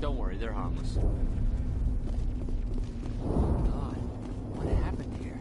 Don't worry, they're harmless. God, what happened here?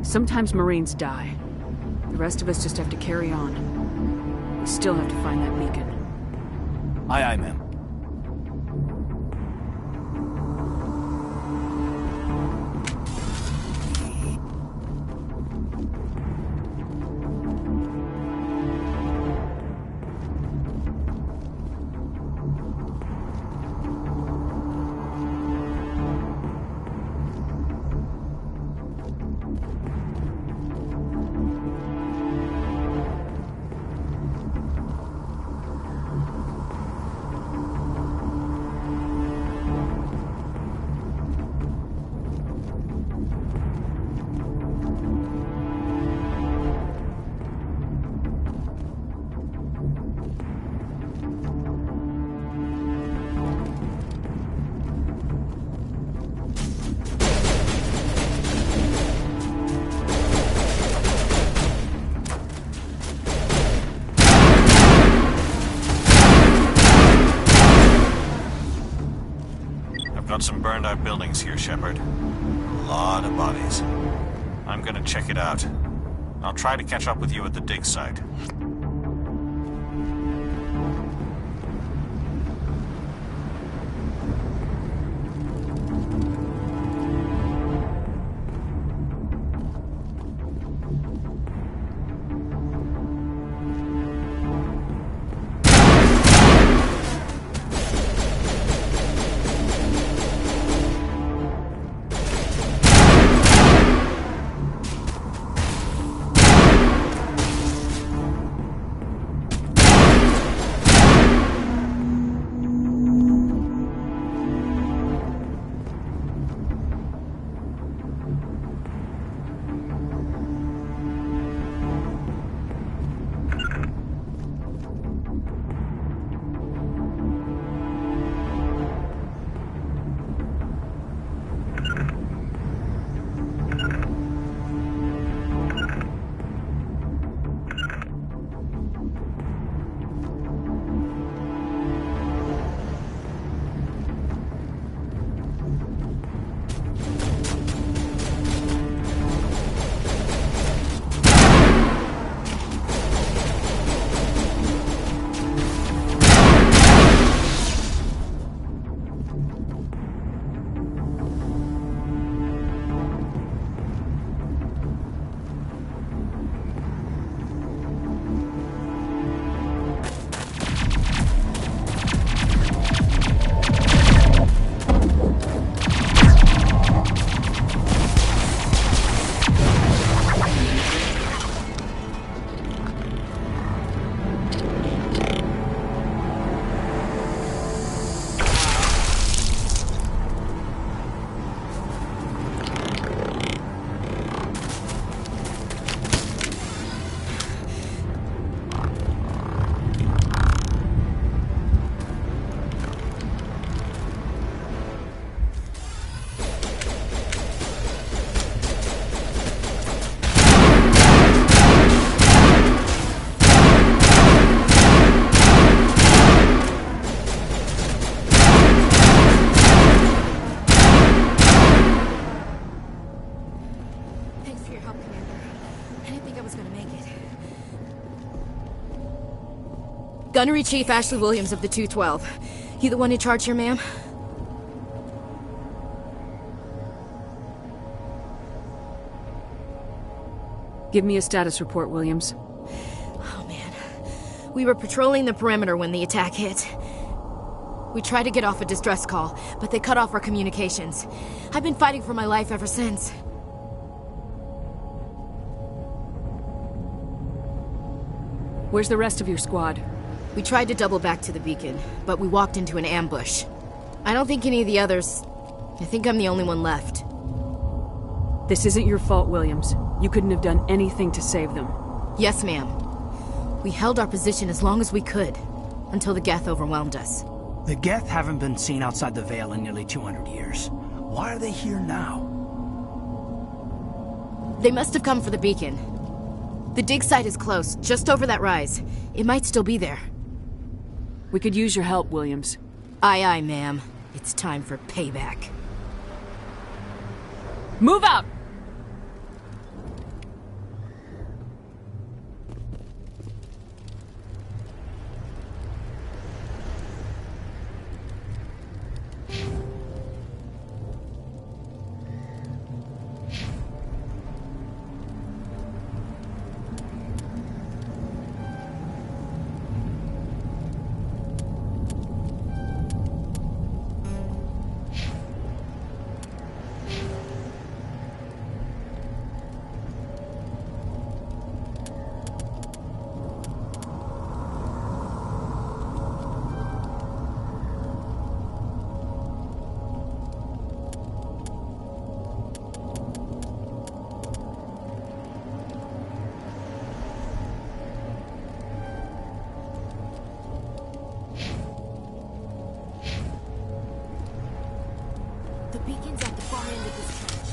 Sometimes Marines die. The rest of us just have to carry on. We still have to find that beacon. Aye, aye, ma'am. Got some burned out buildings here, Shepard. A lot of bodies. I'm gonna check it out. I'll try to catch up with you at the dig site. Gunnery Chief Ashley Williams of the 212. You the one in charge here, ma'am? Give me a status report, Williams. Oh, man. We were patrolling the perimeter when the attack hit. We tried to get off a distress call, but they cut off our communications. I've been fighting for my life ever since. Where's the rest of your squad? We tried to double back to the beacon, but we walked into an ambush. I don't think any of the others... I think I'm the only one left. This isn't your fault, Williams. You couldn't have done anything to save them. Yes, ma'am. We held our position as long as we could, until the Geth overwhelmed us. The Geth haven't been seen outside the Veil in nearly 200 years. Why are they here now? They must have come for the beacon. The dig site is close, just over that rise. It might still be there. We could use your help, Williams. Aye, aye, ma'am. It's time for payback. Move out! The beacon's at the far end of this trench.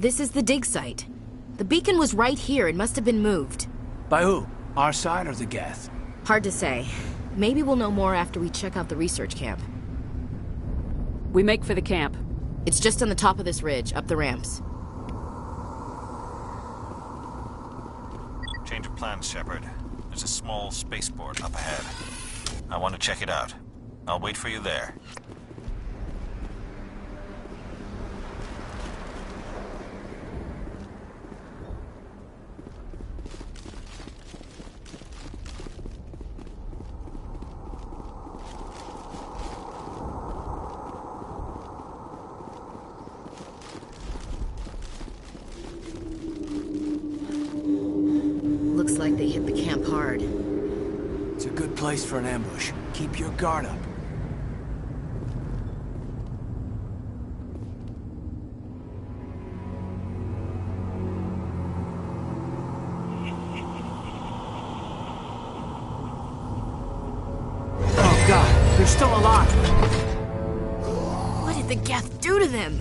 This is the dig site. The beacon was right here. It must have been moved. By who? Our side or the Geth? Hard to say. Maybe we'll know more after we check out the research camp. We make for the camp. It's just on the top of this ridge, up the ramps. Change of plans, Shepard. There's a small spaceport up ahead. I want to check it out. I'll wait for you there. Looks like they hit the camp hard. It's a good place for an ambush. Keep your guard up. Oh God, they're still alive. What did the Geth do to them?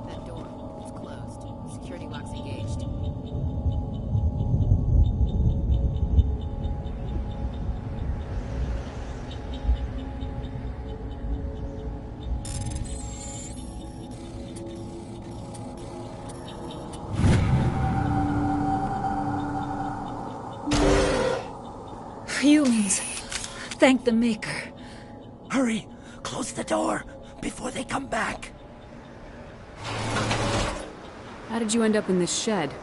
That door. It's closed. Security lock's engaged. Humans. Thank the Maker. Hurry, close the door before they come back. How did you end up in this shed?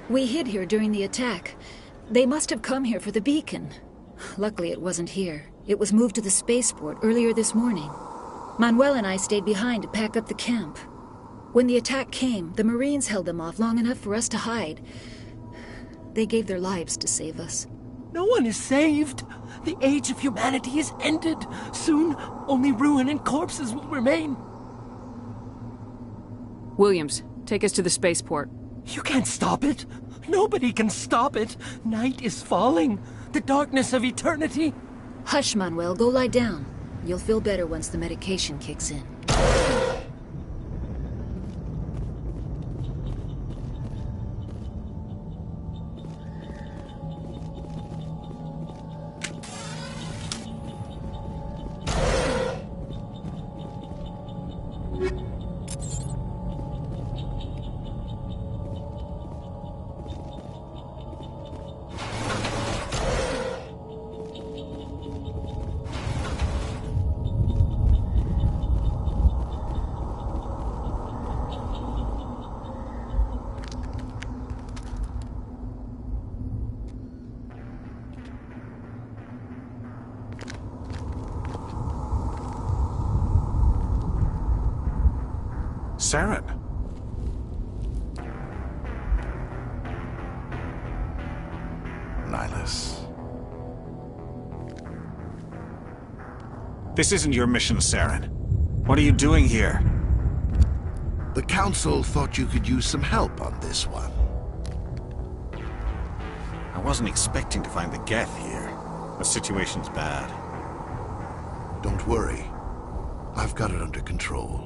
We hid here during the attack. They must have come here for the beacon. Luckily it wasn't here. It was moved to the spaceport earlier this morning. Manuel and I stayed behind to pack up the camp. When the attack came, the Marines held them off long enough for us to hide. They gave their lives to save us. No one is saved. The age of humanity is ended. Soon, only ruin and corpses will remain. Williams, take us to the spaceport. You can't stop it. Nobody can stop it. Night is falling. The darkness of eternity. Hush, Manuel. Go lie down. You'll feel better once the medication kicks in. Saren. Nihilus. This isn't your mission, Saren. What are you doing here? The Council thought you could use some help on this one. I wasn't expecting to find the Geth here. The situation's bad. Don't worry. I've got it under control.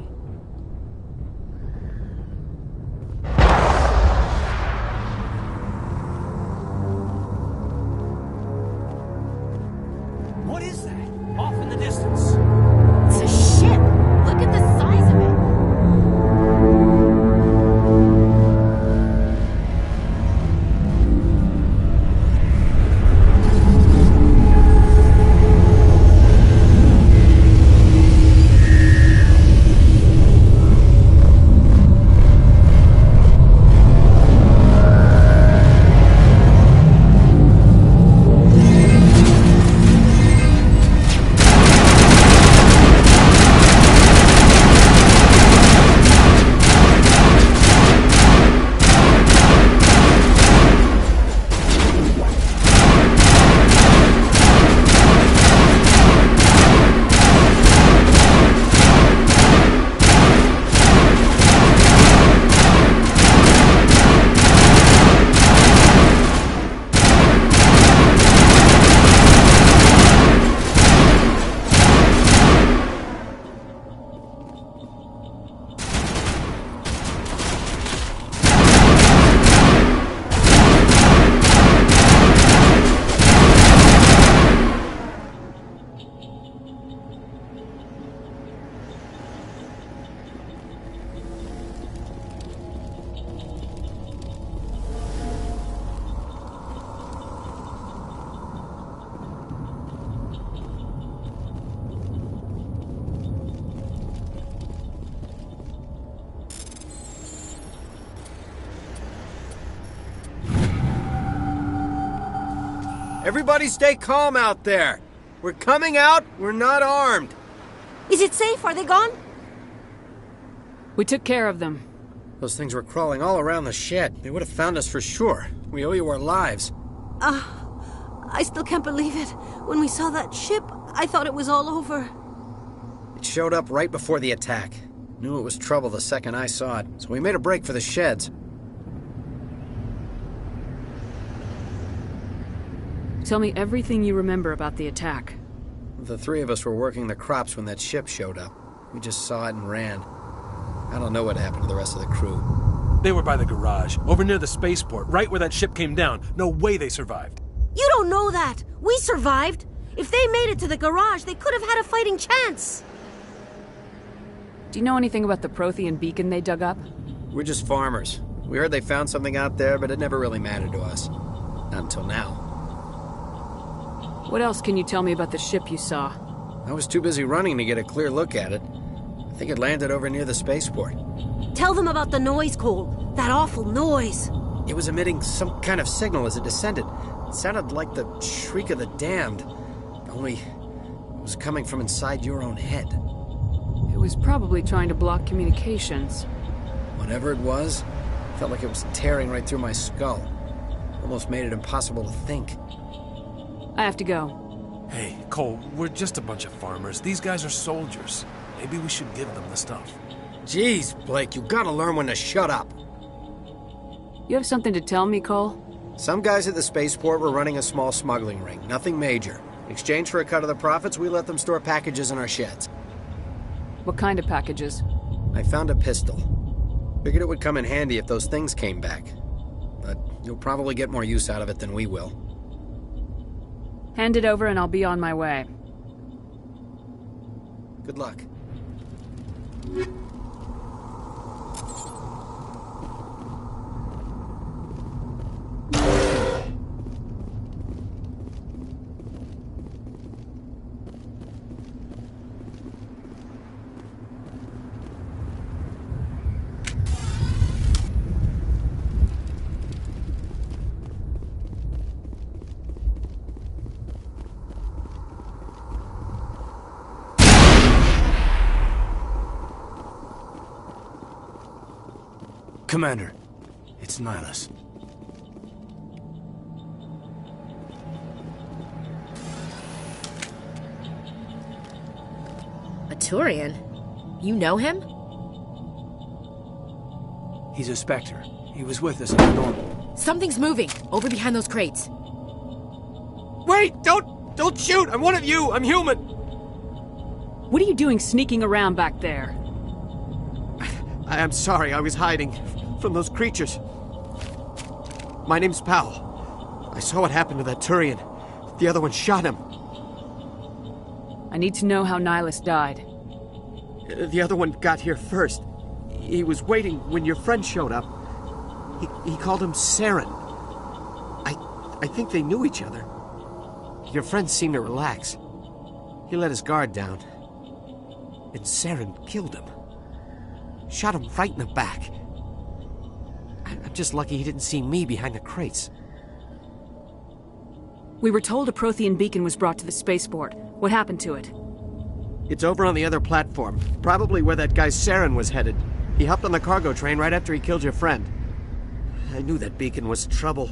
What is that? Off in the distance. It's a ship! Look at the size of it! Everybody stay calm out there. We're coming out, we're not armed. Is it safe? Are they gone? We took care of them. Those things were crawling all around the shed. They would have found us for sure. We owe you our lives. I still can't believe it. When we saw that ship, I thought it was all over. It showed up right before the attack. Knew it was trouble the second I saw it, so we made a break for the sheds. Tell me everything you remember about the attack. The three of us were working the crops when that ship showed up. We just saw it and ran. I don't know what happened to the rest of the crew. They were by the garage, over near the spaceport, right where that ship came down. No way they survived. You don't know that. We survived. If they made it to the garage, they could have had a fighting chance. Do you know anything about the Prothean beacon they dug up? We're just farmers. We heard they found something out there, but it never really mattered to us. Not until now. What else can you tell me about the ship you saw? I was too busy running to get a clear look at it. I think it landed over near the spaceport. Tell them about the noise, Cole. That awful noise. It was emitting some kind of signal as it descended. It sounded like the shriek of the damned. Only it was coming from inside your own head. It was probably trying to block communications. Whatever it was, felt like it was tearing right through my skull. Almost made it impossible to think. I have to go. Hey, Cole, we're just a bunch of farmers. These guys are soldiers. Maybe we should give them the stuff. Jeez, Blake, you gotta learn when to shut up. You have something to tell me, Cole? Some guys at the spaceport were running a small smuggling ring, nothing major. In exchange for a cut of the profits, we let them store packages in our sheds. What kind of packages? I found a pistol. Figured it would come in handy if those things came back. But you'll probably get more use out of it than we will. Hand it over and I'll be on my way. Good luck. Commander, it's Nihilus. A Turian? You know him? He's a Spectre. He was with us in the normal. Something's moving, over behind those crates. Wait! Don't shoot! I'm one of you! I'm human! What are you doing sneaking around back there? I'm sorry, I was hiding from those creatures. My name's Powell. I saw what happened to that Turian. The other one shot him. I need to know how Nihilus died. The other one got here first. He was waiting when your friend showed up. He called him Saren. I think they knew each other. Your friend seemed to relax. He let his guard down. And Saren killed him. Shot him right in the back. I'm just lucky he didn't see me behind the crates. We were told a Prothean beacon was brought to the spaceport. What happened to it? It's over on the other platform. Probably where that guy Saren was headed. He hopped on the cargo train right after he killed your friend. I knew that beacon was trouble.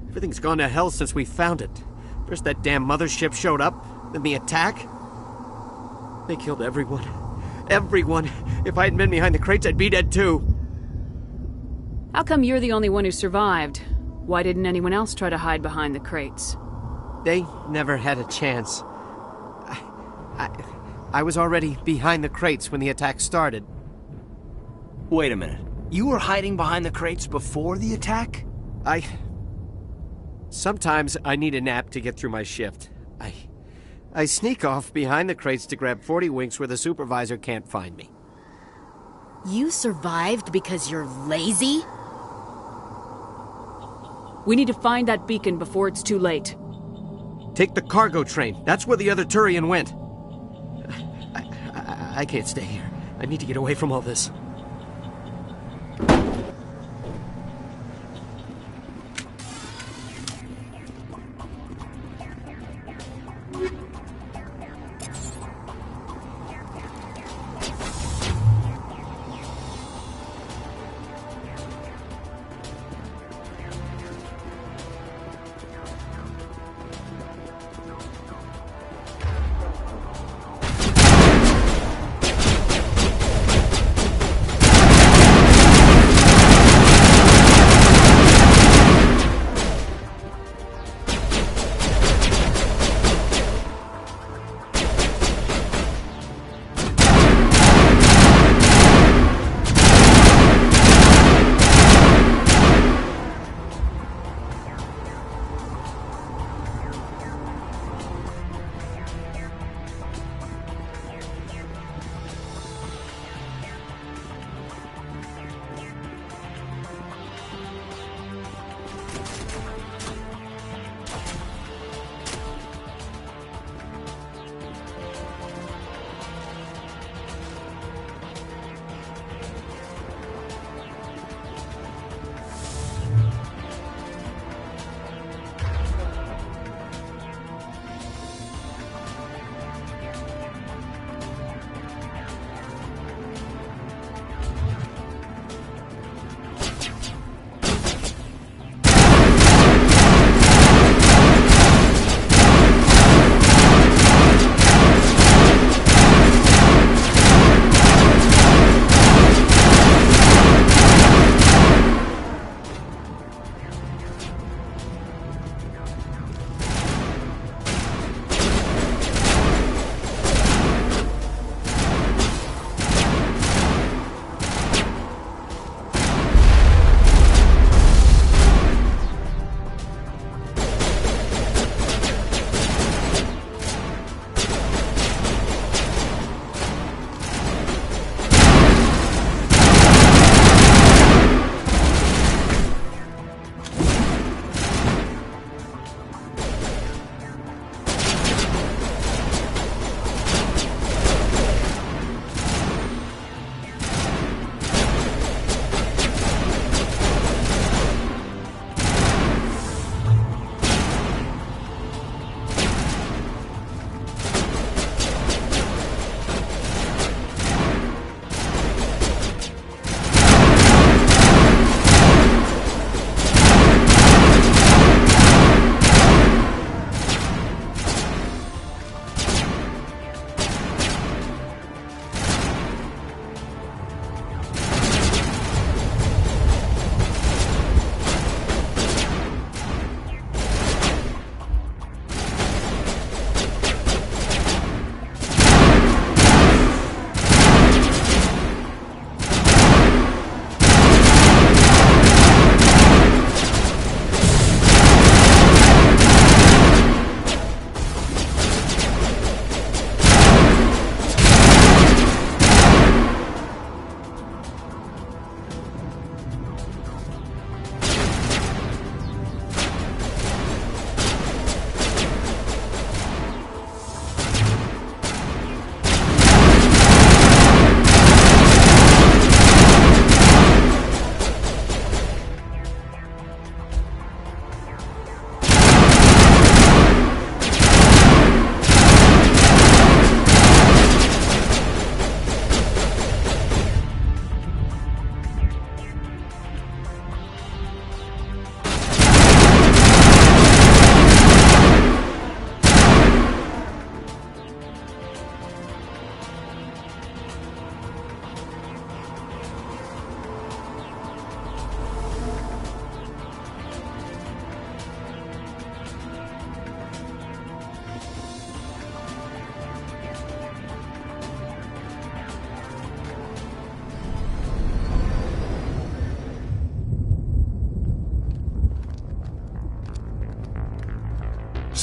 Everything's gone to hell since we found it. First that damn mothership showed up, then the attack. They killed everyone. Everyone. If I hadn't been behind the crates, I'd be dead too. How come you're the only one who survived? Why didn't anyone else try to hide behind the crates? They never had a chance. I was already behind the crates when the attack started. Wait a minute. You were hiding behind the crates before the attack? Sometimes I need a nap to get through my shift. I sneak off behind the crates to grab 40 winks where the supervisor can't find me. You survived because you're lazy? We need to find that beacon before it's too late. Take the cargo train. That's where the other Turian went. I can't stay here. I need to get away from all this.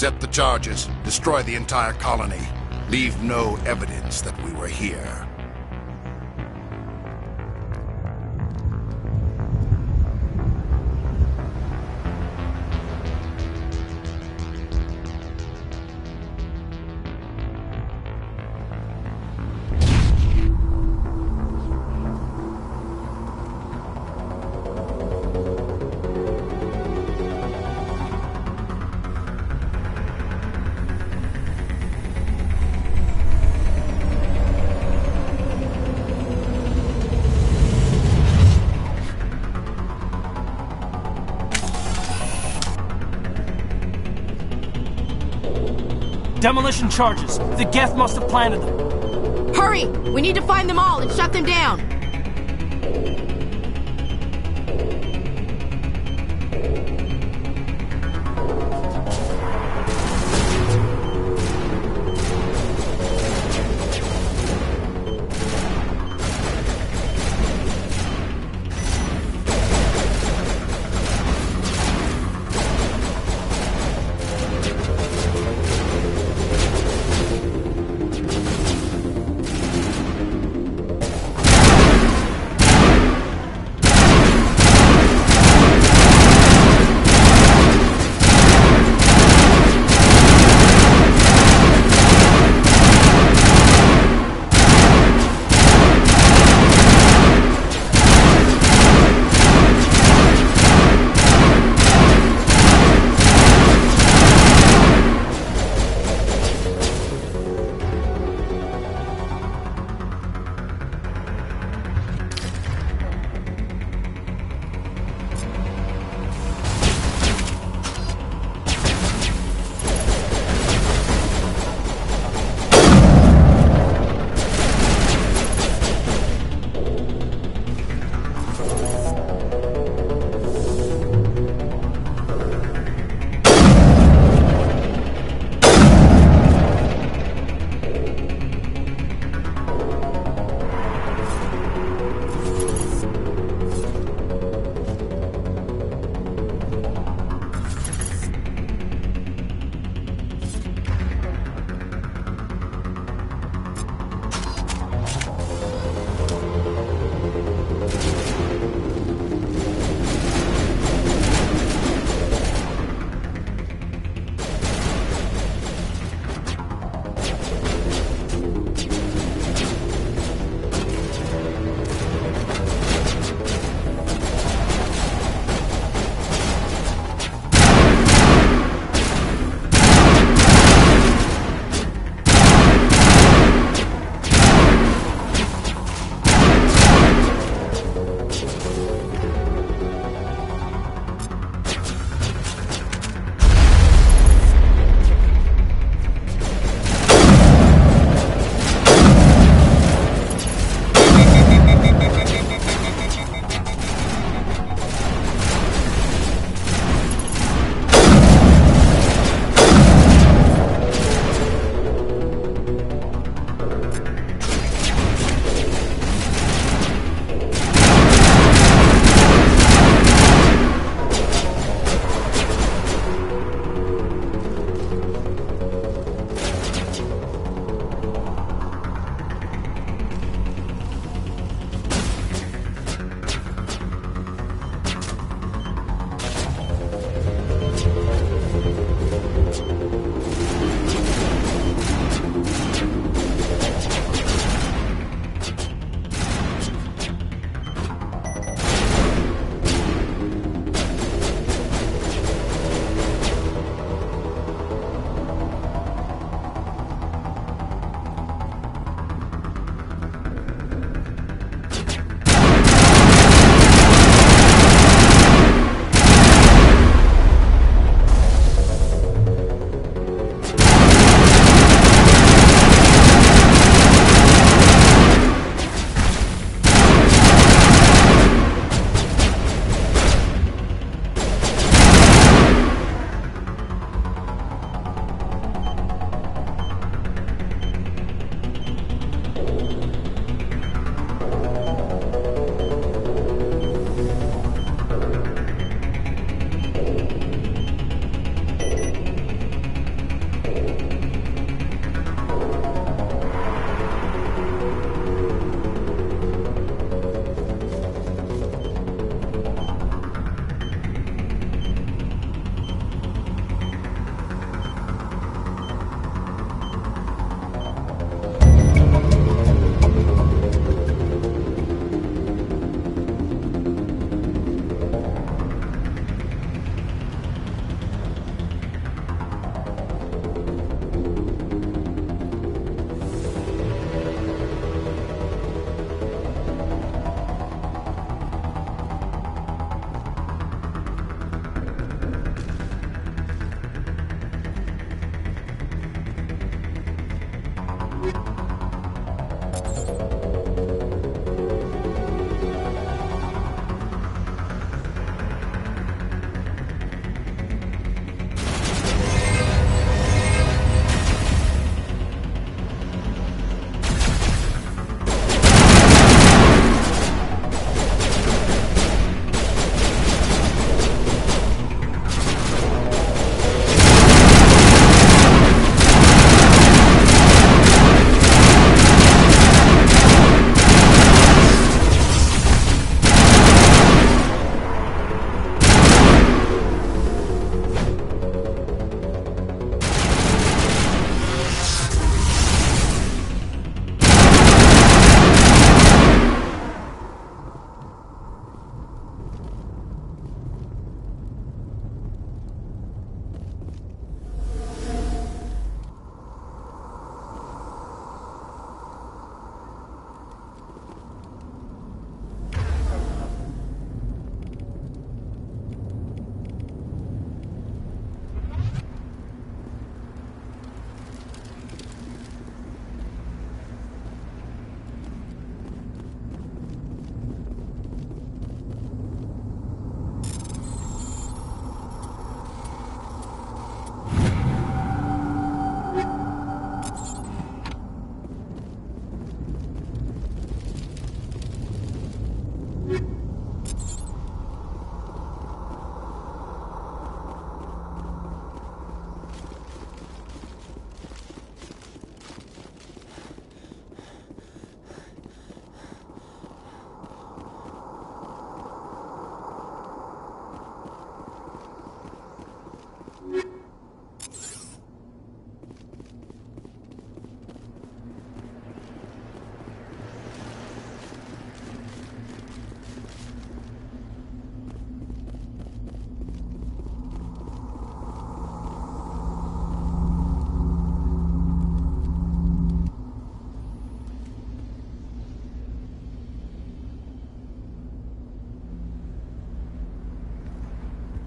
Accept the charges. Destroy the entire colony. Leave no evidence that we were here. Demolition charges. The Geth must have planted them. Hurry! We need to find them all and shut them down!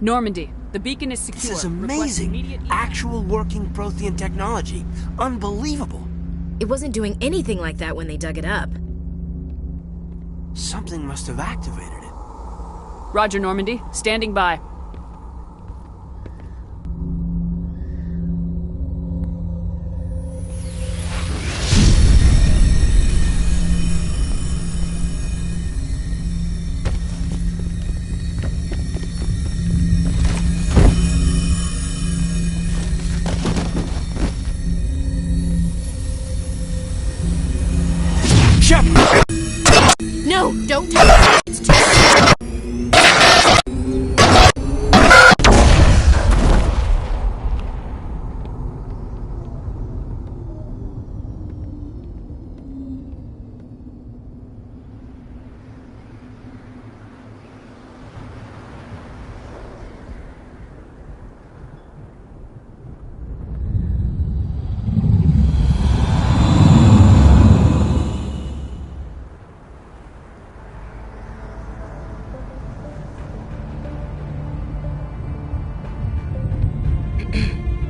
Normandy, the beacon is secure. This is Request amazing. immediate evac. Actual working Prothean technology. Unbelievable. It wasn't doing anything like that when they dug it up. Something must have activated it. Roger, Normandy. Standing by. No, don't touch it. It's too...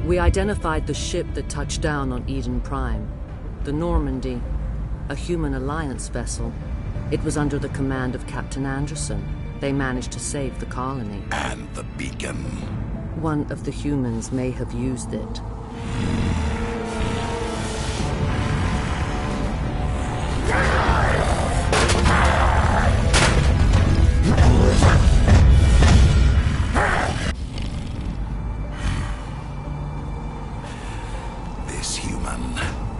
We identified the ship that touched down on Eden Prime. The Normandy, a human alliance vessel. It was under the command of Captain Anderson. They managed to save the colony. And the beacon. One of the humans may have used it. This human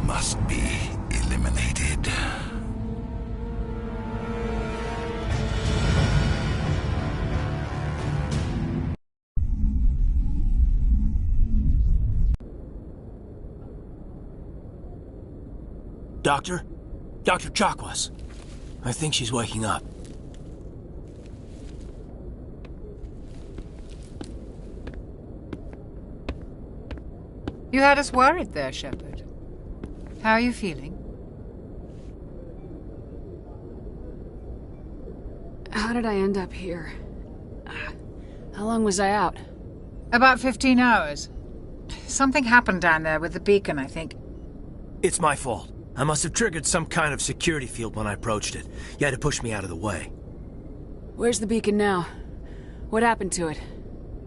must be eliminated. Doctor? Dr. Chakwas. I think she's waking up. You had us worried there, Shepard. How are you feeling? How did I end up here? How long was I out? About 15 hours. Something happened down there with the beacon, I think. It's my fault. I must have triggered some kind of security field when I approached it. You had to push me out of the way. Where's the beacon now? What happened to it?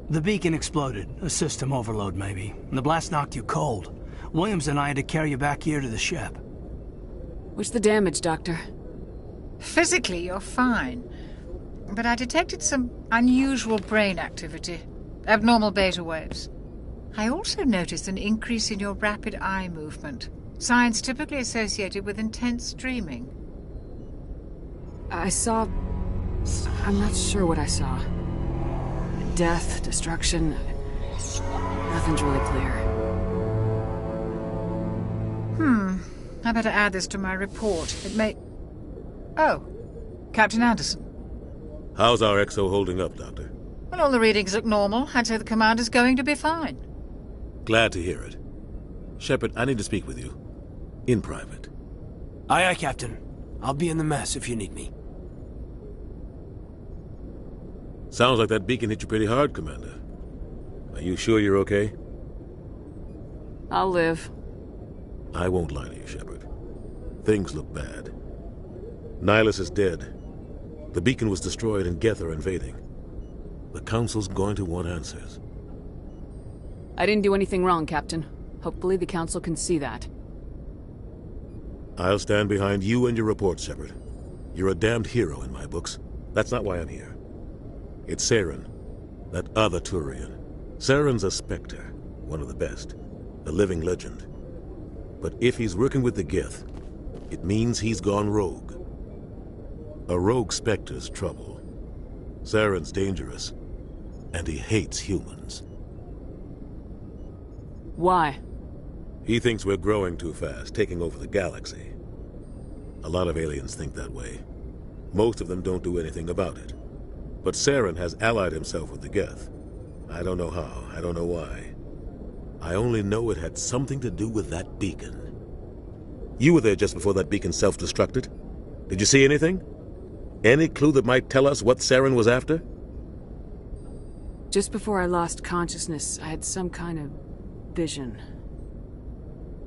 The beacon exploded. A system overload, maybe. And the blast knocked you cold. Williams and I had to carry you back here to the ship. What's the damage, Doctor? Physically, you're fine. But I detected some unusual brain activity. Abnormal beta waves. I also noticed an increase in your rapid eye movement. Signs typically associated with intense dreaming. I saw... I'm not sure what I saw. Death, destruction... Nothing's really clear. I better add this to my report. It may... Oh, Captain Anderson. How's our XO holding up, Doctor? Well, all the readings look normal. I'd say the commander's going to be fine. Glad to hear it. Shepard, I need to speak with you. In private. Aye, aye, Captain. I'll be in the mess if you need me. Sounds like that beacon hit you pretty hard, Commander. Are you sure you're okay? I'll live. I won't lie to you, Shepard. Things look bad. Nihilus is dead. The beacon was destroyed and Geth are invading. The Council's going to want answers. I didn't do anything wrong, Captain. Hopefully the Council can see that. I'll stand behind you and your report, Shepard. You're a damned hero in my books. That's not why I'm here. It's Saren, that other Turian. Saren's a Spectre, one of the best, a living legend. But if he's working with the Geth, it means he's gone rogue. A rogue Spectre's trouble. Saren's dangerous, and he hates humans. Why? He thinks we're growing too fast, taking over the galaxy. A lot of aliens think that way. Most of them don't do anything about it. But Saren has allied himself with the Geth. I don't know how, I don't know why. I only know it had something to do with that beacon. You were there just before that beacon self-destructed. Did you see anything? Any clue that might tell us what Saren was after? Just before I lost consciousness, I had some kind of vision.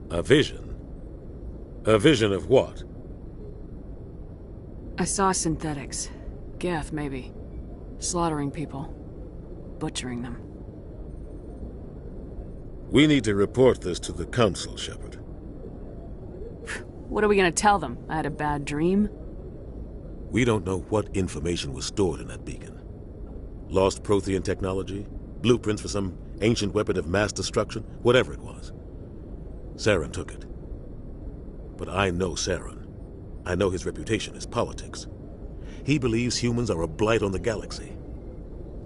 A vision? A vision of what? I saw synthetics. Geth, maybe. Slaughtering people. Butchering them. We need to report this to the Council, Shepard. What are we gonna tell them? I had a bad dream? We don't know what information was stored in that beacon. Lost Prothean technology? Blueprints for some ancient weapon of mass destruction? Whatever it was. Saren took it. But I know Saren. I know his reputation is politics. He believes humans are a blight on the galaxy.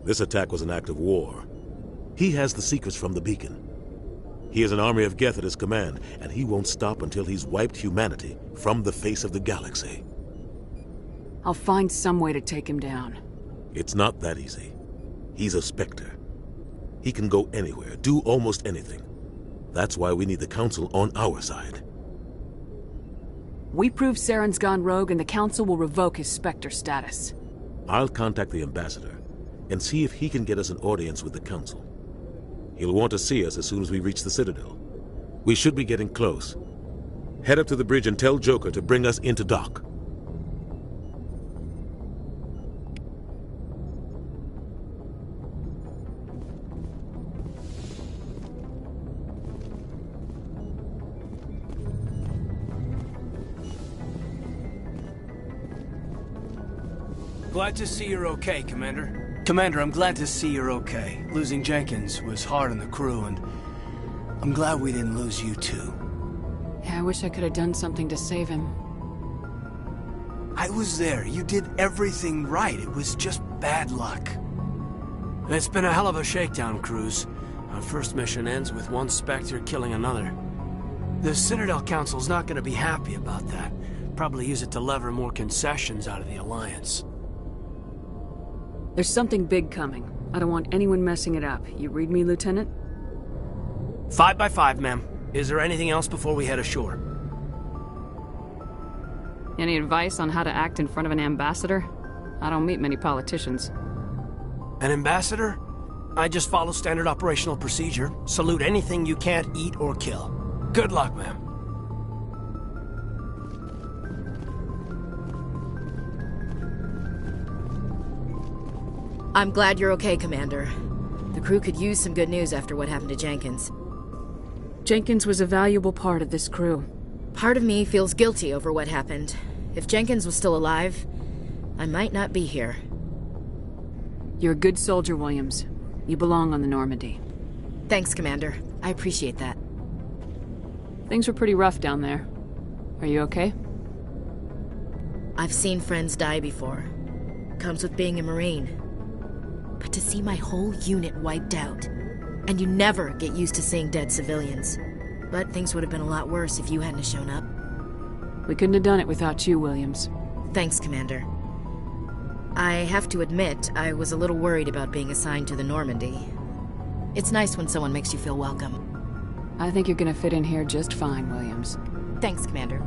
This attack was an act of war. He has the secrets from the beacon. He has an army of Geth at his command, and he won't stop until he's wiped humanity from the face of the galaxy. I'll find some way to take him down. It's not that easy. He's a Spectre. He can go anywhere, do almost anything. That's why we need the Council on our side. We prove Saren's gone rogue and the Council will revoke his Spectre status. I'll contact the Ambassador and see if he can get us an audience with the Council. He'll want to see us as soon as we reach the Citadel. We should be getting close. Head up to the bridge and tell Joker to bring us into dock. Glad to see you're okay, Commander. Commander, I'm glad to see you're okay. Losing Jenkins was hard on the crew, and I'm glad we didn't lose you too. Yeah, I wish I could have done something to save him. I was there. You did everything right. It was just bad luck. It's been a hell of a shakedown, Cruz. Our first mission ends with one Spectre killing another. The Citadel Council's not gonna be happy about that. Probably use it to lever more concessions out of the Alliance. There's something big coming. I don't want anyone messing it up. You read me, Lieutenant? 5 by 5, ma'am. Is there anything else before we head ashore? Any advice on how to act in front of an ambassador? I don't meet many politicians. An ambassador? I just follow standard operational procedure. Salute anything you can't eat or kill. Good luck, ma'am. I'm glad you're okay, Commander. The crew could use some good news after what happened to Jenkins. Jenkins was a valuable part of this crew. Part of me feels guilty over what happened. If Jenkins was still alive, I might not be here. You're a good soldier, Williams. You belong on the Normandy. Thanks, Commander. I appreciate that. Things were pretty rough down there. Are you okay? I've seen friends die before. Comes with being a Marine. But to see my whole unit wiped out, and you never get used to seeing dead civilians. But things would have been a lot worse if you hadn't shown up. We couldn't have done it without you, Williams. Thanks, Commander. I have to admit, I was a little worried about being assigned to the Normandy. It's nice when someone makes you feel welcome. I think you're gonna fit in here just fine, Williams. Thanks, Commander.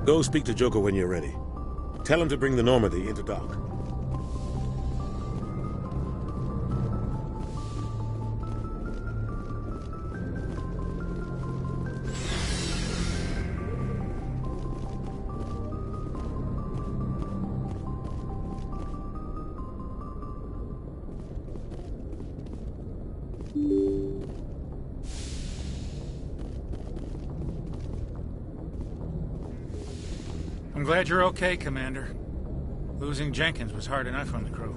Go speak to Joker when you're ready. Tell him to bring the Normandy into dock. I'm glad you're okay, Commander. Losing Jenkins was hard enough on the crew.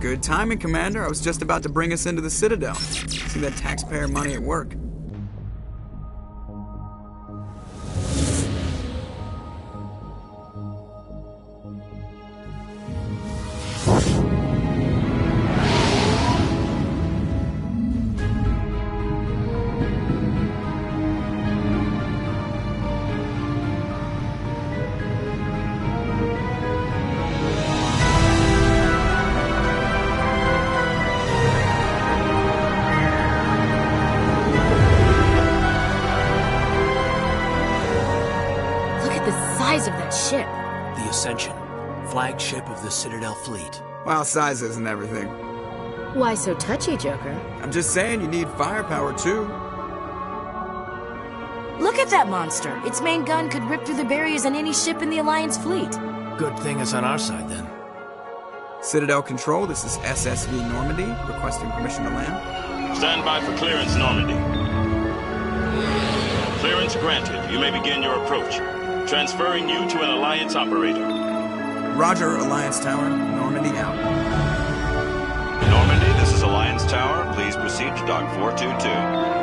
Good timing, Commander. I was just about to bring us into the Citadel. See that taxpayer money at work. Of that ship. The Ascension, flagship of the Citadel fleet. Well, size isn't everything. Why so touchy, Joker? I'm just saying you need firepower, too. Look at that monster. Its main gun could rip through the barriers on any ship in the Alliance fleet. Good thing it's on our side, then. Citadel Control, this is SSV Normandy, requesting permission to land. Stand by for clearance, Normandy. Clearance granted. You may begin your approach. Transferring you to an Alliance operator. Roger, Alliance Tower. Normandy out. Normandy, this is Alliance Tower. Please proceed to Dock 422.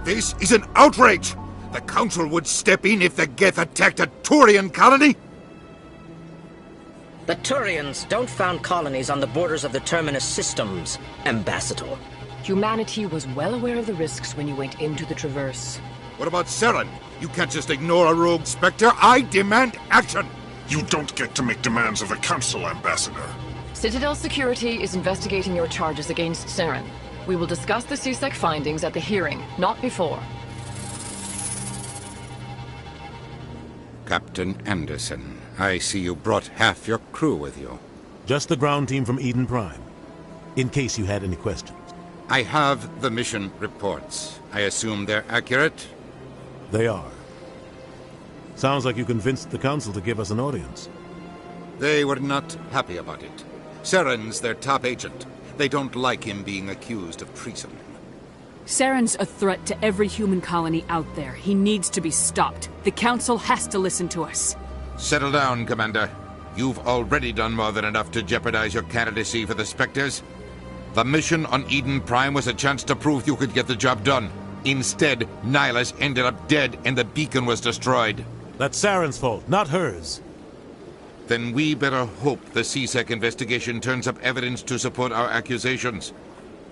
This is an outrage! The Council would step in if the Geth attacked a Turian colony? The Turians don't found colonies on the borders of the Terminus systems, Ambassador. Humanity was well aware of the risks when you went into the Traverse. What about Saren? You can't just ignore a rogue Spectre. I demand action! You don't get to make demands of the Council, Ambassador. Citadel Security is investigating your charges against Saren. We will discuss the CSEC findings at the hearing, not before. Captain Anderson, I see you brought half your crew with you. Just the ground team from Eden Prime, in case you had any questions. I have the mission reports. I assume they're accurate? They are. Sounds like you convinced the Council to give us an audience. They were not happy about it. Saren's their top agent. They don't like him being accused of treason. Saren's a threat to every human colony out there. He needs to be stopped. The Council has to listen to us. Settle down, Commander. You've already done more than enough to jeopardize your candidacy for the Spectres. The mission on Eden Prime was a chance to prove you could get the job done. Instead, Nihilus ended up dead and the beacon was destroyed. That's Saren's fault, not hers. Then we better hope the CSEC investigation turns up evidence to support our accusations.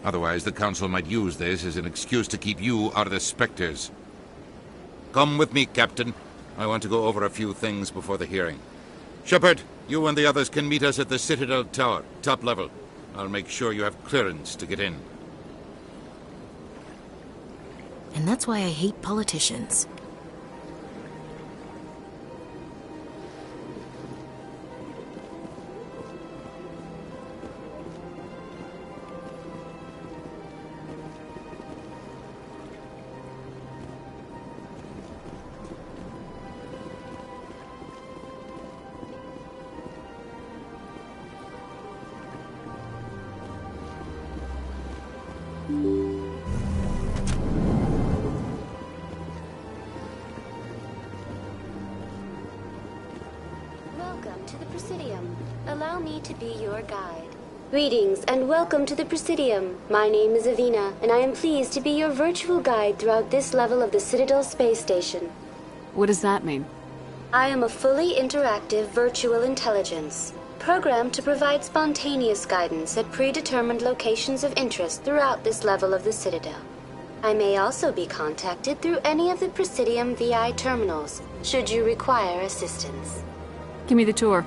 Otherwise, the Council might use this as an excuse to keep you out of the Spectres. Come with me, Captain. I want to go over a few things before the hearing. Shepard, you and the others can meet us at the Citadel Tower, top level. I'll make sure you have clearance to get in. And that's why I hate politicians. Welcome to the Presidium. Allow me to be your guide. Greetings and welcome to the Presidium. My name is Avina, and I am pleased to be your virtual guide throughout this level of the Citadel space station. What does that mean? I am a fully interactive virtual intelligence, programmed to provide spontaneous guidance at predetermined locations of interest throughout this level of the Citadel. I may also be contacted through any of the Presidium VI terminals, should you require assistance. Give me the tour.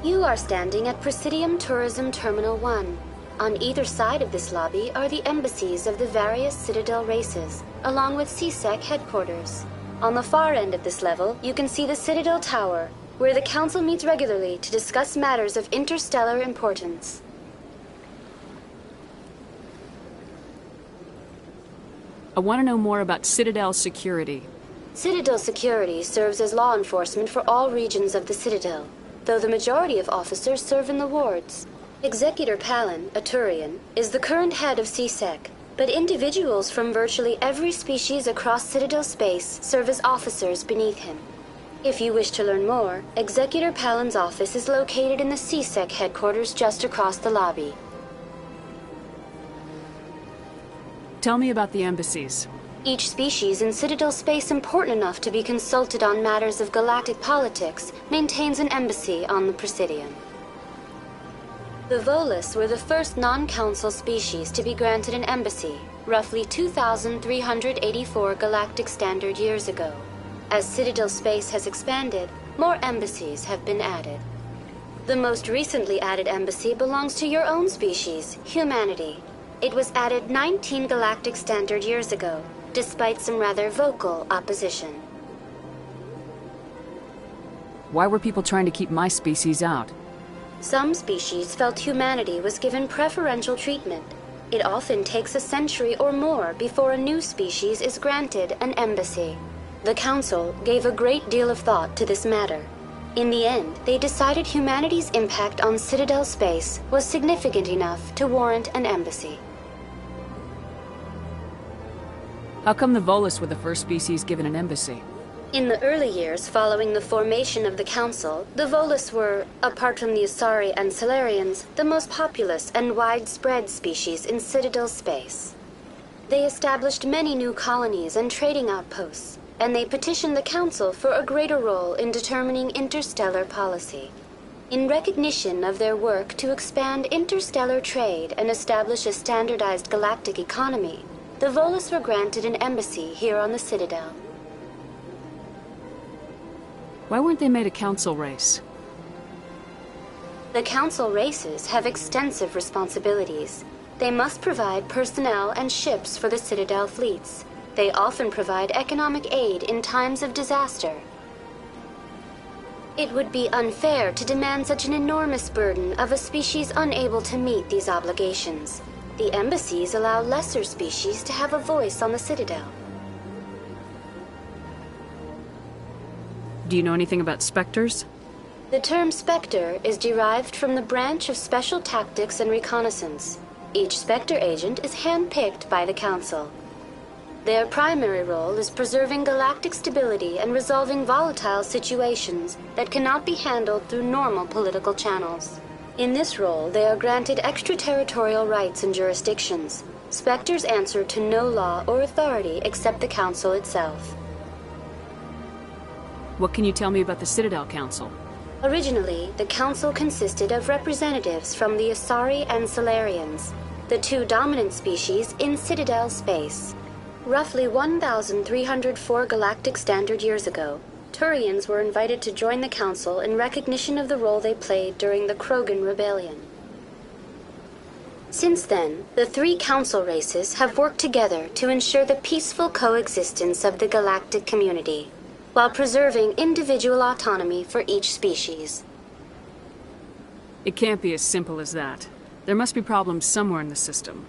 You are standing at Presidium Tourism Terminal 1. On either side of this lobby are the embassies of the various Citadel races, along with CSEC headquarters. On the far end of this level, you can see the Citadel Tower, where the Council meets regularly to discuss matters of interstellar importance. I want to know more about Citadel security. Citadel security serves as law enforcement for all regions of the Citadel, though the majority of officers serve in the wards. Executor Palin, a Turian, is the current head of CSEC, but individuals from virtually every species across Citadel space serve as officers beneath him. If you wish to learn more, Executor Palin's office is located in the CSEC headquarters just across the lobby. Tell me about the embassies. Each species in Citadel space important enough to be consulted on matters of galactic politics maintains an embassy on the Presidium. The Volus were the first non-council species to be granted an embassy, roughly 2,384 galactic standard years ago. As Citadel space has expanded, more embassies have been added. The most recently added embassy belongs to your own species, humanity. It was added 19 galactic standard years ago, despite some rather vocal opposition. Why were people trying to keep my species out? Some species felt humanity was given preferential treatment. It often takes a century or more before a new species is granted an embassy. The Council gave a great deal of thought to this matter. In the end, they decided humanity's impact on Citadel space was significant enough to warrant an embassy. How come the Volus were the first species given an embassy? In the early years following the formation of the Council, the Volus were, apart from the Asari and Solarians, the most populous and widespread species in Citadel space. They established many new colonies and trading outposts, and they petitioned the Council for a greater role in determining interstellar policy. In recognition of their work to expand interstellar trade and establish a standardized galactic economy, the Volus were granted an embassy here on the Citadel. Why weren't they made a council race? The council races have extensive responsibilities. They must provide personnel and ships for the Citadel fleets. They often provide economic aid in times of disaster. It would be unfair to demand such an enormous burden of a species unable to meet these obligations. The embassies allow lesser species to have a voice on the Citadel. Do you know anything about Spectres? The term Spectre is derived from the branch of Special Tactics and Reconnaissance. Each Spectre agent is handpicked by the Council. Their primary role is preserving galactic stability and resolving volatile situations that cannot be handled through normal political channels. In this role, they are granted extraterritorial rights and jurisdictions. Spectres answer to no law or authority except the Council itself. What can you tell me about the Citadel Council? Originally, the Council consisted of representatives from the Asari and Solarians, the two dominant species in Citadel space. Roughly 1,304 galactic standard years ago, Turians were invited to join the Council in recognition of the role they played during the Krogan Rebellion. Since then, the three Council races have worked together to ensure the peaceful coexistence of the galactic community, while preserving individual autonomy for each species. It can't be as simple as that. There must be problems somewhere in the system.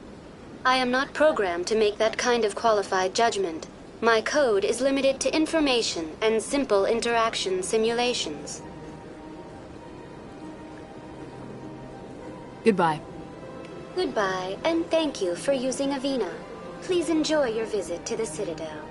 I am not programmed to make that kind of qualified judgment. My code is limited to information and simple interaction simulations. Goodbye. Goodbye, and thank you for using Avina. Please enjoy your visit to the Citadel.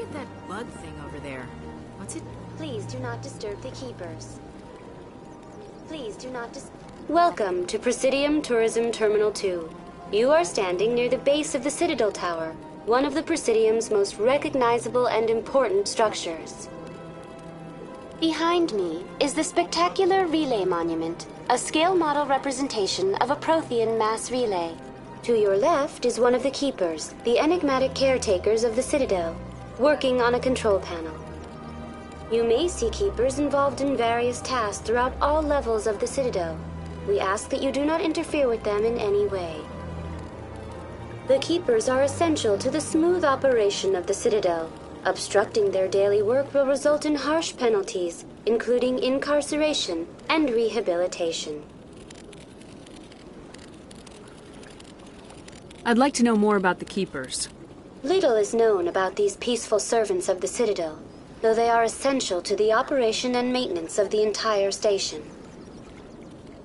with that bug thing over there? What's it? Please do not disturb the keepers. Please do not Welcome to Presidium Tourism Terminal 2. You are standing near the base of the Citadel Tower, one of the Presidium's most recognizable and important structures. Behind me is the spectacular Relay Monument, a scale model representation of a Prothean mass relay. To your left is one of the Keepers, the enigmatic caretakers of the Citadel, working on a control panel. You may see Keepers involved in various tasks throughout all levels of the Citadel. We ask that you do not interfere with them in any way. The Keepers are essential to the smooth operation of the Citadel. Obstructing their daily work will result in harsh penalties, including incarceration and rehabilitation. I'd like to know more about the Keepers. Little is known about these peaceful servants of the Citadel, though they are essential to the operation and maintenance of the entire station.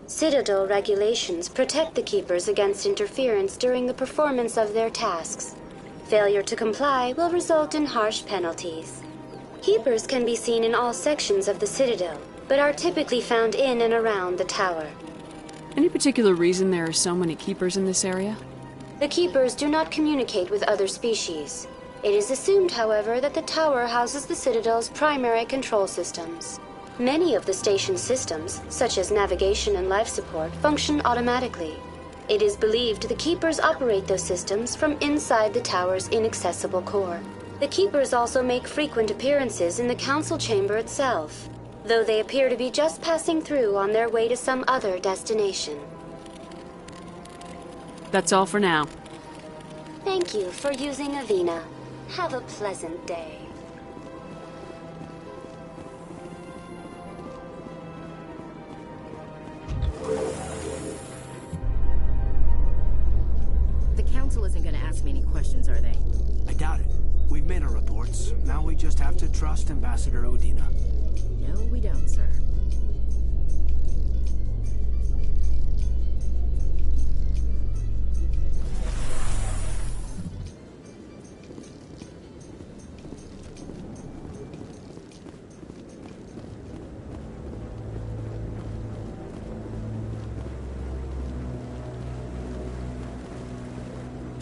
Citadel regulations protect the Keepers against interference during the performance of their tasks. Failure to comply will result in harsh penalties. Keepers can be seen in all sections of the Citadel, but are typically found in and around the tower. Any particular reason there are so many Keepers in this area? The Keepers do not communicate with other species. It is assumed, however, that the tower houses the Citadel's primary control systems. Many of the station's systems, such as navigation and life support, function automatically. It is believed the Keepers operate those systems from inside the tower's inaccessible core. The Keepers also make frequent appearances in the council chamber itself, though they appear to be just passing through on their way to some other destination. That's all for now. Thank you for using Avina. Have a pleasant day. The council isn't going to ask me any questions, are they? I doubt it. We've made our reports. Now we just have to trust Ambassador Udina. No, we don't, sir.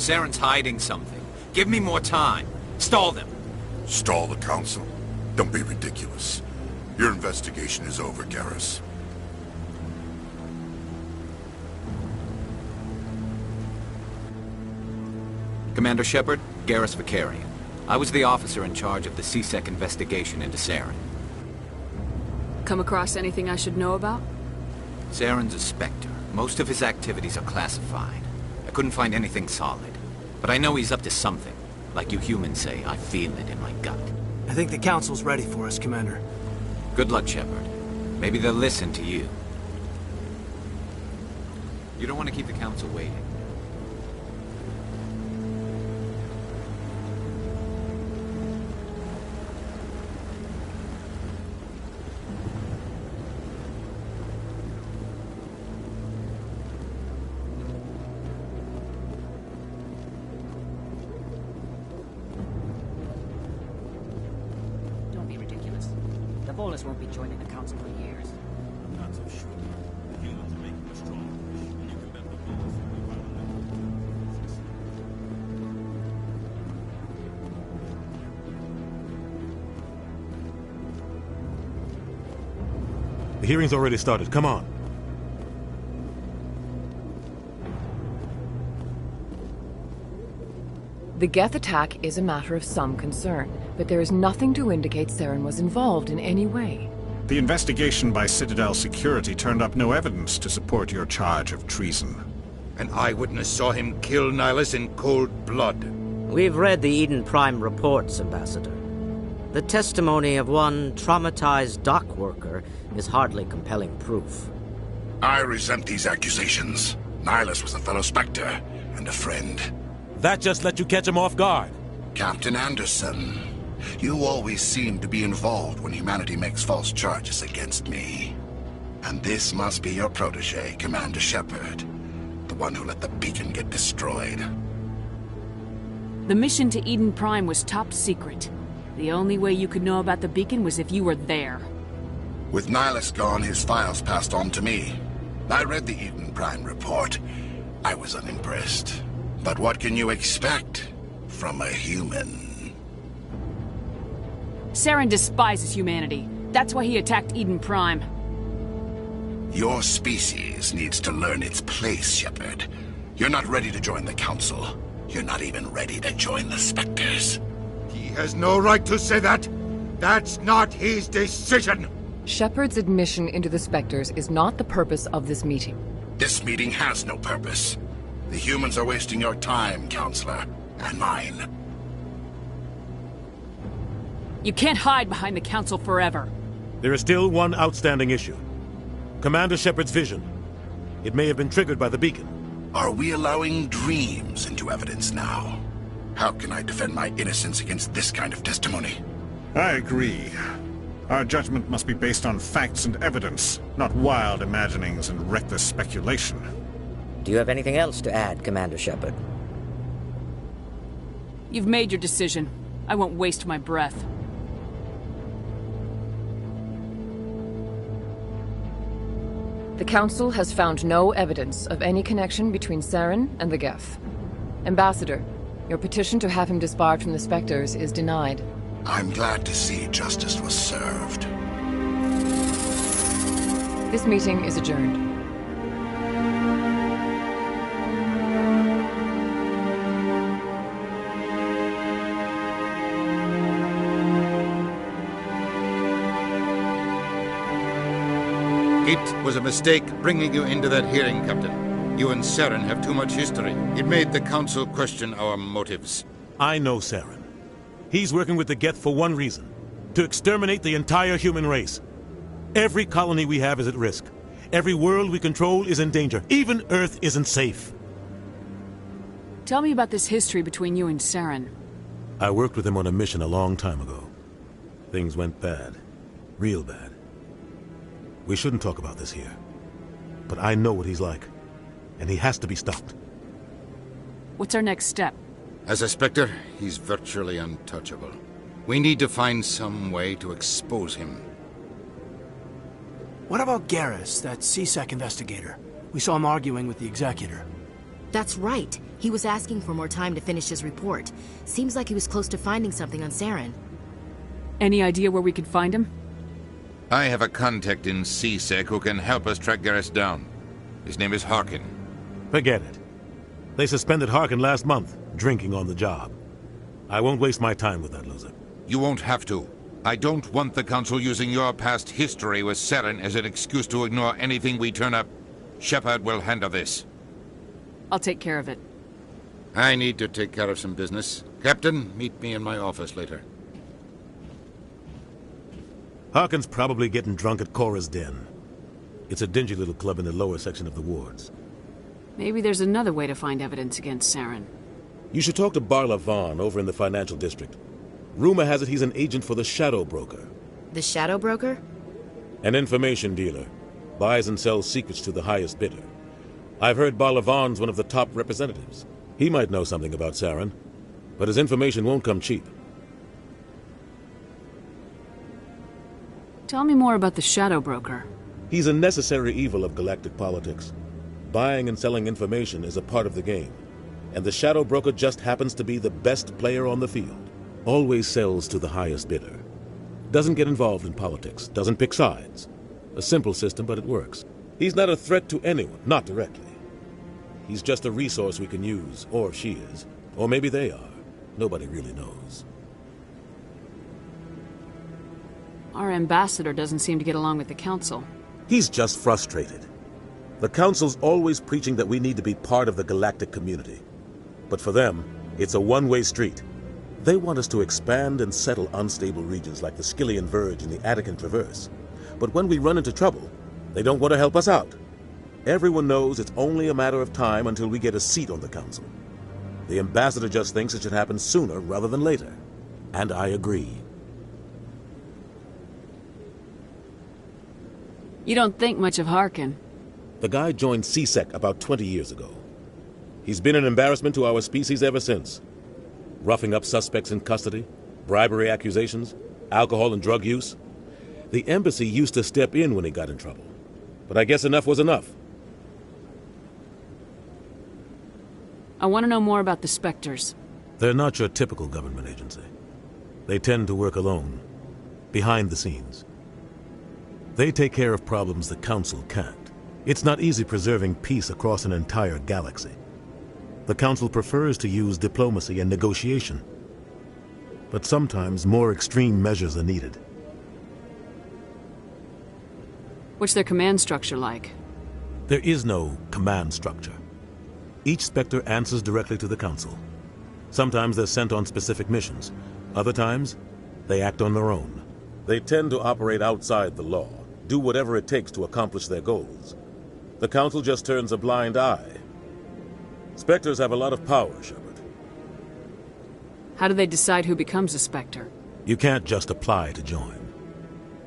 Saren's hiding something. Give me more time. Stall them. Stall the council? Don't be ridiculous. Your investigation is over, Garrus. Commander Shepard, Garrus Vicarian. I was the officer in charge of the CSEC investigation into Saren. Come across anything I should know about? Saren's a Spectre. Most of his activities are classified. I couldn't find anything solid. But I know he's up to something. Like you humans say, I feel it in my gut. I think the council's ready for us, Commander. Good luck, Shepard. Maybe they'll listen to you. You don't want to keep the council waiting. Bolas won't be joining the council for years. I'm not so sure. The humans are making a strong push, and you can bet the Bolas will be right on The hearing's already started. Come on. The Geth attack is a matter of some concern, but there is nothing to indicate Saren was involved in any way. The investigation by Citadel Security turned up no evidence to support your charge of treason. An eyewitness saw him kill Nihilus in cold blood. We've read the Eden Prime reports, Ambassador. The testimony of one traumatized dock worker is hardly compelling proof. I resent these accusations. Nihilus was a fellow Spectre and a friend. That just let you catch him off guard. Captain Anderson, you always seem to be involved when humanity makes false charges against me. And this must be your protege, Commander Shepard. The one who let the beacon get destroyed. The mission to Eden Prime was top secret. The only way you could know about the beacon was if you were there. With Nihilus gone, his files passed on to me. I read the Eden Prime report. I was unimpressed. But what can you expect from a human? Saren despises humanity. That's why he attacked Eden Prime. Your species needs to learn its place, Shepard. You're not ready to join the Council. You're not even ready to join the Spectres. He has no right to say that. That's not his decision. Shepard's admission into the Spectres is not the purpose of this meeting. This meeting has no purpose. The humans are wasting your time, Counselor, and mine. You can't hide behind the Council forever. There is still one outstanding issue. Commander Shepard's vision. It may have been triggered by the beacon. Are we allowing dreams into evidence now? How can I defend my innocence against this kind of testimony? I agree. Our judgment must be based on facts and evidence, not wild imaginings and reckless speculation. Do you have anything else to add, Commander Shepard? You've made your decision. I won't waste my breath. The Council has found no evidence of any connection between Saren and the Geth. Ambassador, your petition to have him disbarred from the Spectres is denied. I'm glad to see justice was served. This meeting is adjourned. It was a mistake bringing you into that hearing, Captain. You and Saren have too much history. It made the Council question our motives. I know Saren. He's working with the Geth for one reason. To exterminate the entire human race. Every colony we have is at risk. Every world we control is in danger. Even Earth isn't safe. Tell me about this history between you and Saren. I worked with him on a mission a long time ago. Things went bad. Real bad. We shouldn't talk about this here. But I know what he's like. And he has to be stopped. What's our next step? As a Spectre, he's virtually untouchable. We need to find some way to expose him. What about Garrus, that CSEC investigator? We saw him arguing with the Executor. That's right. He was asking for more time to finish his report. Seems like he was close to finding something on Saren. Any idea where we could find him? I have a contact in CSEC who can help us track Garrus down. His name is Harkin. Forget it. They suspended Harkin last month, drinking on the job. I won't waste my time with that loser. You won't have to. I don't want the Council using your past history with Saren as an excuse to ignore anything we turn up. Shepard will handle this. I'll take care of it. I need to take care of some business. Captain, meet me in my office later. Harkin's probably getting drunk at Cora's Den. It's a dingy little club in the lower section of the wards. Maybe there's another way to find evidence against Saren. You should talk to Barla Vaughn over in the financial district. Rumor has it he's an agent for the Shadow Broker. The Shadow Broker? An information dealer. Buys and sells secrets to the highest bidder. I've heard Barla Vaughn's one of the top representatives. He might know something about Saren, but his information won't come cheap. Tell me more about the Shadow Broker. He's a necessary evil of galactic politics. Buying and selling information is a part of the game, and the Shadow Broker just happens to be the best player on the field. Always sells to the highest bidder. Doesn't get involved in politics, doesn't pick sides. A simple system, but it works. He's not a threat to anyone, not directly. He's just a resource we can use, or she is. Or maybe they are. Nobody really knows. Our ambassador doesn't seem to get along with the Council. He's just frustrated. The Council's always preaching that we need to be part of the galactic community. But for them, it's a one-way street. They want us to expand and settle unstable regions like the Skillian Verge and the Attican Traverse. But when we run into trouble, they don't want to help us out. Everyone knows it's only a matter of time until we get a seat on the Council. The ambassador just thinks it should happen sooner rather than later. And I agree. You don't think much of Harkin. The guy joined CSEC about 20 years ago. He's been an embarrassment to our species ever since. Roughing up suspects in custody, Bribery accusations, alcohol and drug use. The embassy used to step in when he got in trouble. But I guess enough was enough. I want to know more about the Spectres. They're not your typical government agency. They tend to work alone, behind the scenes. They take care of problems the Council can't. It's not easy preserving peace across an entire galaxy. The Council prefers to use diplomacy and negotiation. But sometimes more extreme measures are needed. What's their command structure like? There is no command structure. Each Spectre answers directly to the Council. Sometimes they're sent on specific missions. Other times, they act on their own. They tend to operate outside the law, do whatever it takes to accomplish their goals. The Council just turns a blind eye. Spectres have a lot of power, Shepard. How do they decide who becomes a Spectre? You can't just apply to join.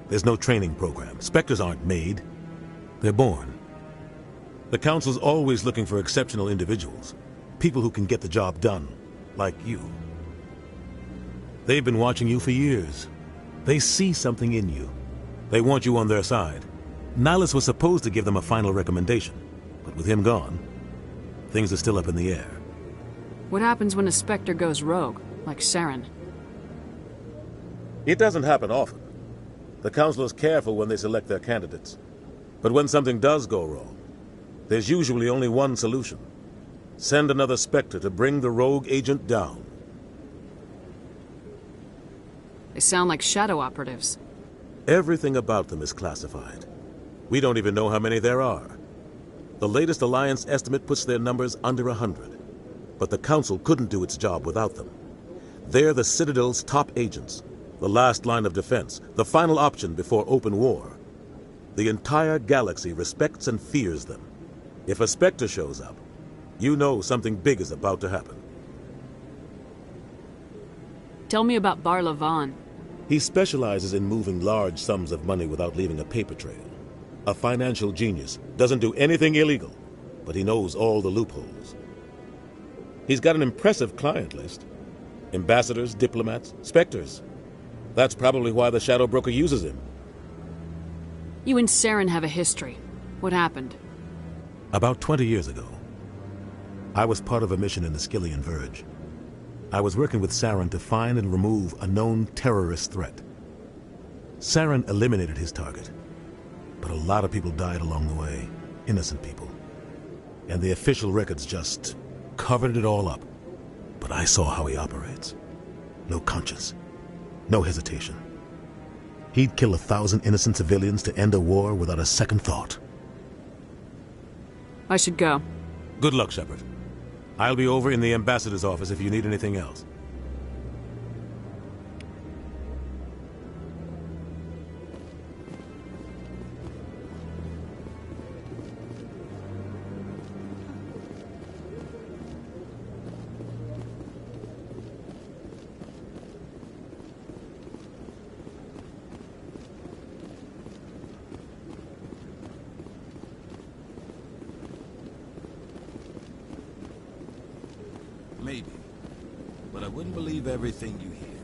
There's no training program. Spectres aren't made. They're born. The Council's always looking for exceptional individuals. People who can get the job done, like you. They've been watching you for years. They see something in you. They want you on their side. Nihilus was supposed to give them a final recommendation, but with him gone, things are still up in the air. What happens when a Spectre goes rogue, like Saren? It doesn't happen often. The Council is careful when they select their candidates. But when something does go wrong, there's usually only one solution. Send another Spectre to bring the rogue agent down. They sound like shadow operatives. Everything about them is classified. We don't even know how many there are. The latest Alliance estimate puts their numbers under 100. But the Council couldn't do its job without them. They're the Citadel's top agents, the last line of defense, the final option before open war. The entire galaxy respects and fears them. If a Spectre shows up, you know something big is about to happen. Tell me about Bar Lavan. He specializes in moving large sums of money without leaving a paper trail. A financial genius, doesn't do anything illegal, but he knows all the loopholes. He's got an impressive client list. Ambassadors, diplomats, Spectres. That's probably why the Shadow Broker uses him. You and Saren have a history. What happened? About 20 years ago, I was part of a mission in the Skillian Verge. I was working with Saren to find and remove a known terrorist threat. Saren eliminated his target, but a lot of people died along the way, innocent people. And the official records just covered it all up. But I saw how he operates. No conscience, no hesitation. He'd kill 1,000 innocent civilians to end a war without a second thought. I should go. Good luck, Shepard. I'll be over in the ambassador's office if you need anything else. Maybe. But I wouldn't believe everything you hear.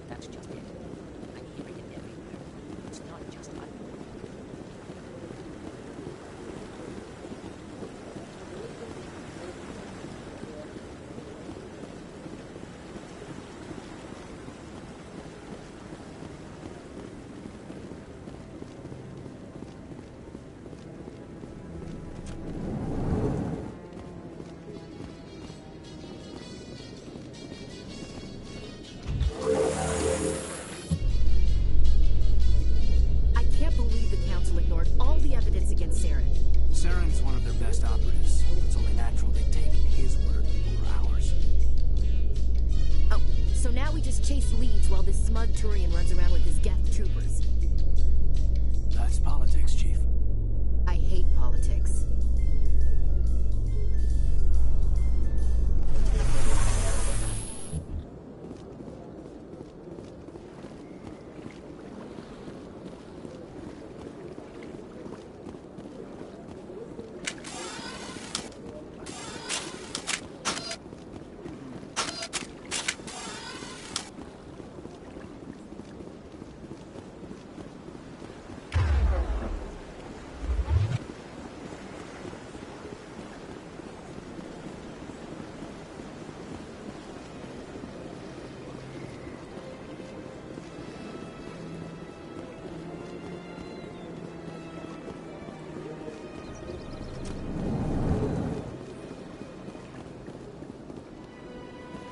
That's just it. I'm hearing it everywhere. It's not just us. Saren's one of their best operatives. It's only natural they take his word over ours. Oh, so now we just chase leads while this smug Turian runs around with his Geth troopers. That's politics, Chief. I hate politics.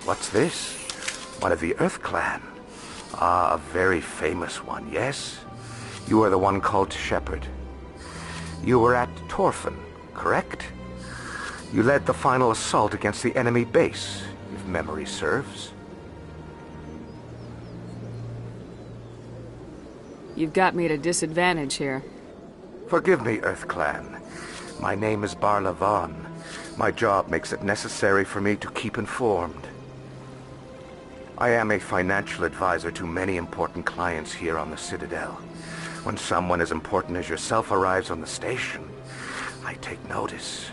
What's this? One of the Earth Clan. Ah, a very famous one, yes? You are the one called Shepard. You were at Torfan, correct? You led the final assault against the enemy base, if memory serves. You've got me at a disadvantage here. Forgive me, Earth Clan. My name is Barla Vaughn. My job makes it necessary for me to keep informed. I am a financial advisor to many important clients here on the Citadel. When someone as important as yourself arrives on the station, I take notice.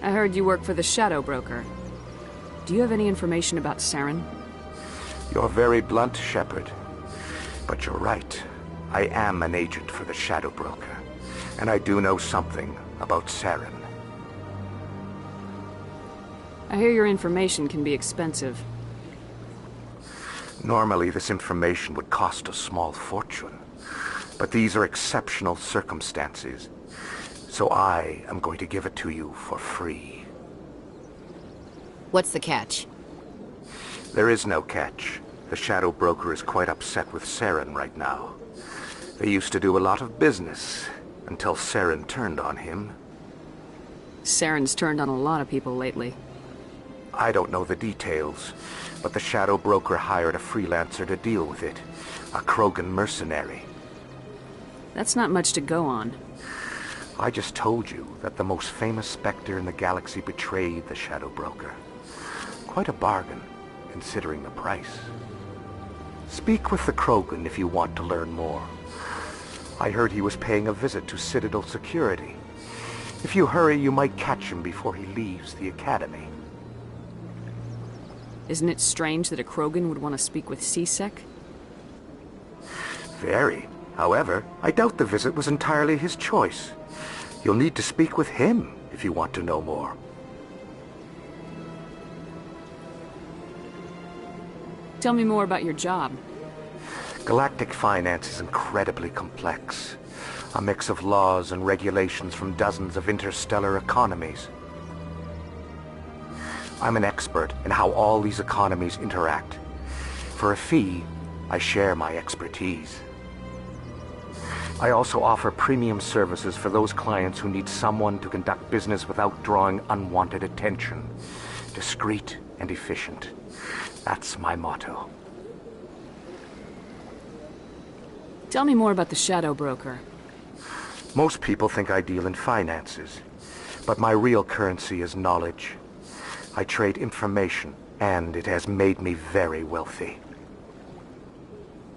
I heard you work for the Shadow Broker. Do you have any information about Saren? You're very blunt, Shepard. But you're right. I am an agent for the Shadow Broker, and I do know something about Saren. I hear your information can be expensive. Normally, this information would cost a small fortune. But these are exceptional circumstances, so I am going to give it to you for free. What's the catch? There is no catch. The Shadow Broker is quite upset with Saren right now. They used to do a lot of business, until Saren turned on him. Saren's turned on a lot of people lately. I don't know the details, but the Shadow Broker hired a freelancer to deal with it. A Krogan mercenary. That's not much to go on. I just told you that the most famous Spectre in the galaxy betrayed the Shadow Broker. Quite a bargain, considering the price. Speak with the Krogan if you want to learn more. I heard he was paying a visit to Citadel security. If you hurry, you might catch him before he leaves the Academy. Isn't it strange that a Krogan would want to speak with CSEC? Very. However, I doubt the visit was entirely his choice. You'll need to speak with him if you want to know more. Tell me more about your job. Galactic finance is incredibly complex. A mix of laws and regulations from dozens of interstellar economies. I'm an expert in how all these economies interact. For a fee, I share my expertise. I also offer premium services for those clients who need someone to conduct business without drawing unwanted attention. Discreet and efficient. That's my motto. Tell me more about the Shadow Broker. Most people think I deal in finances, but my real currency is knowledge. I trade information, and it has made me very wealthy.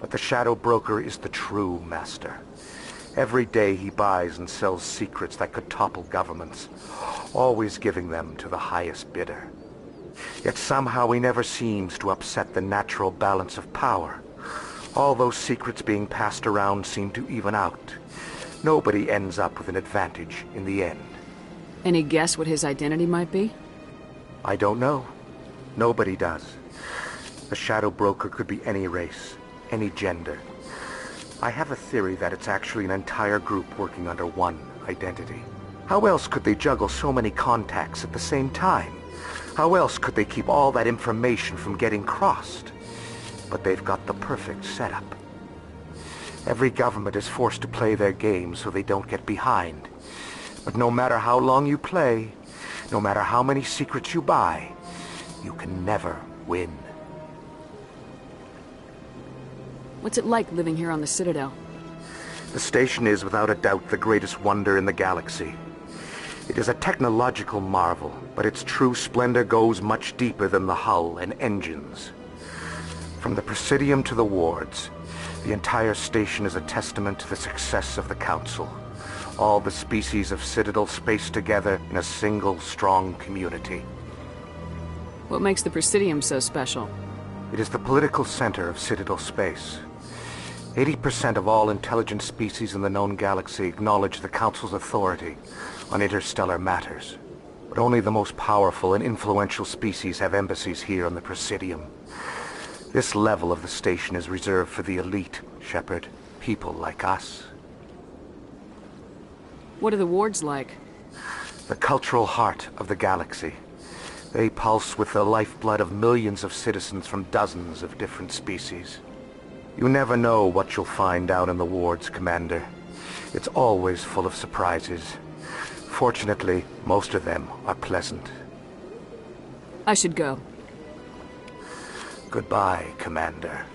But the Shadow Broker is the true master. Every day he buys and sells secrets that could topple governments, always giving them to the highest bidder. Yet somehow he never seems to upset the natural balance of power. All those secrets being passed around seem to even out. Nobody ends up with an advantage in the end. Any guess what his identity might be? I don't know. Nobody does. The Shadow Broker could be any race, any gender. I have a theory that it's actually an entire group working under one identity. How else could they juggle so many contacts at the same time? How else could they keep all that information from getting crossed? But they've got the perfect setup. Every government is forced to play their game so they don't get behind. But no matter how long you play, no matter how many secrets you buy, you can never win. What's it like living here on the Citadel? The station is without a doubt the greatest wonder in the galaxy. It is a technological marvel, but its true splendor goes much deeper than the hull and engines. From the Presidium to the wards, the entire station is a testament to the success of the Council. All the species of Citadel spaced together in a single, strong community. What makes the Presidium so special? It is the political center of Citadel space. 80% of all intelligent species in the known galaxy acknowledge the Council's authority on interstellar matters. But only the most powerful and influential species have embassies here on the Presidium. This level of the station is reserved for the elite, Shepard. People like us. What are the wards like? The cultural heart of the galaxy. They pulse with the lifeblood of millions of citizens from dozens of different species. You never know what you'll find out in the wards, Commander. It's always full of surprises. Fortunately, most of them are pleasant. I should go. Goodbye, Commander.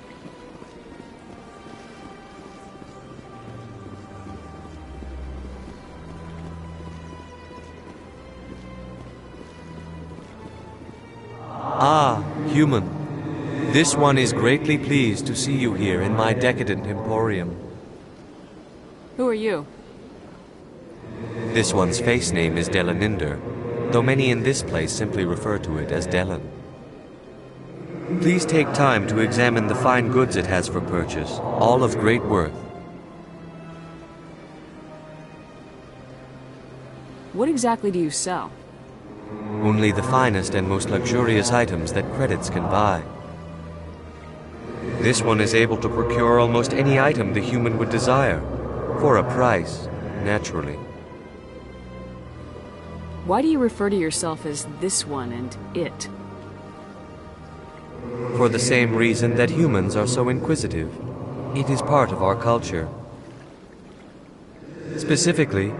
Ah, human. This one is greatly pleased to see you here in my decadent emporium. Who are you? This one's face name is Delaninder, though many in this place simply refer to it as Delan. Please take time to examine the fine goods it has for purchase, all of great worth. What exactly do you sell? Only the finest and most luxurious items that credits can buy. This one is able to procure almost any item the human would desire, for a price, naturally. Why do you refer to yourself as this one and it? For the same reason that humans are so inquisitive. It is part of our culture. Specifically,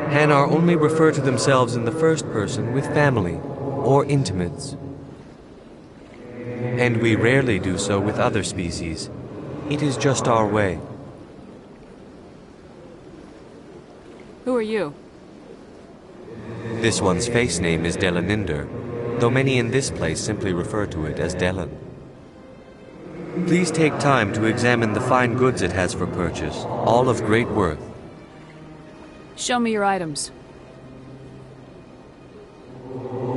Hanar only refer to themselves in the first person with family or intimates. And we rarely do so with other species. It is just our way. Who are you? This one's face name is Delaninder, though many in this place simply refer to it as Delan. Please take time to examine the fine goods it has for purchase, all of great worth. Show me your items.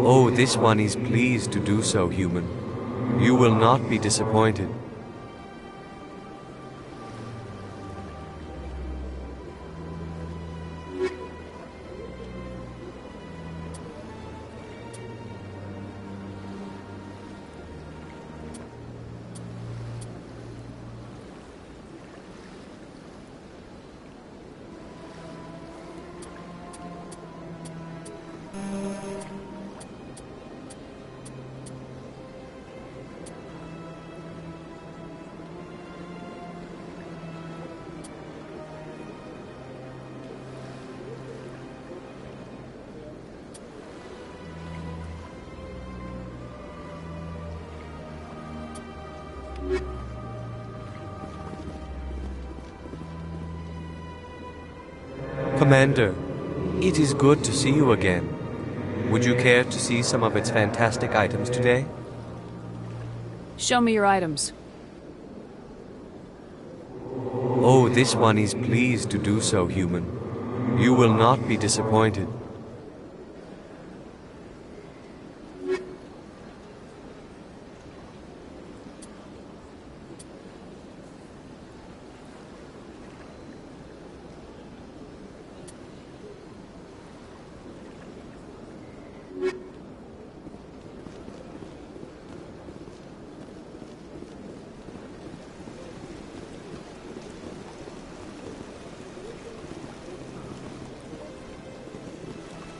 Oh, this one is pleased to do so, human. You will not be disappointed. Commander, it is good to see you again. Would you care to see some of its fantastic items today? Show me your items. Oh, this one is pleased to do so, human. You will not be disappointed.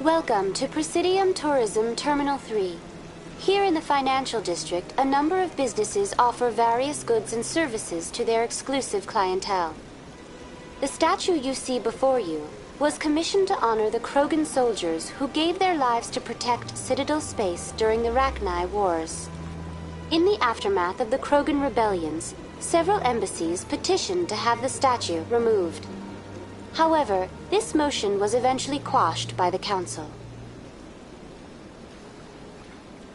Welcome to Presidium Tourism Terminal 3. Here in the financial district, a number of businesses offer various goods and services to their exclusive clientele. The statue you see before you was commissioned to honor the Krogan soldiers who gave their lives to protect Citadel space during the Rachni Wars. In the aftermath of the Krogan rebellions, several embassies petitioned to have the statue removed. However, this motion was eventually quashed by the Council.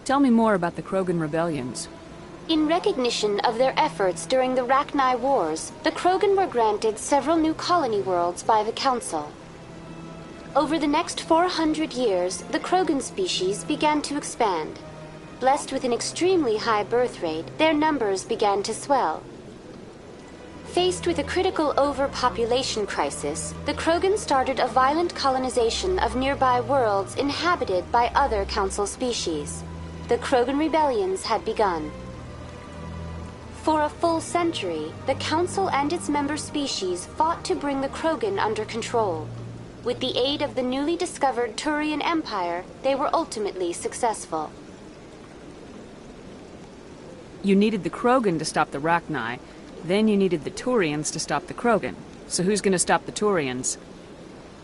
Tell me more about the Krogan rebellions. In recognition of their efforts during the Rachni Wars, the Krogan were granted several new colony worlds by the Council. Over the next 400 years, the Krogan species began to expand. Blessed with an extremely high birth rate, their numbers began to swell. Faced with a critical overpopulation crisis, the Krogan started a violent colonization of nearby worlds inhabited by other Council species. The Krogan rebellions had begun. For a full century, the Council and its member species fought to bring the Krogan under control. With the aid of the newly discovered Turian Empire, they were ultimately successful. You needed the Krogan to stop the Rachni, then you needed the Turians to stop the Krogan. So who's gonna stop the Turians?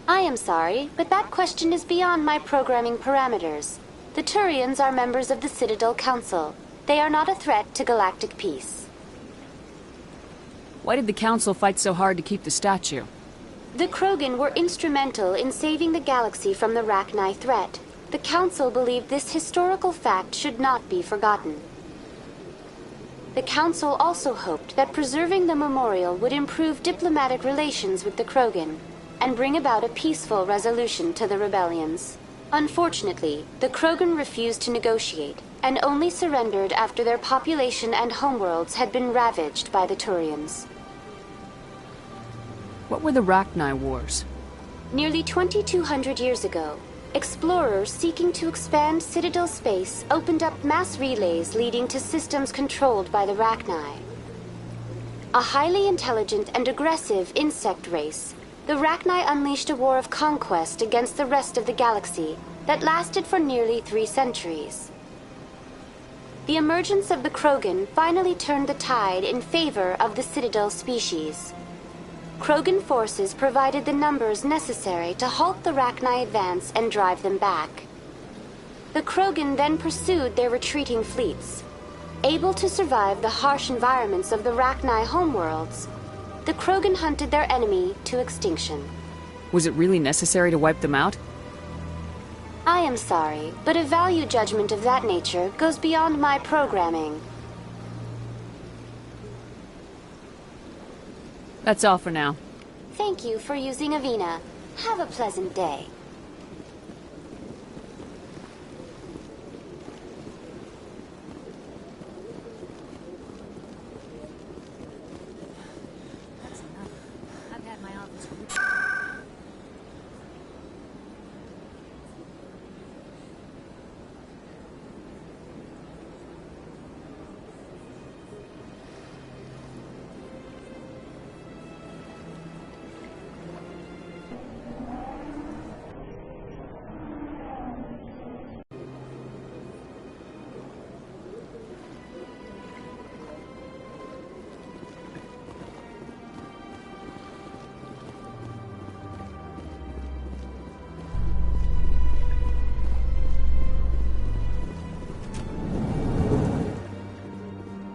I am sorry, but that question is beyond my programming parameters. The Turians are members of the Citadel Council. They are not a threat to galactic peace. Why did the Council fight so hard to keep the statue? The Krogan were instrumental in saving the galaxy from the Rachni threat. The Council believed this historical fact should not be forgotten. The Council also hoped that preserving the memorial would improve diplomatic relations with the Krogan and bring about a peaceful resolution to the rebellions. Unfortunately, the Krogan refused to negotiate and only surrendered after their population and homeworlds had been ravaged by the Turians. What were the Rachni Wars? Nearly 2,200 years ago, explorers seeking to expand Citadel space opened up mass relays leading to systems controlled by the Rachni. A highly intelligent and aggressive insect race, the Rachni unleashed a war of conquest against the rest of the galaxy that lasted for nearly 3 centuries. The emergence of the Krogan finally turned the tide in favor of the Citadel species. Krogan forces provided the numbers necessary to halt the Rachni advance and drive them back. The Krogan then pursued their retreating fleets. Able to survive the harsh environments of the Rachni homeworlds, the Krogan hunted their enemy to extinction. Was it really necessary to wipe them out? I am sorry, but a value judgment of that nature goes beyond my programming. That's all for now. Thank you for using Avina. Have a pleasant day. That's enough. I've had my office.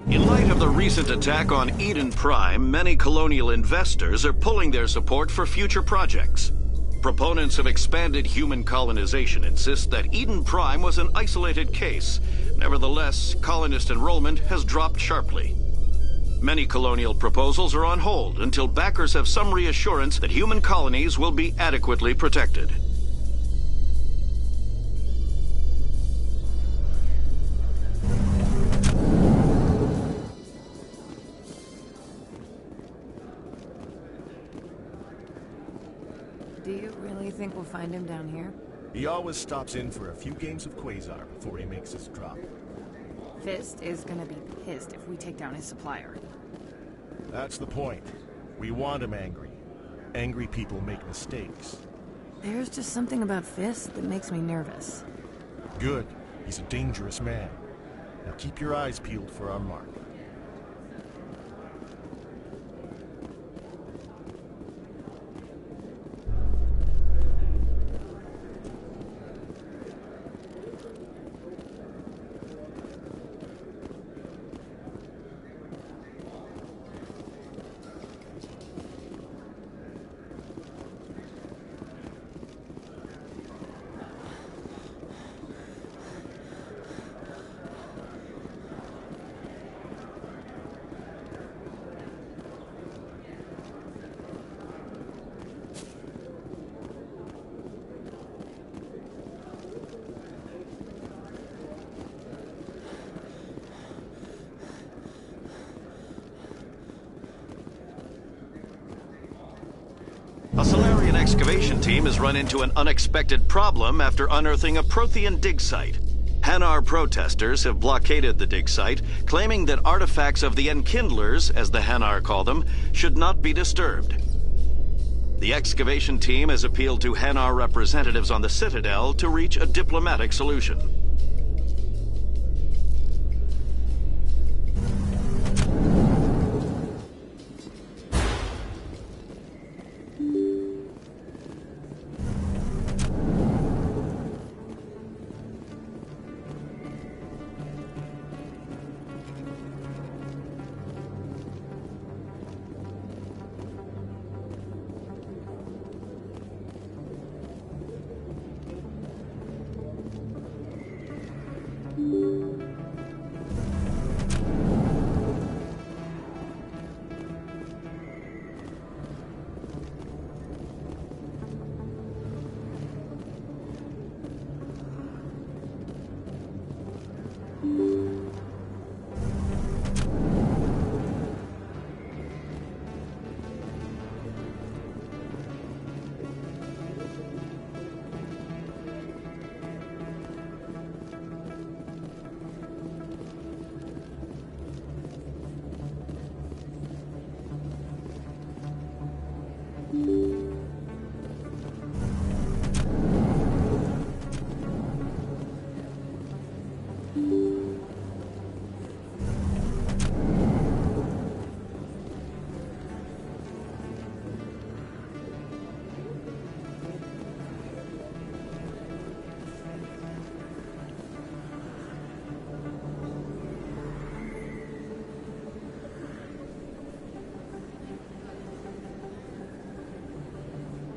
In light of the recent attack on Eden Prime, many colonial investors are pulling their support for future projects. Proponents of expanded human colonization insist that Eden Prime was an isolated case. Nevertheless, colonist enrollment has dropped sharply. Many colonial proposals are on hold until backers have some reassurance that human colonies will be adequately protected. Do you really think we'll find him down here? He always stops in for a few games of Quasar before he makes his drop. Fist is gonna be pissed if we take down his supplier. That's the point. We want him angry. Angry people make mistakes. There's just something about Fist that makes me nervous. Good. He's a dangerous man. Now keep your eyes peeled for our mark. A Solarian excavation team has run into an unexpected problem after unearthing a Prothean dig site. Hanar protesters have blockaded the dig site, claiming that artifacts of the Enkindlers, as the Hanar call them, should not be disturbed. The excavation team has appealed to Hanar representatives on the Citadel to reach a diplomatic solution.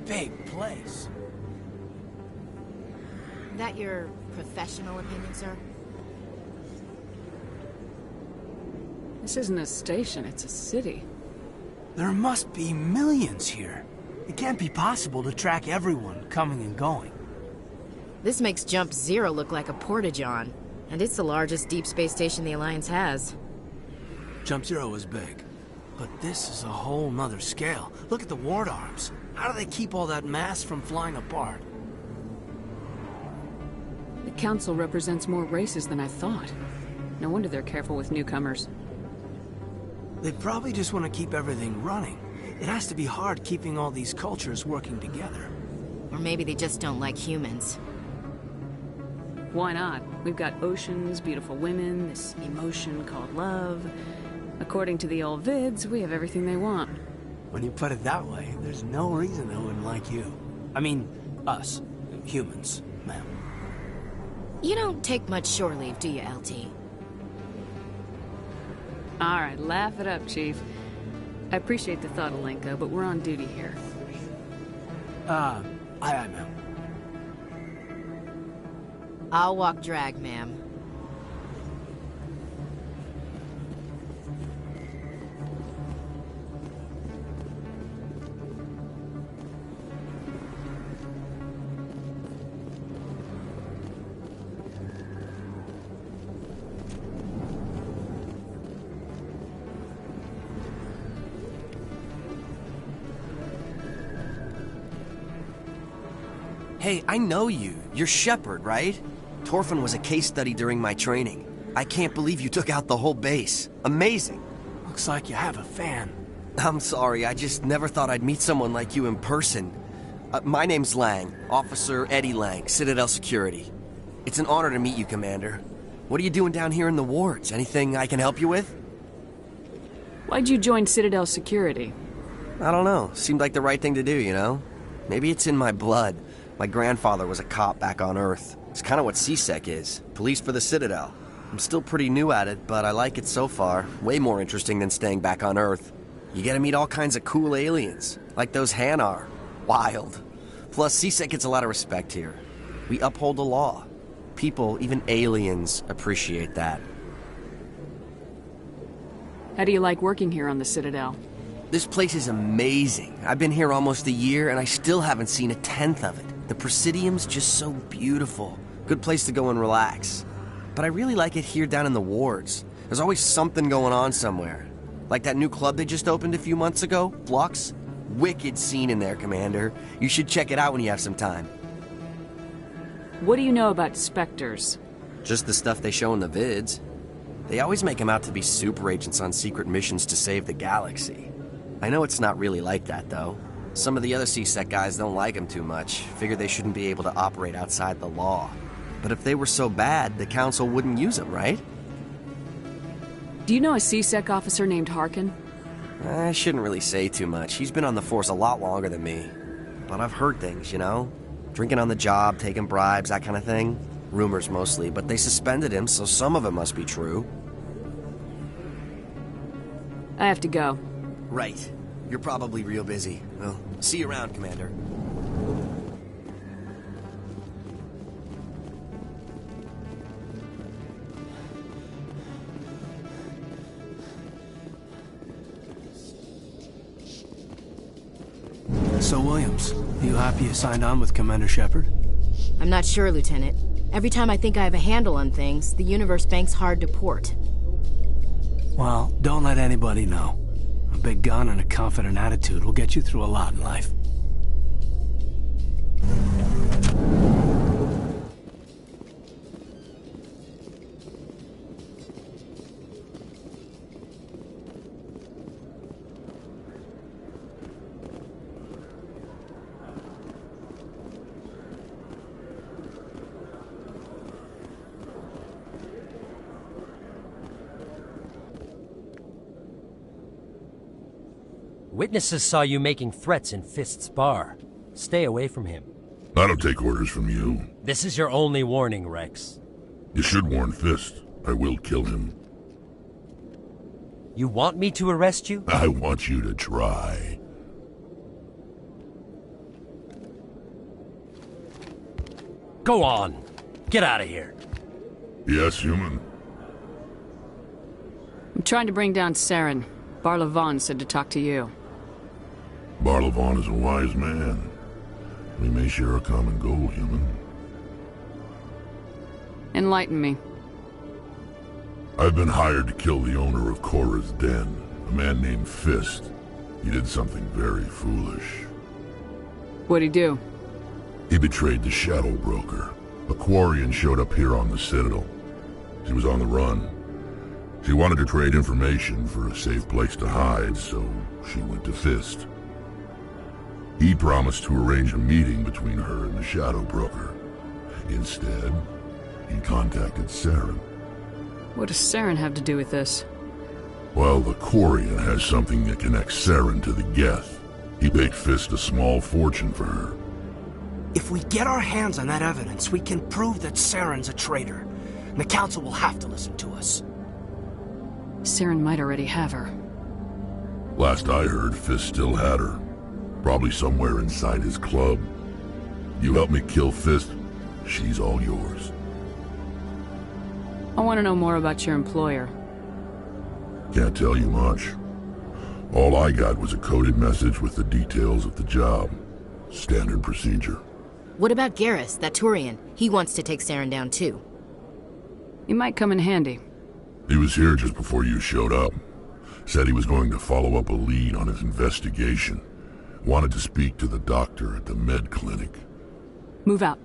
Big place. That your professional opinion, sir? This isn't a station, it's a city. There must be millions here. It can't be possible to track everyone coming and going. This makes Jump Zero look like a porta-john, and it's the largest deep space station the Alliance has. Jump Zero is big, but this is a whole nother scale. Look at the ward arms. How do they keep all that mass from flying apart? The Council represents more races than I thought. No wonder they're careful with newcomers. They probably just want to keep everything running. It has to be hard keeping all these cultures working together. Or maybe they just don't like humans. Why not? We've got oceans, beautiful women, this emotion called love. According to the old vids, we have everything they want. When you put it that way, there's no reason they wouldn't like you. I mean, us. Humans, ma'am. You don't take much shore leave, do you, LT? All right, laugh it up, Chief. I appreciate the thought, Alenka, but we're on duty here. Aye, ma'am. I'll walk drag, ma'am. Hey, I know you. You're Shepard, right? Torfin was a case study during my training. I can't believe you took out the whole base. Amazing. Looks like you have a fan. I'm sorry, I just never thought I'd meet someone like you in person. My name's Lang, Officer Eddie Lang, Citadel Security. It's an honor to meet you, Commander. What are you doing down here in the wards? Anything I can help you with? Why'd you join Citadel Security? I don't know. Seemed like the right thing to do, you know? Maybe it's in my blood. My grandfather was a cop back on Earth. It's kind of what CSEC is. Police for the Citadel. I'm still pretty new at it, but I like it so far. Way more interesting than staying back on Earth. You get to meet all kinds of cool aliens, like those Hanar. Wild. Plus, CSEC gets a lot of respect here. We uphold the law. People, even aliens, appreciate that. How do you like working here on the Citadel? This place is amazing. I've been here almost a year, and I still haven't seen a tenth of it. The Presidium's just so beautiful. Good place to go and relax. But I really like it here down in the wards. There's always something going on somewhere. Like that new club they just opened a few months ago, Flux. Wicked scene in there, Commander. You should check it out when you have some time. What do you know about Spectres? Just the stuff they show in the vids. They always make them out to be super agents on secret missions to save the galaxy. I know it's not really like that, though. Some of the other CSEC guys don't like them too much, figure they shouldn't be able to operate outside the law. But if they were so bad, the Council wouldn't use them, right? Do you know a CSEC officer named Harkin? I shouldn't really say too much. He's been on the force a lot longer than me. But I've heard things, you know? Drinking on the job, taking bribes, that kind of thing. Rumors mostly, but they suspended him, so some of it must be true. I have to go. Right. You're probably real busy. Well, see you around, Commander. So, Williams, you happy you signed on with Commander Shepard? I'm not sure, Lieutenant. Every time I think I have a handle on things, the universe banks hard to port. Well, don't let anybody know. A big gun and a confident attitude will get you through a lot in life. Witnesses saw you making threats in Fist's bar. Stay away from him. I don't take orders from you. This is your only warning, Rex. You should warn Fist. I will kill him. You want me to arrest you? I want you to try. Go on. Get out of here. Yes, human. I'm trying to bring down Saren. Barlavon said to talk to you. Barlavon is a wise man. We may share a common goal, human. Enlighten me. I've been hired to kill the owner of Korra's Den, a man named Fist. He did something very foolish. What'd he do? He betrayed the Shadow Broker. A Quarian showed up here on the Citadel. She was on the run. She wanted to trade information for a safe place to hide, so she went to Fist. He promised to arrange a meeting between her and the Shadow Broker. Instead, he contacted Saren. What does Saren have to do with this? Well, the Quarian has something that connects Saren to the Geth. He paid Fist a small fortune for her. If we get our hands on that evidence, we can prove that Saren's a traitor. And the Council will have to listen to us. Saren might already have her. Last I heard, Fist still had her. Probably somewhere inside his club. You help me kill Fist, she's all yours. I want to know more about your employer. Can't tell you much. All I got was a coded message with the details of the job. Standard procedure. What about Garrus, that Turian? He wants to take Saren down too. He might come in handy. He was here just before you showed up. Said he was going to follow up a lead on his investigation. Wanted to speak to the doctor at the med clinic. Move out.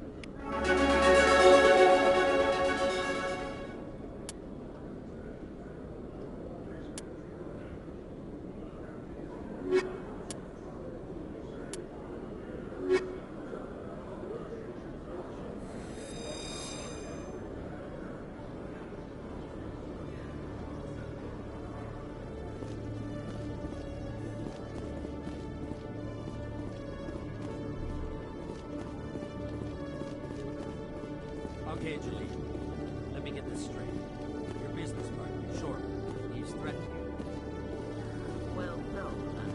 Okay, Julie. Let me get this straight. Your business partner, sure. He's threatening you. Well, no,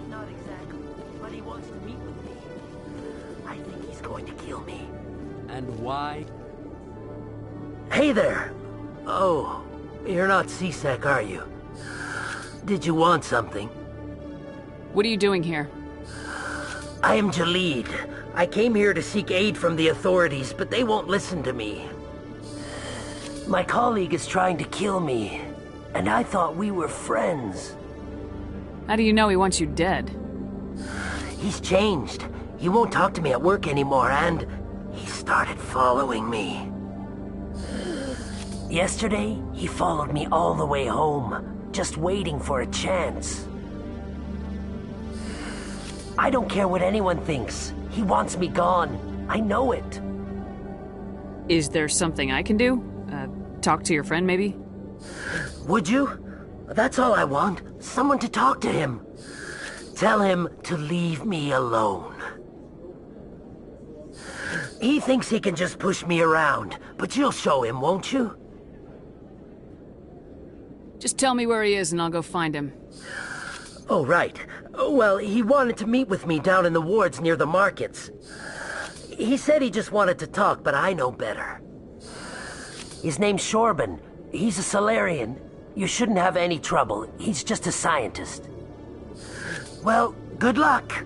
not exactly. But he wants to meet with me. I think he's going to kill me. And why? Hey there! Oh, you're not C-Sec, are you? Did you want something? What are you doing here? I am Jalid. I came here to seek aid from the authorities, but they won't listen to me. My colleague is trying to kill me, and I thought we were friends. How do you know he wants you dead? He's changed. He won't talk to me at work anymore, and he started following me. Yesterday, he followed me all the way home, just waiting for a chance. I don't care what anyone thinks. He wants me gone. I know it. Is there something I can do? Talk to your friend, maybe? Would you? That's all I want. Someone to talk to him. Tell him to leave me alone. He thinks he can just push me around, but you'll show him, won't you? Just tell me where he is and I'll go find him. Oh, right. Well, he wanted to meet with me down in the wards near the markets. He said he just wanted to talk, but I know better. His name's Shorban. He's a Solarian. You shouldn't have any trouble. He's just a scientist. Well, good luck.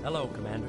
Hello, Commander.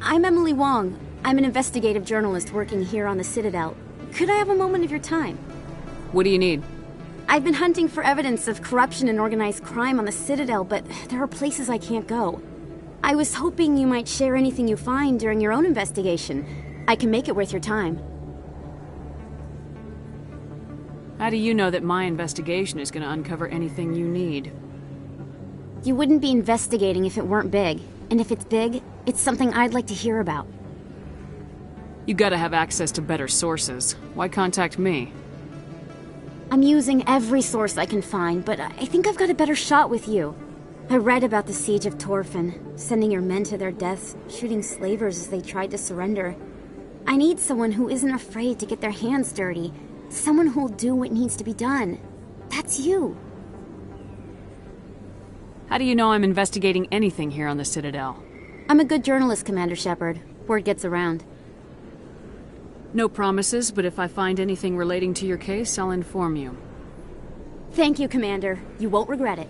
I'm Emily Wong. I'm an investigative journalist working here on the Citadel. Could I have a moment of your time? What do you need? I've been hunting for evidence of corruption and organized crime on the Citadel, but there are places I can't go. I was hoping you might share anything you find during your own investigation. I can make it worth your time. How do you know that my investigation is going to uncover anything you need? You wouldn't be investigating if it weren't big. And if it's big, it's something I'd like to hear about. You gotta have access to better sources. Why contact me? I'm using every source I can find, but I think I've got a better shot with you. I read about the siege of Torfin, sending your men to their deaths, shooting slavers as they tried to surrender. I need someone who isn't afraid to get their hands dirty. Someone who'll do what needs to be done. That's you. How do you know I'm investigating anything here on the Citadel? I'm a good journalist, Commander Shepard. Word gets around. No promises, but if I find anything relating to your case, I'll inform you. Thank you, Commander. You won't regret it.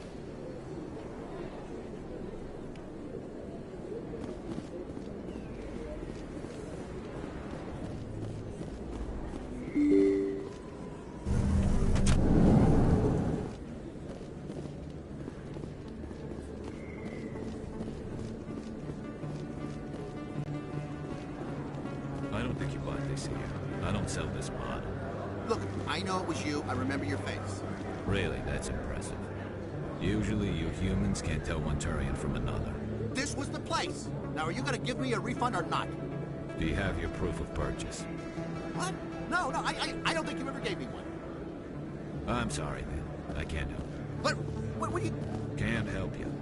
I don't think you bought this here. I don't sell this pod. Look, I know it was you. I remember your face. Really, that's impressive. Usually you humans can't tell one Turian from another. This was the place. Now, are you gonna give me a refund or not? Do you have your proof of purchase? What? No, I don't think you ever gave me one. I'm sorry, man. I can't help you. What do you... Can't help you.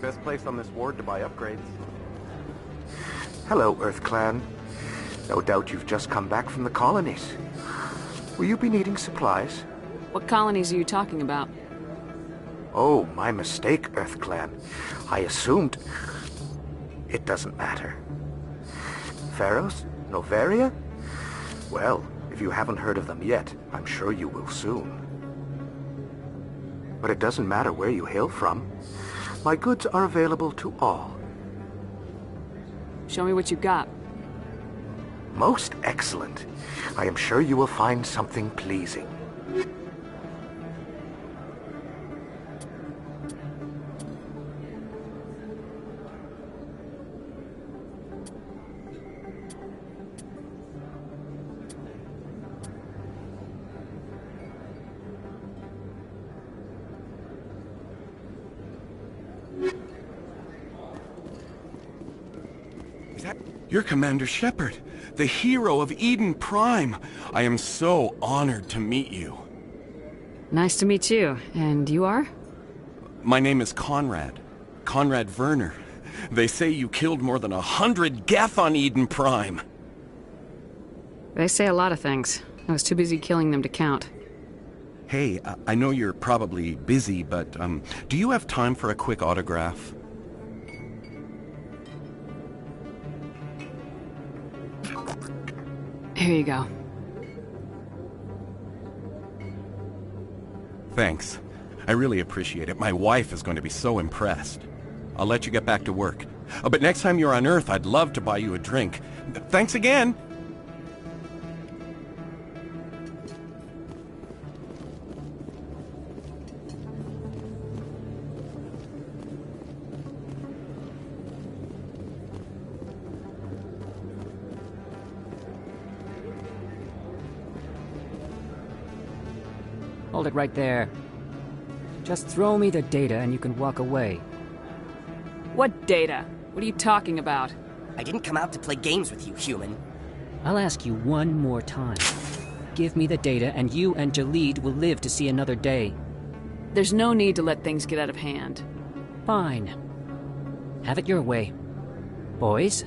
Best place on this ward to buy upgrades. Hello, Earth Clan. No doubt you've just come back from the colonies. Will you be needing supplies? What colonies are you talking about? Oh, my mistake, Earth Clan. I assumed... It doesn't matter. Pharos? Novaria? Well, if you haven't heard of them yet, I'm sure you will soon. But it doesn't matter where you hail from. My goods are available to all. Show me what you got. Most excellent. I am sure you will find something pleasing. You're Commander Shepard, the hero of Eden Prime. I am so honored to meet you. Nice to meet you. And you are? My name is Conrad. Conrad Werner. They say you killed more than 100 Geth on Eden Prime. They say a lot of things. I was too busy killing them to count. Hey, I know you're probably busy, but do you have time for a quick autograph? Here you go. Thanks. I really appreciate it. My wife is going to be so impressed. I'll let you get back to work. But next time you're on Earth, I'd love to buy you a drink. Thanks again! Hold it right there. Just throw me the data and you can walk away. What data? What are you talking about? I didn't come out to play games with you, human. I'll ask you one more time. Give me the data and you and Jalid will live to see another day. There's no need to let things get out of hand. Fine. Have it your way. Boys?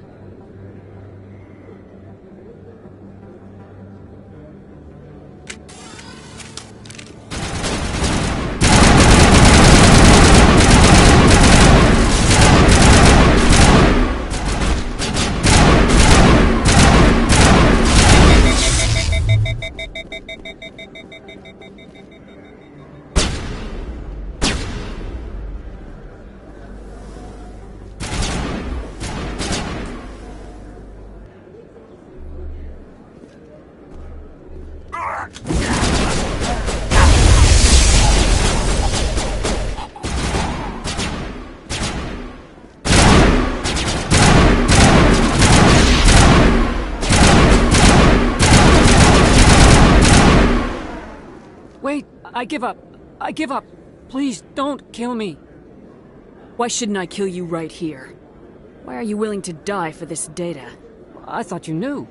Wait, I give up. I give up. Please, don't kill me. Why shouldn't I kill you right here? Why are you willing to die for this data? I thought you knew.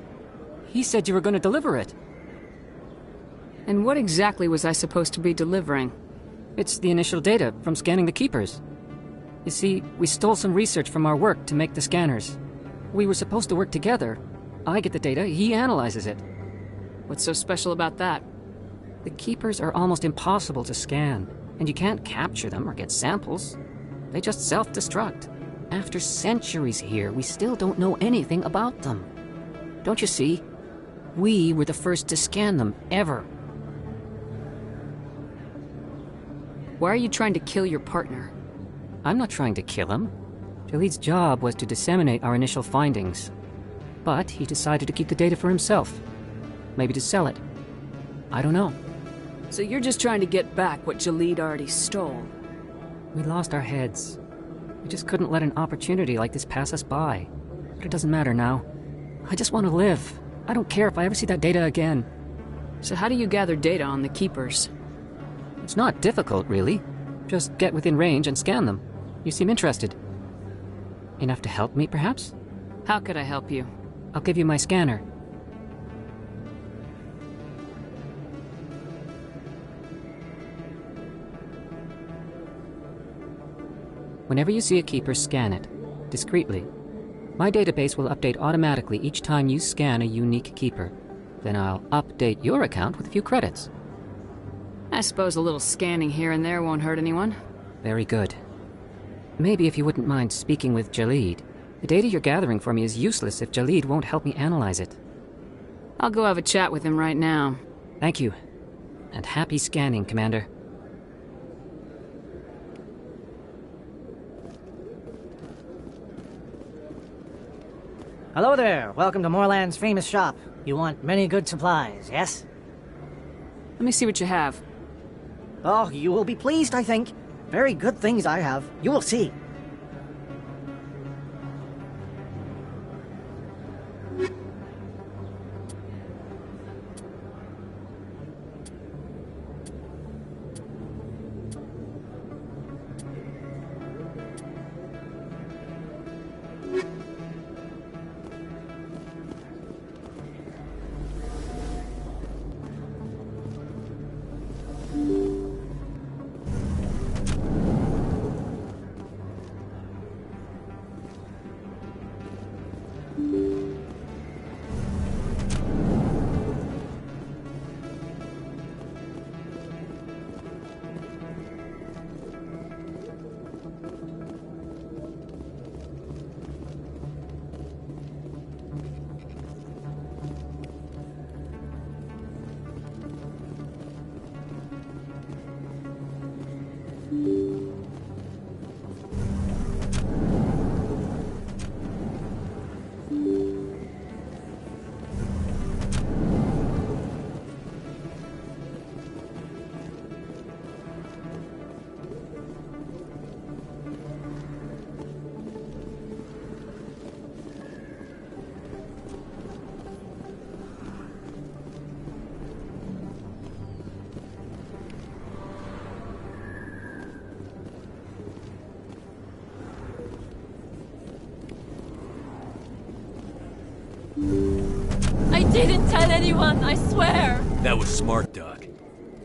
He said you were going to deliver it. And what exactly was I supposed to be delivering? It's the initial data from scanning the Keepers. You see, we stole some research from our work to make the scanners. We were supposed to work together. I get the data, he analyzes it. What's so special about that? The Keepers are almost impossible to scan, and you can't capture them or get samples. They just self-destruct. After centuries here, we still don't know anything about them. Don't you see? We were the first to scan them, ever. Why are you trying to kill your partner? I'm not trying to kill him. Jalid's job was to disseminate our initial findings. But he decided to keep the data for himself. Maybe to sell it. I don't know. So you're just trying to get back what Jalid already stole? We lost our heads. We just couldn't let an opportunity like this pass us by. But it doesn't matter now. I just want to live. I don't care if I ever see that data again. So how do you gather data on the Keepers? It's not difficult, really. Just get within range and scan them. You seem interested. Enough to help me, perhaps? How could I help you? I'll give you my scanner. Whenever you see a Keeper, scan it. Discreetly. My database will update automatically each time you scan a unique Keeper. Then I'll update your account with a few credits. I suppose a little scanning here and there won't hurt anyone. Very good. Maybe if you wouldn't mind speaking with Jalid. The data you're gathering for me is useless if Jalid won't help me analyze it. I'll go have a chat with him right now. Thank you. And happy scanning, Commander. Hello there. Welcome to Moorland's famous shop. You want many good supplies, yes? Let me see what you have. Oh, you will be pleased, I think. Very good things I have. You will see. I didn't tell anyone, I swear! That was smart, Doc.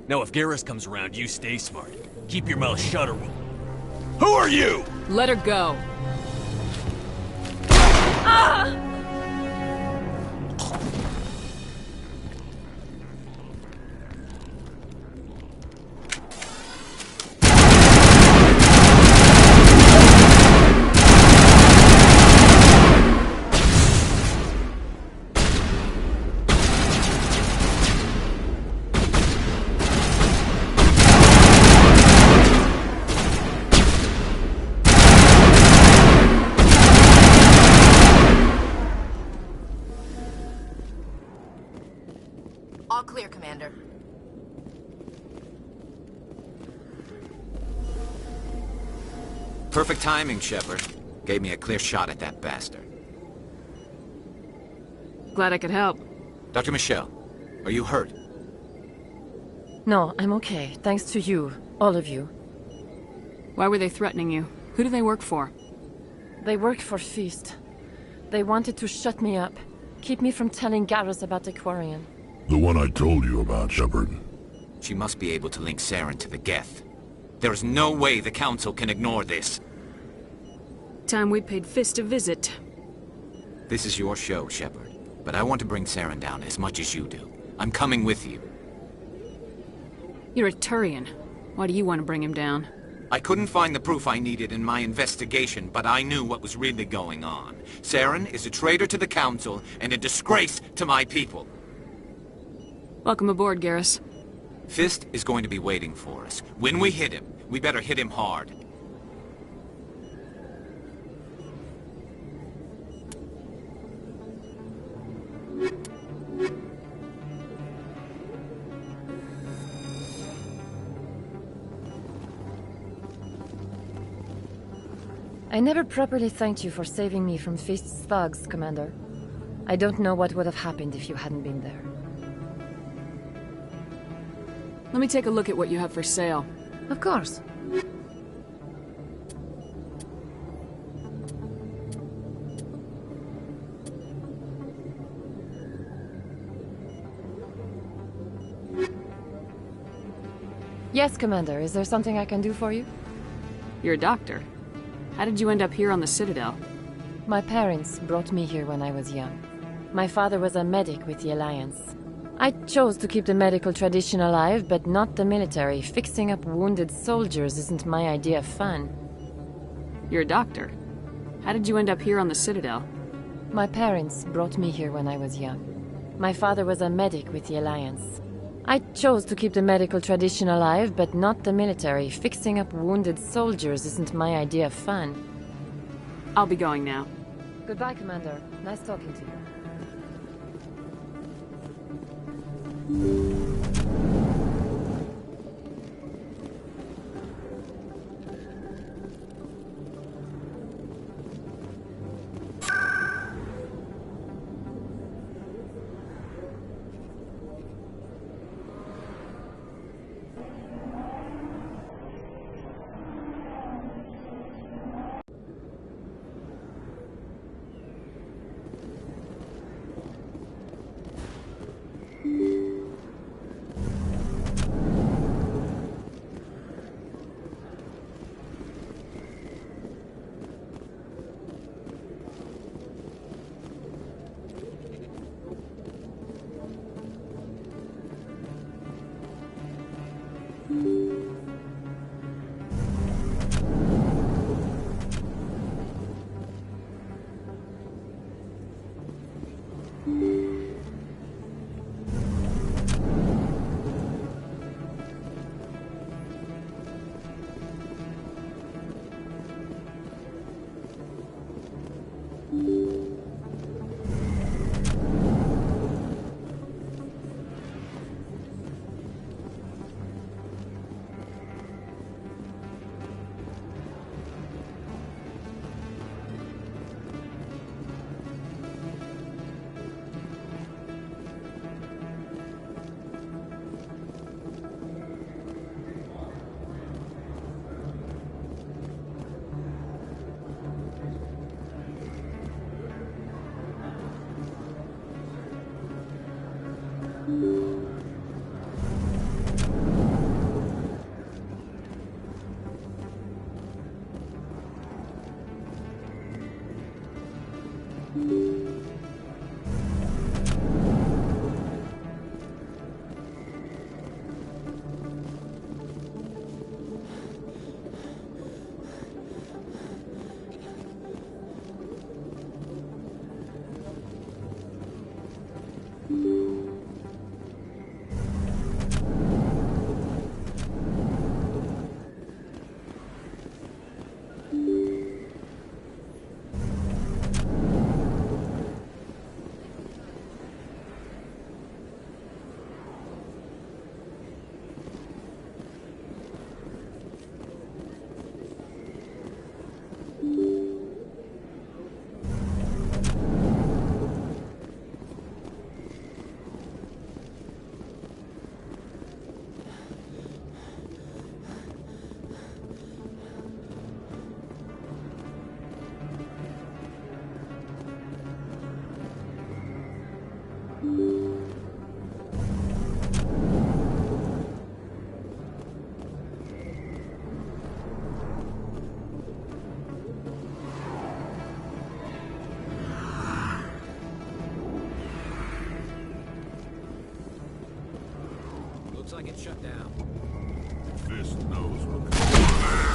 Now if Garrus comes around, you stay smart. Keep your mouth shut or we'll... Who are you? Let her go. Ah! All clear, Commander. Perfect timing, Shepard. Gave me a clear shot at that bastard. Glad I could help. Dr. Michelle, are you hurt? No, I'm okay. Thanks to you. All of you. Why were they threatening you? Who do they work for? They work for Feast. They wanted to shut me up. Keep me from telling Garrus about the Quarian. The one I told you about, Shepard. She must be able to link Saren to the Geth. There is no way the Council can ignore this. Time we paid Fist a visit. This is your show, Shepard. But I want to bring Saren down as much as you do. I'm coming with you. You're a Turian. Why do you want to bring him down? I couldn't find the proof I needed in my investigation, but I knew what was really going on. Saren is a traitor to the Council and a disgrace to my people. Welcome aboard, Garrus. Fist is going to be waiting for us. When we hit him, we better hit him hard. I never properly thanked you for saving me from Feast's thugs, Commander. I don't know what would have happened if you hadn't been there. Let me take a look at what you have for sale. Of course. Yes, Commander. Is there something I can do for you? You're a doctor. How did you end up here on the Citadel? My parents brought me here when I was young. My father was a medic with the Alliance. I chose to keep the medical tradition alive, but not the military. Fixing up wounded soldiers isn't my idea of fun. You're a doctor. How did you end up here on the Citadel? My parents brought me here when I was young. My father was a medic with the Alliance. I chose to keep the medical tradition alive, but not the military. Fixing up wounded soldiers isn't my idea of fun. I'll be going now. Goodbye, Commander. Nice talking to you. Looks like it's shut down. Fist knows what comes there.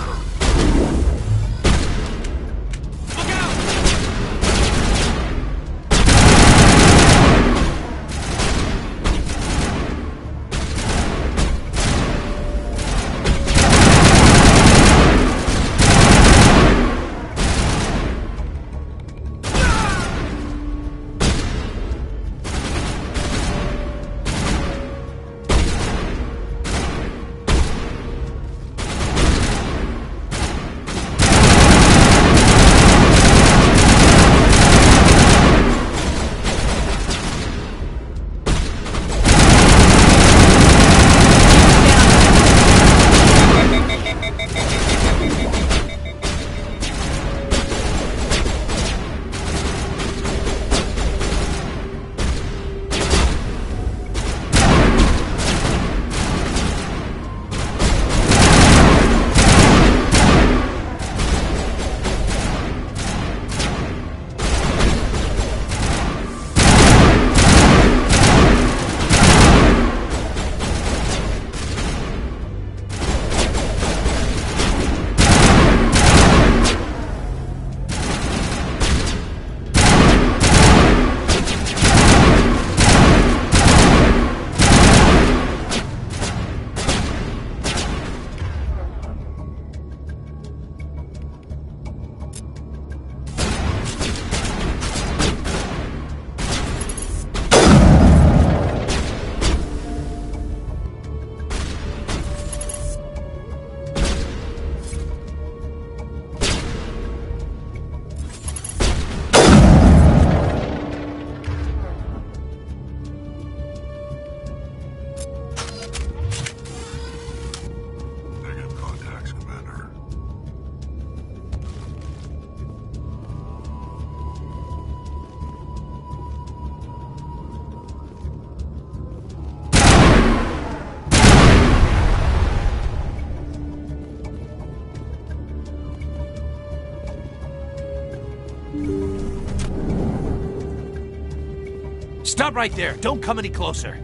Stop right there. Don't come any closer.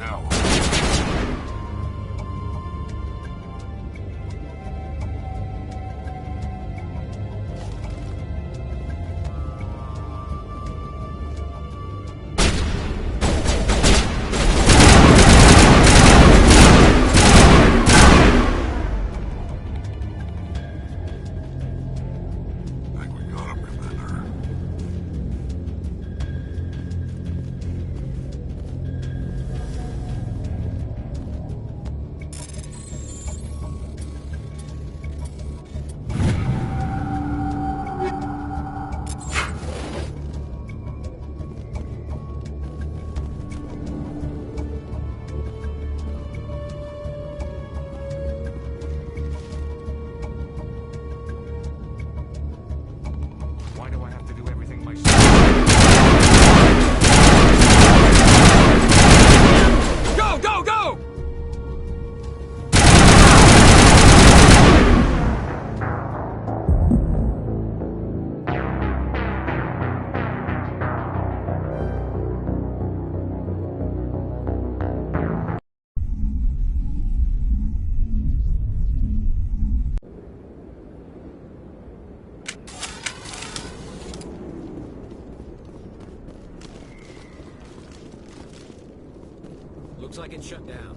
Now. Why do I have to do everything myself? Go, go, go! Looks like it's shut down.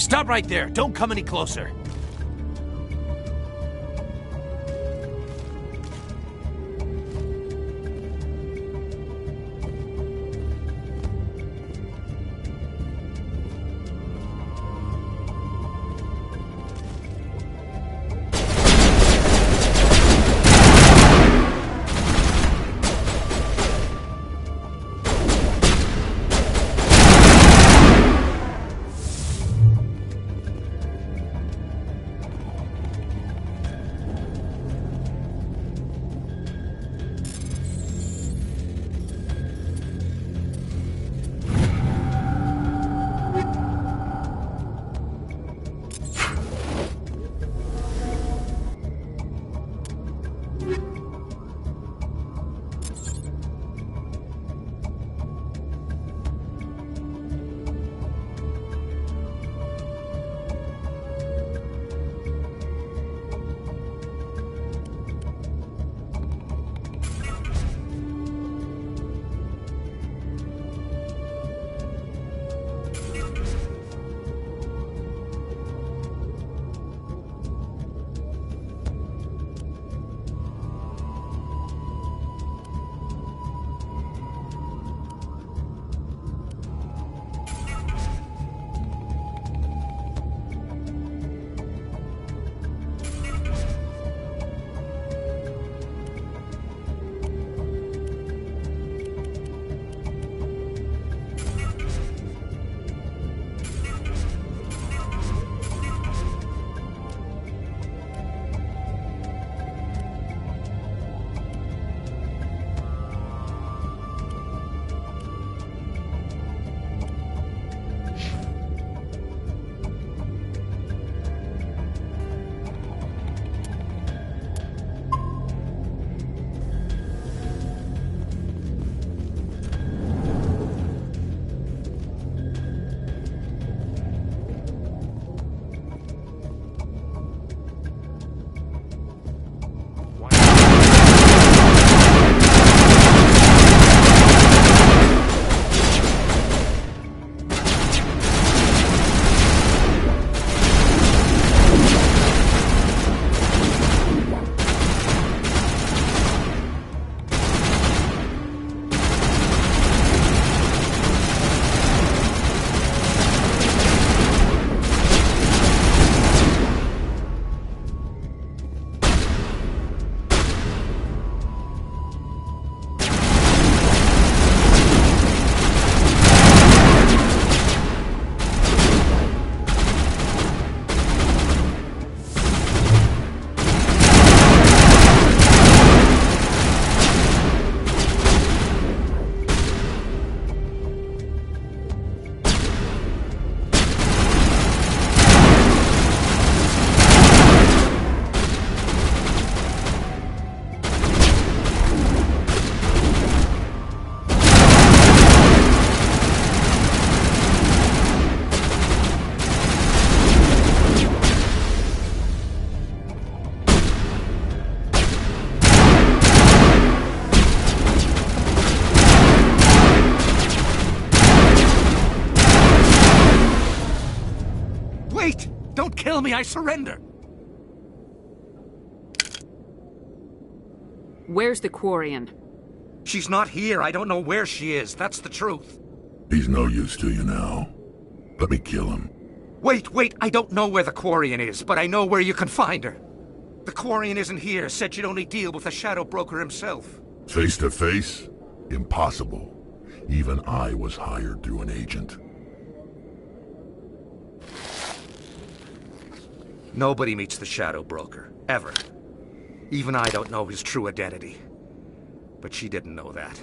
Stop right there. Don't come any closer. Don't kill me, I surrender! Where's the Quarian? She's not here. I don't know where she is. That's the truth. He's no use to you now. Let me kill him. Wait, I don't know where the Quarian is, but I know where you can find her. The Quarian isn't here, said she'd only deal with the Shadow Broker himself. Face to face? Impossible. Even I was hired through an agent. Nobody meets the Shadow Broker, ever. Even I don't know his true identity. But she didn't know that.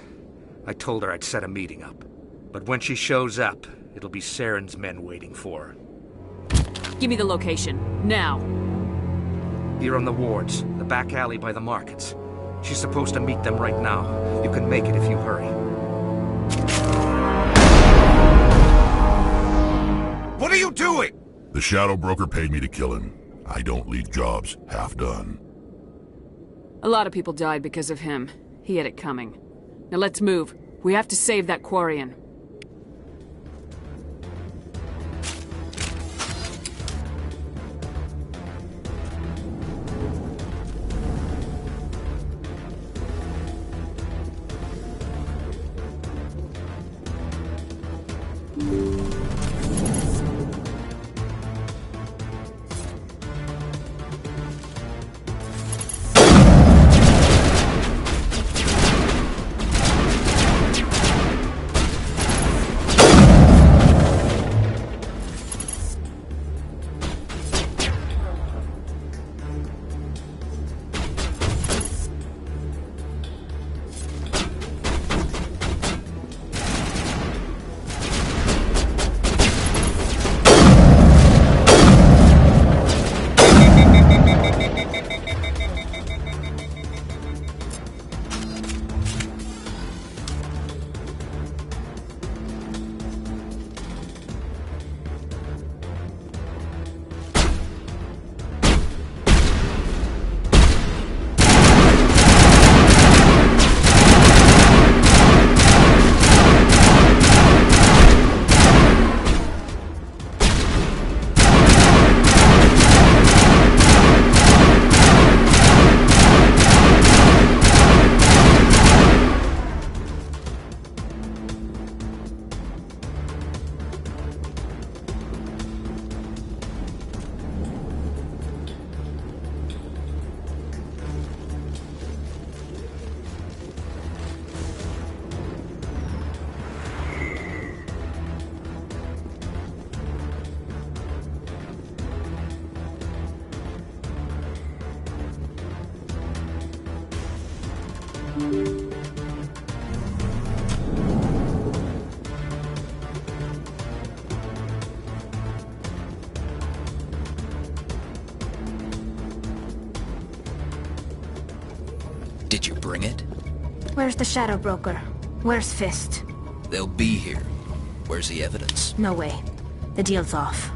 I told her I'd set a meeting up. But when she shows up, it'll be Saren's men waiting for her. Give me the location, now. Here on the wards, the back alley by the markets. She's supposed to meet them right now. You can make it if you hurry. What are you doing? The Shadow Broker paid me to kill him. I don't leave jobs half done. A lot of people died because of him. He had it coming. Now let's move. We have to save that Quarian. Did you bring it? Where's the Shadow Broker? Where's Fist? They'll be here. Where's the evidence? No way. The deal's off.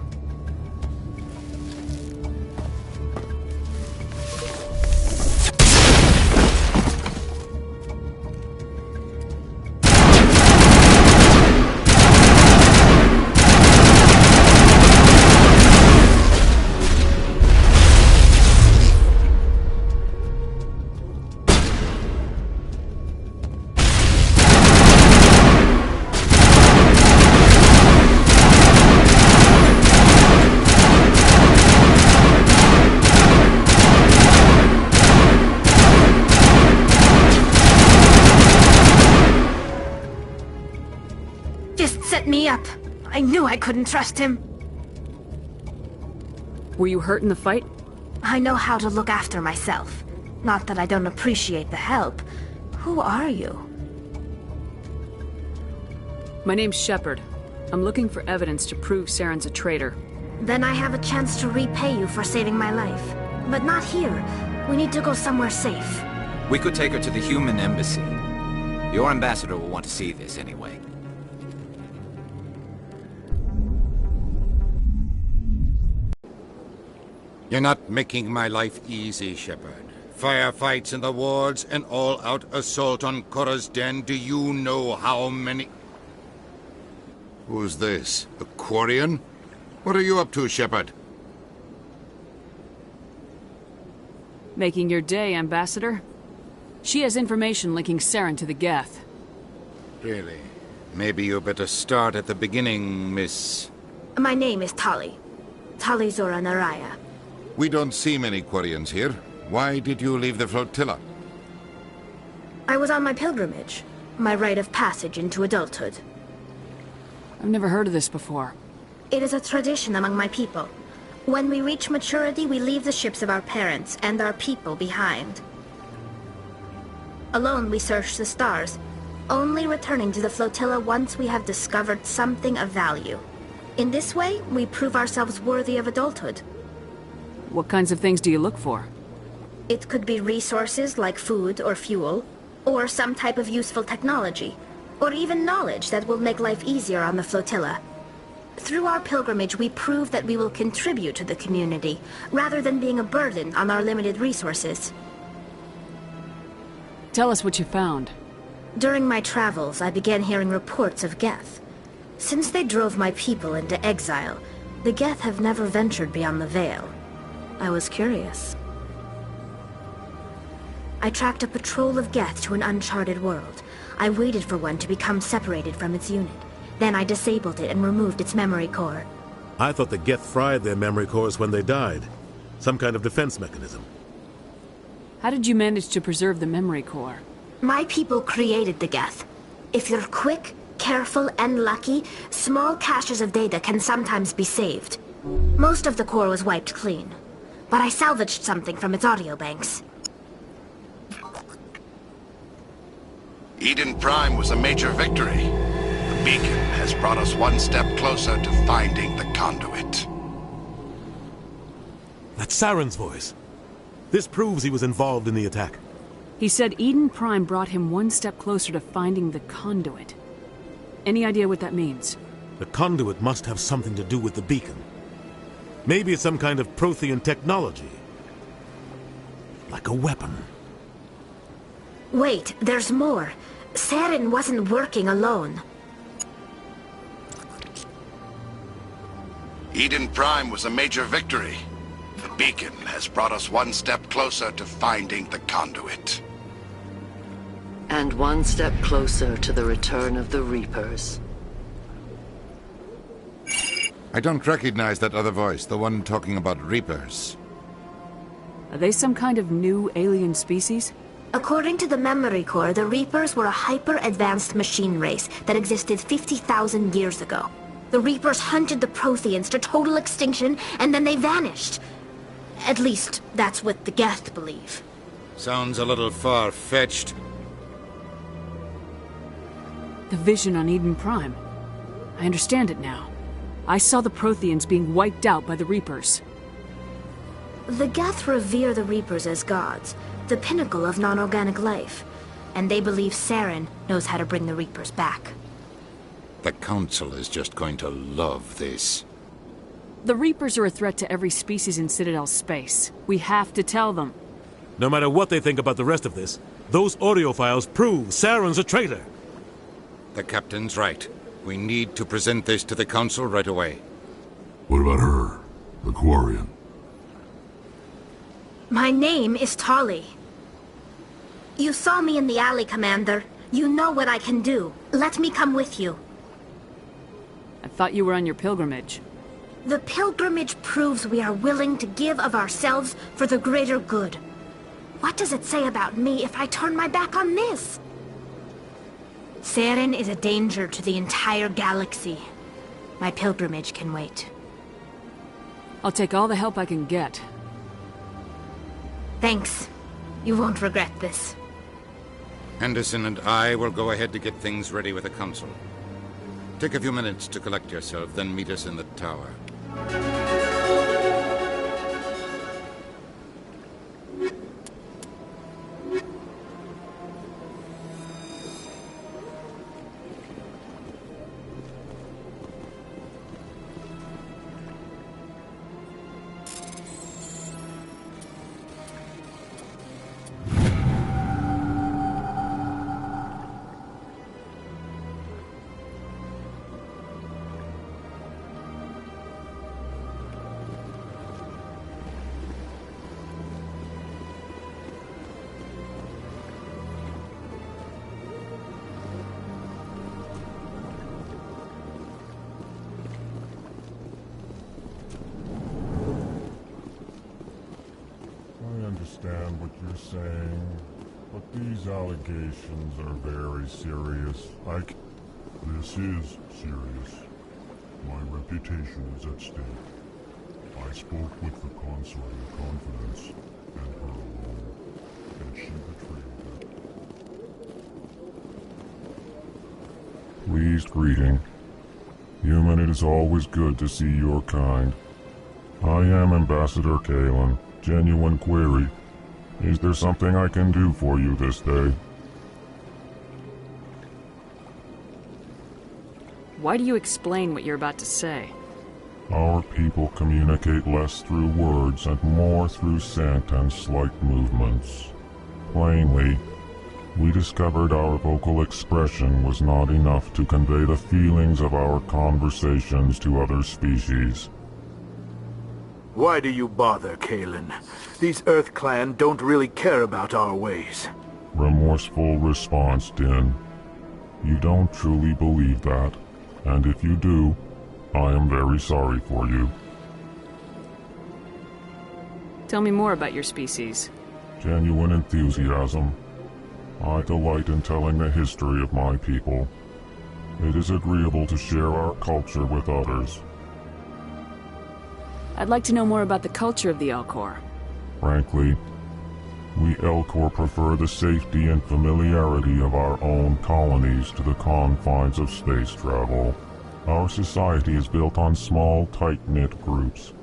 Me up. I knew I couldn't trust him. Were you hurt in the fight? I know how to look after myself. Not that I don't appreciate the help. Who are you? My name's Shepard. I'm looking for evidence to prove Saren's a traitor. Then I have a chance to repay you for saving my life. But not here. We need to go somewhere safe. We could take her to the human embassy. Your ambassador will want to see this anyway. You're not making my life easy, Shepard. Firefights in the wards, an all-out assault on Korra's den. Do you know how many... Who's this? A Quarian? What are you up to, Shepard? Making your day, Ambassador. She has information linking Saren to the Geth. Really? Maybe you better start at the beginning, Miss... My name is Tali. Tali Zora Naraya. We don't see many Quarians here. Why did you leave the flotilla? I was on my pilgrimage. My rite of passage into adulthood. I've never heard of this before. It is a tradition among my people. When we reach maturity, we leave the ships of our parents and our people behind. Alone, we search the stars, only returning to the flotilla once we have discovered something of value. In this way, we prove ourselves worthy of adulthood. What kinds of things do you look for? It could be resources like food or fuel, or some type of useful technology, or even knowledge that will make life easier on the flotilla. Through our pilgrimage, we prove that we will contribute to the community, rather than being a burden on our limited resources. Tell us what you found. During my travels, I began hearing reports of Geth. Since they drove my people into exile, the Geth have never ventured beyond the Veil. I was curious. I tracked a patrol of Geth to an uncharted world. I waited for one to become separated from its unit. Then I disabled it and removed its memory core. I thought the Geth fried their memory cores when they died. Some kind of defense mechanism. How did you manage to preserve the memory core? My people created the Geth. If you're quick, careful, and lucky, small caches of data can sometimes be saved. Most of the core was wiped clean. But I salvaged something from its audio banks. Eden Prime was a major victory. The beacon has brought us one step closer to finding the conduit. That's Saren's voice. This proves he was involved in the attack. He said Eden Prime brought him one step closer to finding the conduit. Any idea what that means? The conduit must have something to do with the beacon. Maybe it's some kind of Prothean technology. Like a weapon. Wait, there's more. Saren wasn't working alone. Eden Prime was a major victory. The beacon has brought us one step closer to finding the conduit. And one step closer to the return of the Reapers. I don't recognize that other voice, the one talking about Reapers. Are they some kind of new alien species? According to the memory core, the Reapers were a hyper-advanced machine race that existed 50,000 years ago. The Reapers hunted the Protheans to total extinction, and then they vanished. At least, that's what the Geth believe. Sounds a little far-fetched. The vision on Eden Prime. I understand it now. I saw the Protheans being wiped out by the Reapers. The Geth revere the Reapers as gods, the pinnacle of non-organic life. And they believe Saren knows how to bring the Reapers back. The Council is just going to love this. The Reapers are a threat to every species in Citadel space. We have to tell them. No matter what they think about the rest of this, those audio files prove Saren's a traitor. The Captain's right. We need to present this to the Council right away. What about her, the Quarian? My name is Tali. You saw me in the alley, Commander. You know what I can do. Let me come with you. I thought you were on your pilgrimage. The pilgrimage proves we are willing to give of ourselves for the greater good. What does it say about me if I turn my back on this? Saren is a danger to the entire galaxy. My pilgrimage can wait. I'll take all the help I can get. Thanks. You won't regret this. Henderson and I will go ahead to get things ready with the Council. Take a few minutes to collect yourself, then meet us in the tower. Understand what you're saying, but these allegations are very serious. This is serious. My reputation is at stake. I spoke with the consort in confidence, and her alone, and she betrayed me. Pleased greeting. Human, it is always good to see your kind. I am Ambassador Kalen. Genuine query. Is there something I can do for you this day? Why do you explain what you're about to say? Our people communicate less through words and more through scent and slight movements. Plainly, we discovered our vocal expression was not enough to convey the feelings of our conversations to other species. Why do you bother, Kalen? These Earth Clan don't really care about our ways. Remorseful response, Din. You don't truly believe that, and if you do, I am very sorry for you. Tell me more about your species. Genuine enthusiasm. I delight in telling the history of my people. It is agreeable to share our culture with others. I'd like to know more about the culture of the Elcor. Frankly, we Elcor prefer the safety and familiarity of our own colonies to the confines of space travel. Our society is built on small, tight-knit groups,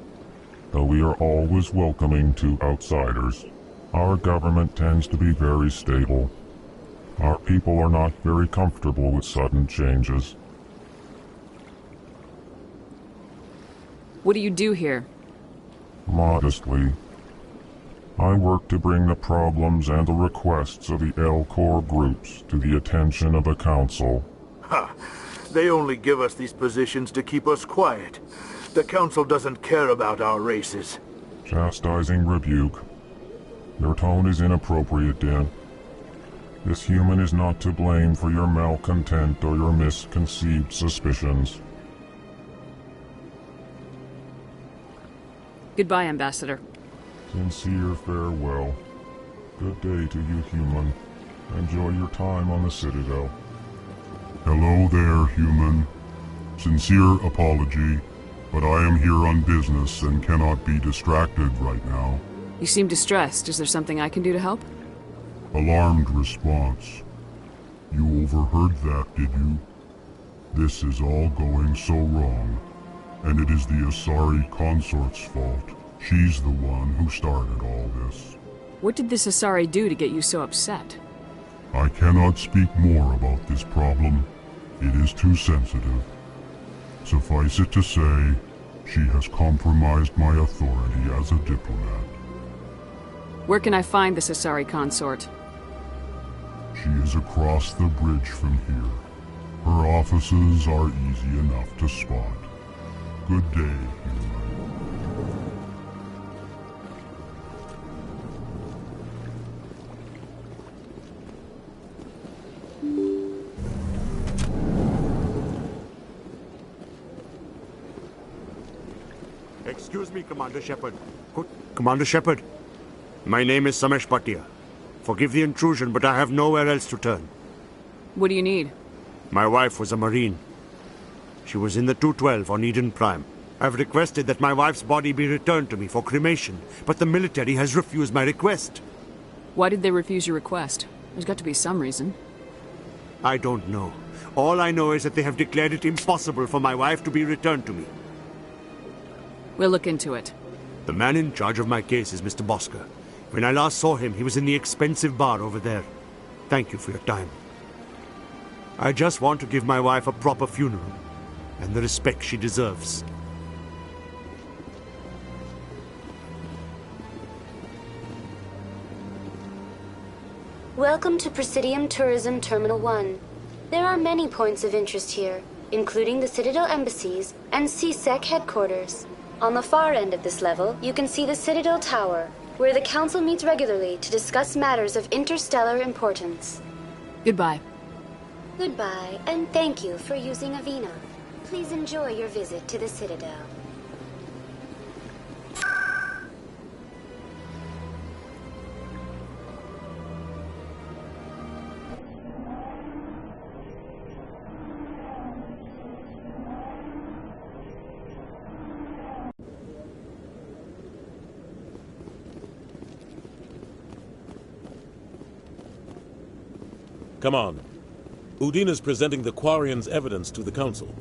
though we are always welcoming to outsiders. Our government tends to be very stable. Our people are not very comfortable with sudden changes. What do you do here? Modestly, I work to bring the problems and the requests of the Elcor groups to the attention of the Council. Ha! They only give us these positions to keep us quiet. The Council doesn't care about our races. Chastising rebuke. Your tone is inappropriate, Din. This human is not to blame for your malcontent or your misconceived suspicions. Goodbye, Ambassador. Sincere farewell. Good day to you, human. Enjoy your time on the Citadel. Hello there, human. Sincere apology, but I am here on business and cannot be distracted right now. You seem distressed. Is there something I can do to help? Alarmed response. You overheard that, did you? This is all going so wrong, and it is the Asari consort's fault. She's the one who started all this. What did this Asari do to get you so upset? I cannot speak more about this problem. It is too sensitive. Suffice it to say, she has compromised my authority as a diplomat. Where can I find this Asari consort? She is across the bridge from here. Her offices are easy enough to spot. Good day, human. Excuse me, Commander Shepard. Commander Shepard, my name is Samesh Bhatia. Forgive the intrusion, but I have nowhere else to turn. What do you need? My wife was a Marine. She was in the 212 on Eden Prime. I've requested that my wife's body be returned to me for cremation, but the military has refused my request. Why did they refuse your request? There's got to be some reason. I don't know. All I know is that they have declared it impossible for my wife to be returned to me. We'll look into it. The man in charge of my case is Mr. Bosker. When I last saw him, he was in the expensive bar over there. Thank you for your time. I just want to give my wife a proper funeral, and the respect she deserves. Welcome to Presidium Tourism Terminal 1. There are many points of interest here, including the Citadel embassies and CSEC headquarters. On the far end of this level, you can see the Citadel Tower, where the Council meets regularly to discuss matters of interstellar importance. Goodbye. Goodbye, and thank you for using Avina. Please enjoy your visit to the Citadel. Come on. Udine is presenting the Quarians' evidence to the Council.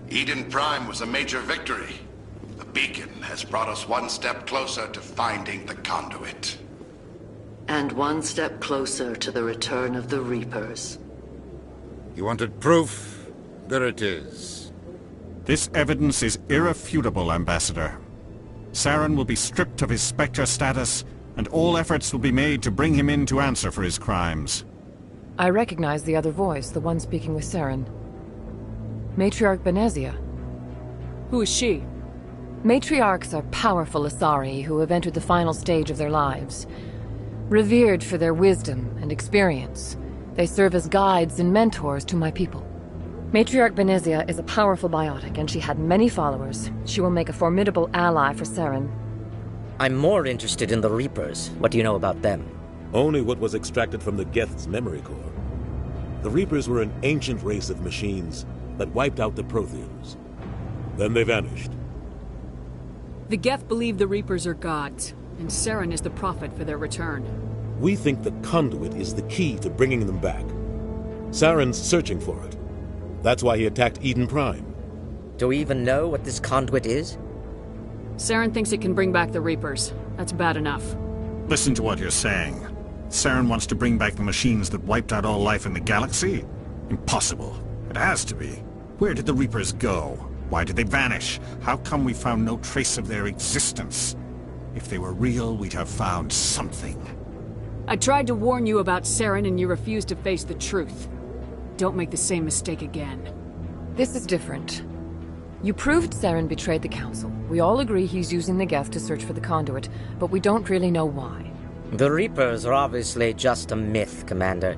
Eden Prime was a major victory. The beacon has brought us one step closer to finding the conduit. And one step closer to the return of the Reapers. You wanted proof? There it is. This evidence is irrefutable, Ambassador. Saren will be stripped of his Spectre status, and all efforts will be made to bring him in to answer for his crimes. I recognize the other voice, the one speaking with Saren. Matriarch Benezia. Who is she? Matriarchs are powerful Asari who have entered the final stage of their lives. Revered for their wisdom and experience, they serve as guides and mentors to my people. Matriarch Benezia is a powerful biotic, and she had many followers. She will make a formidable ally for Saren. I'm more interested in the Reapers. What do you know about them? Only what was extracted from the Geth's memory core. The Reapers were an ancient race of machines that wiped out the Protheans. Then they vanished. The Geth believe the Reapers are gods, and Saren is the prophet for their return. We think the conduit is the key to bringing them back. Saren's searching for it. That's why he attacked Eden Prime. Do we even know what this conduit is? Saren thinks it can bring back the Reapers. That's bad enough. Listen to what you're saying. Saren wants to bring back the machines that wiped out all life in the galaxy? Impossible. It has to be. Where did the Reapers go? Why did they vanish? How come we found no trace of their existence? If they were real, we'd have found something. I tried to warn you about Saren and you refused to face the truth. Don't make the same mistake again. This is different. You proved Saren betrayed the Council. We all agree he's using the Geth to search for the conduit, but we don't really know why. The Reapers are obviously just a myth, Commander.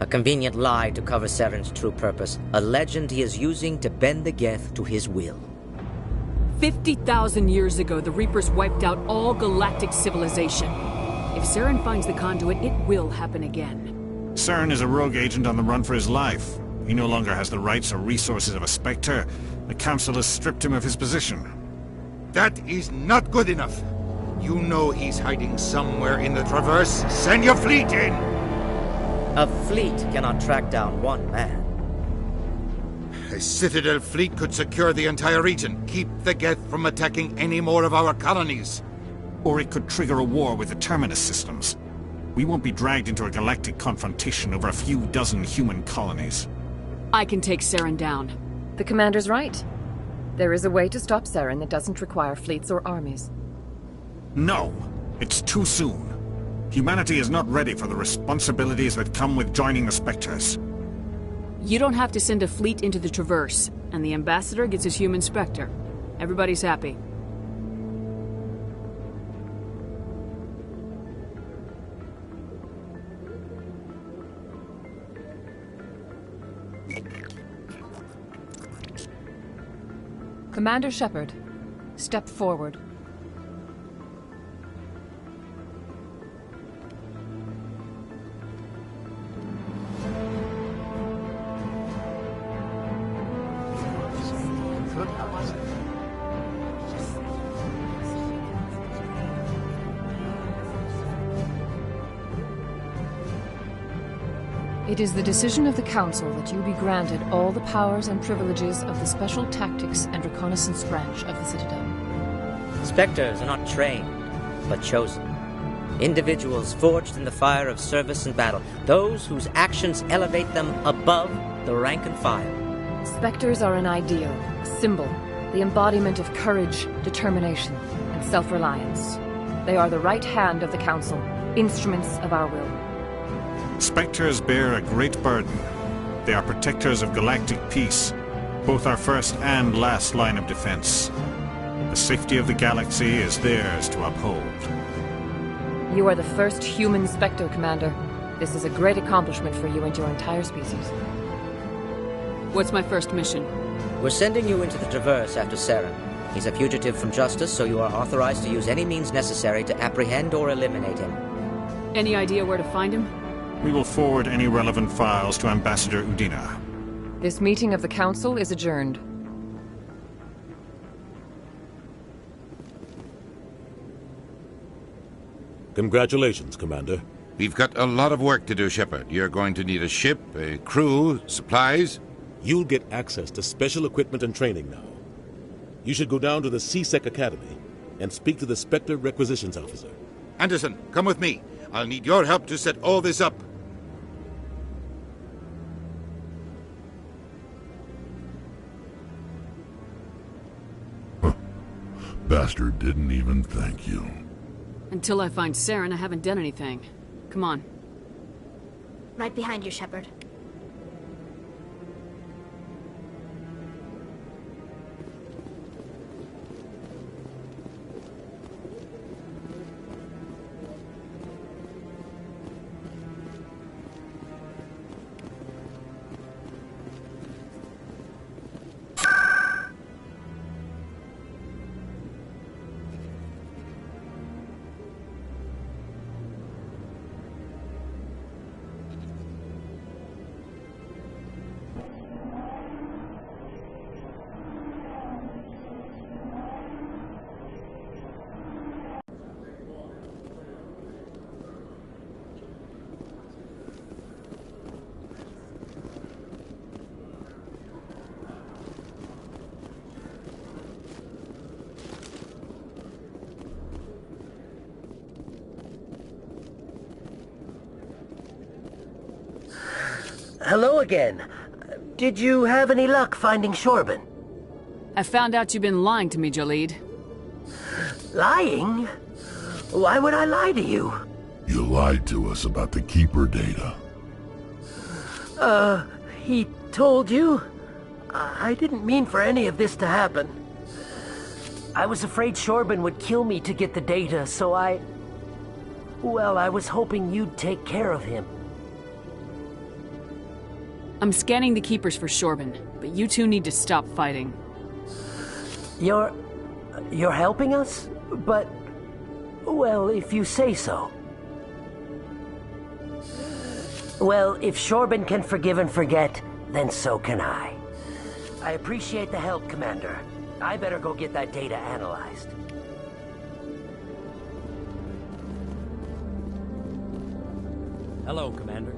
A convenient lie to cover Saren's true purpose. A legend he is using to bend the Geth to his will. 50,000 years ago, the Reapers wiped out all galactic civilization. If Saren finds the conduit, it will happen again. Saren is a rogue agent on the run for his life. He no longer has the rights or resources of a Spectre. The Council has stripped him of his position. That is not good enough. You know he's hiding somewhere in the Traverse. Send your fleet in! A fleet cannot track down one man. A Citadel fleet could secure the entire region, keep the Geth from attacking any more of our colonies. Or it could trigger a war with the Terminus systems. We won't be dragged into a galactic confrontation over a few dozen human colonies. I can take Saren down. The commander's right. There is a way to stop Saren that doesn't require fleets or armies. No, it's too soon. Humanity is not ready for the responsibilities that come with joining the Spectres. You don't have to send a fleet into the Traverse, and the Ambassador gets his human Spectre. Everybody's happy. Commander Shepard, step forward. It is the decision of the Council that you be granted all the powers and privileges of the Special Tactics and Reconnaissance Branch of the Citadel. Spectres are not trained, but chosen. Individuals forged in the fire of service and battle. Those whose actions elevate them above the rank and file. Spectres are an ideal, a symbol, the embodiment of courage, determination, and self-reliance. They are the right hand of the Council, instruments of our will. Spectres bear a great burden. They are protectors of galactic peace, both our first and last line of defense. The safety of the galaxy is theirs to uphold. You are the first human Spectre, Commander. This is a great accomplishment for you and your entire species. What's my first mission? We're sending you into the Traverse after Saren. He's a fugitive from justice, so you are authorized to use any means necessary to apprehend or eliminate him. Any idea where to find him? We will forward any relevant files to Ambassador Udina. This meeting of the Council is adjourned. Congratulations, Commander. We've got a lot of work to do, Shepard. You're going to need a ship, a crew, supplies. You'll get access to special equipment and training now. You should go down to the CSEC Academy and speak to the Spectre Requisitions Officer. Anderson, come with me. I'll need your help to set all this up. Bastard didn't even thank you. Until I find Saren, I haven't done anything. Come on. Right behind you, Shepard. Hello again. Did you have any luck finding Shorban? I found out you've been lying to me, Jalid. Lying? Why would I lie to you? You lied to us about the Keeper data. He told you? I didn't mean for any of this to happen. I was afraid Shorban would kill me to get the data, so well, I was hoping you'd take care of him. I'm scanning the Keepers for Shorban, but you two need to stop fighting. You're helping us? But, well, if you say so. Well, if Shorban can forgive and forget, then so can I. I appreciate the help, Commander. I better go get that data analyzed. Hello, Commander.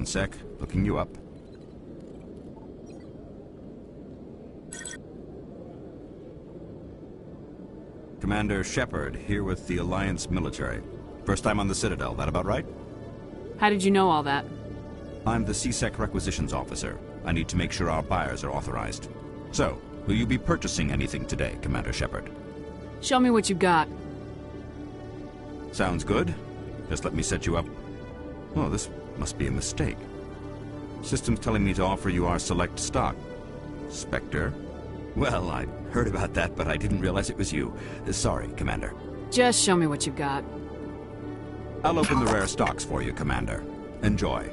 One sec. Looking you up. Commander Shepard, here with the Alliance military. First time on the Citadel, that about right? How did you know all that? I'm the CSEC requisitions officer. I need to make sure our buyers are authorized. So, will you be purchasing anything today, Commander Shepard? Show me what you got. Sounds good. Just let me set you up. Oh, this must be a mistake. System's telling me to offer you our select stock. Spectre? Well, I heard about that, but I didn't realize it was you. Sorry, Commander. Just show me what you've got. I'll open the rare stocks for you, Commander. Enjoy.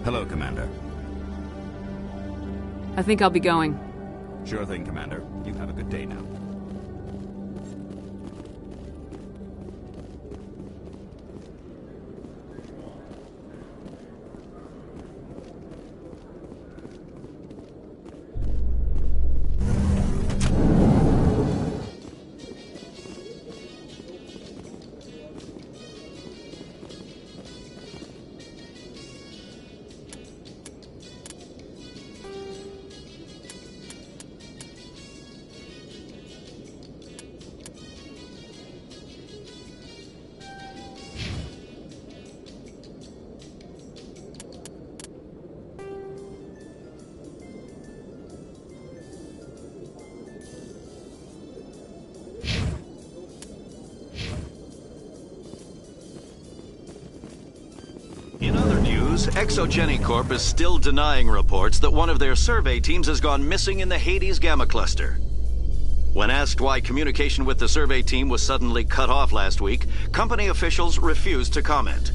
Hello, Commander. I think I'll be going. Sure thing, Commander. You have a good day now. In other news, Exogeny Corp is still denying reports that one of their survey teams has gone missing in the Hades Gamma Cluster. When asked why communication with the survey team was suddenly cut off last week, company officials refused to comment.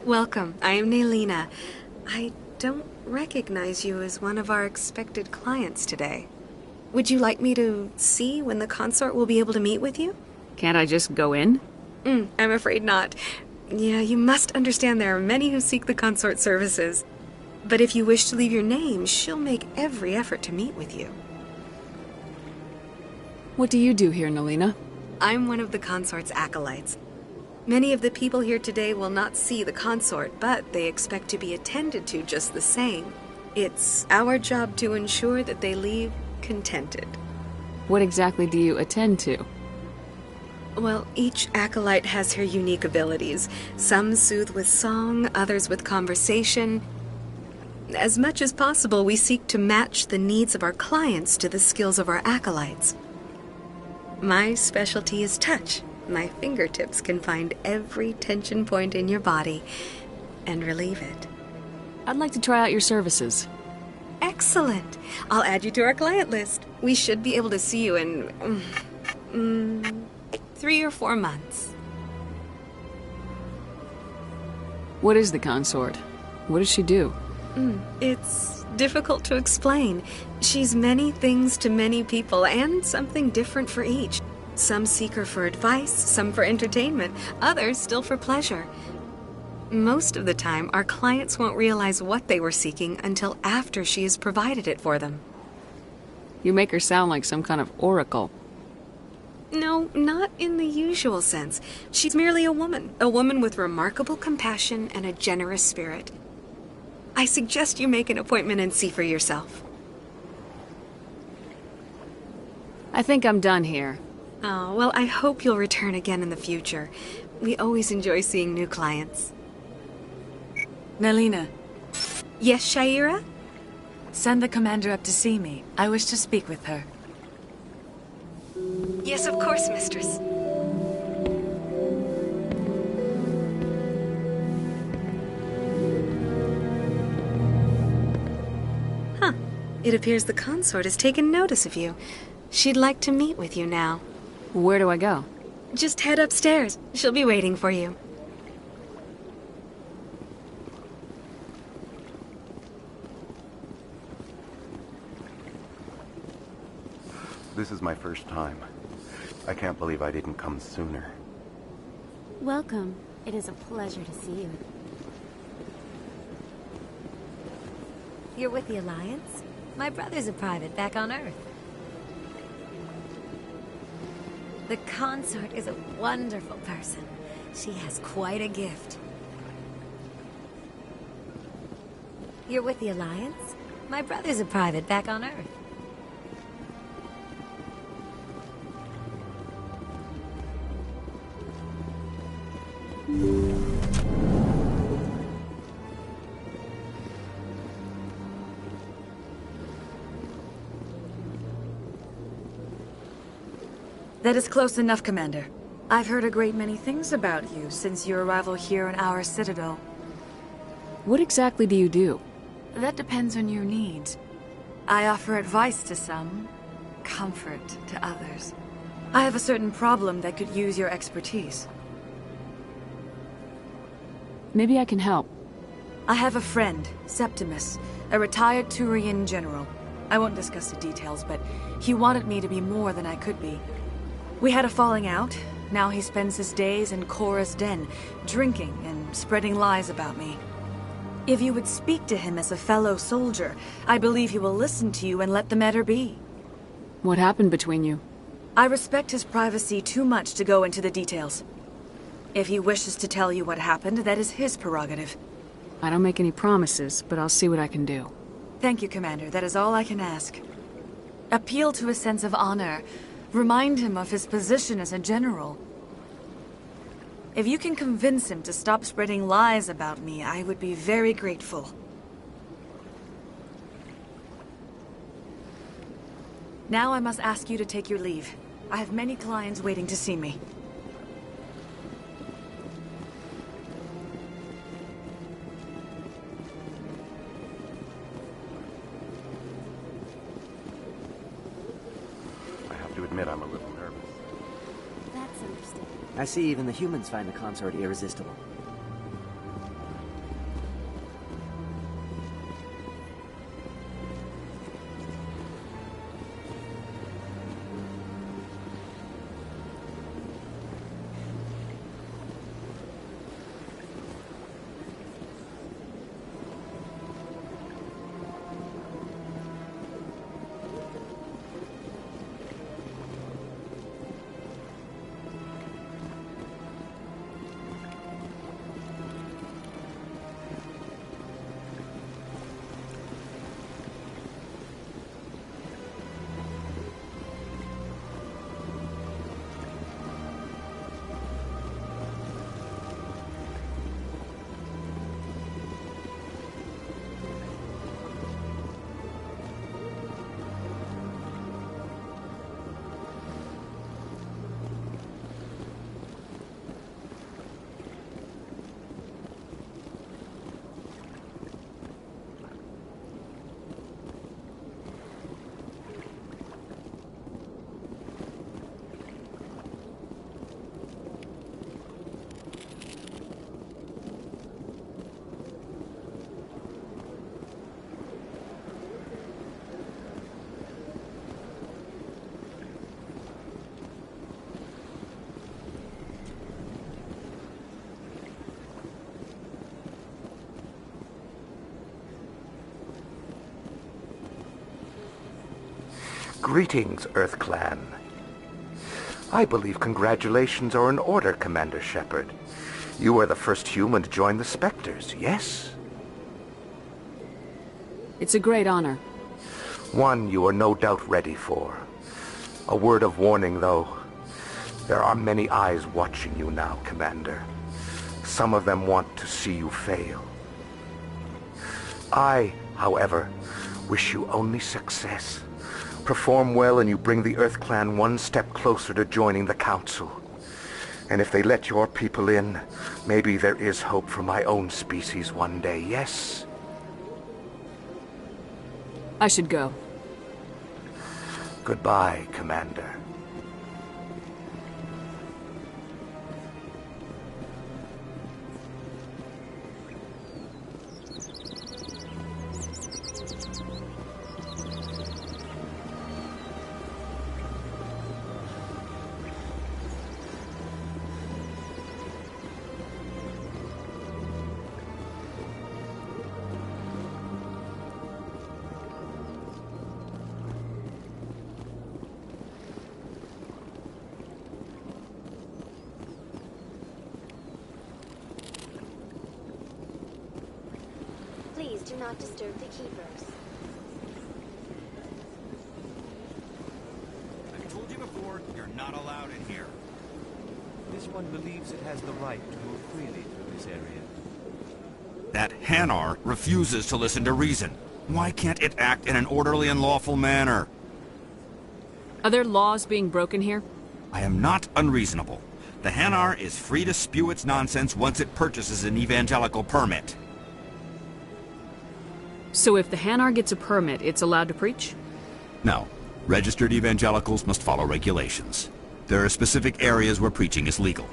Welcome. I am Naylina. I don't recognize you as one of our expected clients today. Would you like me to see when the consort will be able to meet with you? Can't I just go in? I'm afraid not. Yeah, you must understand there are many who seek the consort services. But if you wish to leave your name, she'll make every effort to meet with you. What do you do here, Naylina? I'm one of the consort's acolytes. Many of the people here today will not see the consort, but they expect to be attended to just the same. It's our job to ensure that they leave contented. What exactly do you attend to? Well, each acolyte has her unique abilities. Some soothe with song, others with conversation. As much as possible, we seek to match the needs of our clients to the skills of our acolytes. My specialty is touch. My fingertips can find every tension point in your body and relieve it. I'd like to try out your services. Excellent. I'll add you to our client list. We should be able to see you in 3 or 4 months. What is the consort? What does she do? It's difficult to explain. She's many things to many people and something different for each. Some seek her for advice, some for entertainment, others still for pleasure. Most of the time, our clients won't realize what they were seeking until after she has provided it for them. You make her sound like some kind of oracle. No, not in the usual sense. She's merely a woman with remarkable compassion and a generous spirit. I suggest you make an appointment and see for yourself. I think I'm done here. Oh, well, I hope you'll return again in the future. We always enjoy seeing new clients. Naylina. Yes, Shaira? Send the commander up to see me. I wish to speak with her. Yes, of course, mistress. Huh. It appears the consort has taken notice of you. She'd like to meet with you now. Where do I go? Just head upstairs. She'll be waiting for you. This is my first time. I can't believe I didn't come sooner. Welcome. It is a pleasure to see you. You're with the Alliance? My brother's a private back on Earth. The consort is a wonderful person. She has quite a gift. You're with the Alliance? My brother's a private back on Earth. That is close enough, Commander. I've heard a great many things about you since your arrival here in our citadel. What exactly do you do? That depends on your needs. I offer advice to some, comfort to others. I have a certain problem that could use your expertise. Maybe I can help. I have a friend, Septimus, a retired Turian general. I won't discuss the details, but he wanted me to be more than I could be. We had a falling out. Now he spends his days in Korra's den, drinking and spreading lies about me. If you would speak to him as a fellow soldier, I believe he will listen to you and let the matter be. What happened between you? I respect his privacy too much to go into the details. If he wishes to tell you what happened, that is his prerogative. I don't make any promises, but I'll see what I can do. Thank you, Commander. That is all I can ask. Appeal to his sense of honor. Remind him of his position as a general. If you can convince him to stop spreading lies about me, I would be very grateful. Now I must ask you to take your leave. I have many clients waiting to see me. To admit I'm a little nervous. That's understandable. I see even the humans find the consort irresistible. Greetings, Earth Clan. I believe congratulations are in order, Commander Shepard. You are the first human to join the Spectres, yes? It's a great honor. One you are no doubt ready for. A word of warning, though. There are many eyes watching you now, Commander. Some of them want to see you fail. I, however, wish you only success. Perform well and you bring the Earth Clan one step closer to joining the Council. And if they let your people in, maybe there is hope for my own species one day, yes? I should go. Goodbye, Commander. Please do not disturb the keepers. I've told you before, you're not allowed in here. This one believes it has the right to move freely through this area. That Hanar refuses to listen to reason. Why can't it act in an orderly and lawful manner? Are there laws being broken here? I am not unreasonable. The Hanar is free to spew its nonsense once it purchases an evangelical permit. So if the Hanar gets a permit, it's allowed to preach? No. Registered evangelicals must follow regulations. There are specific areas where preaching is legal.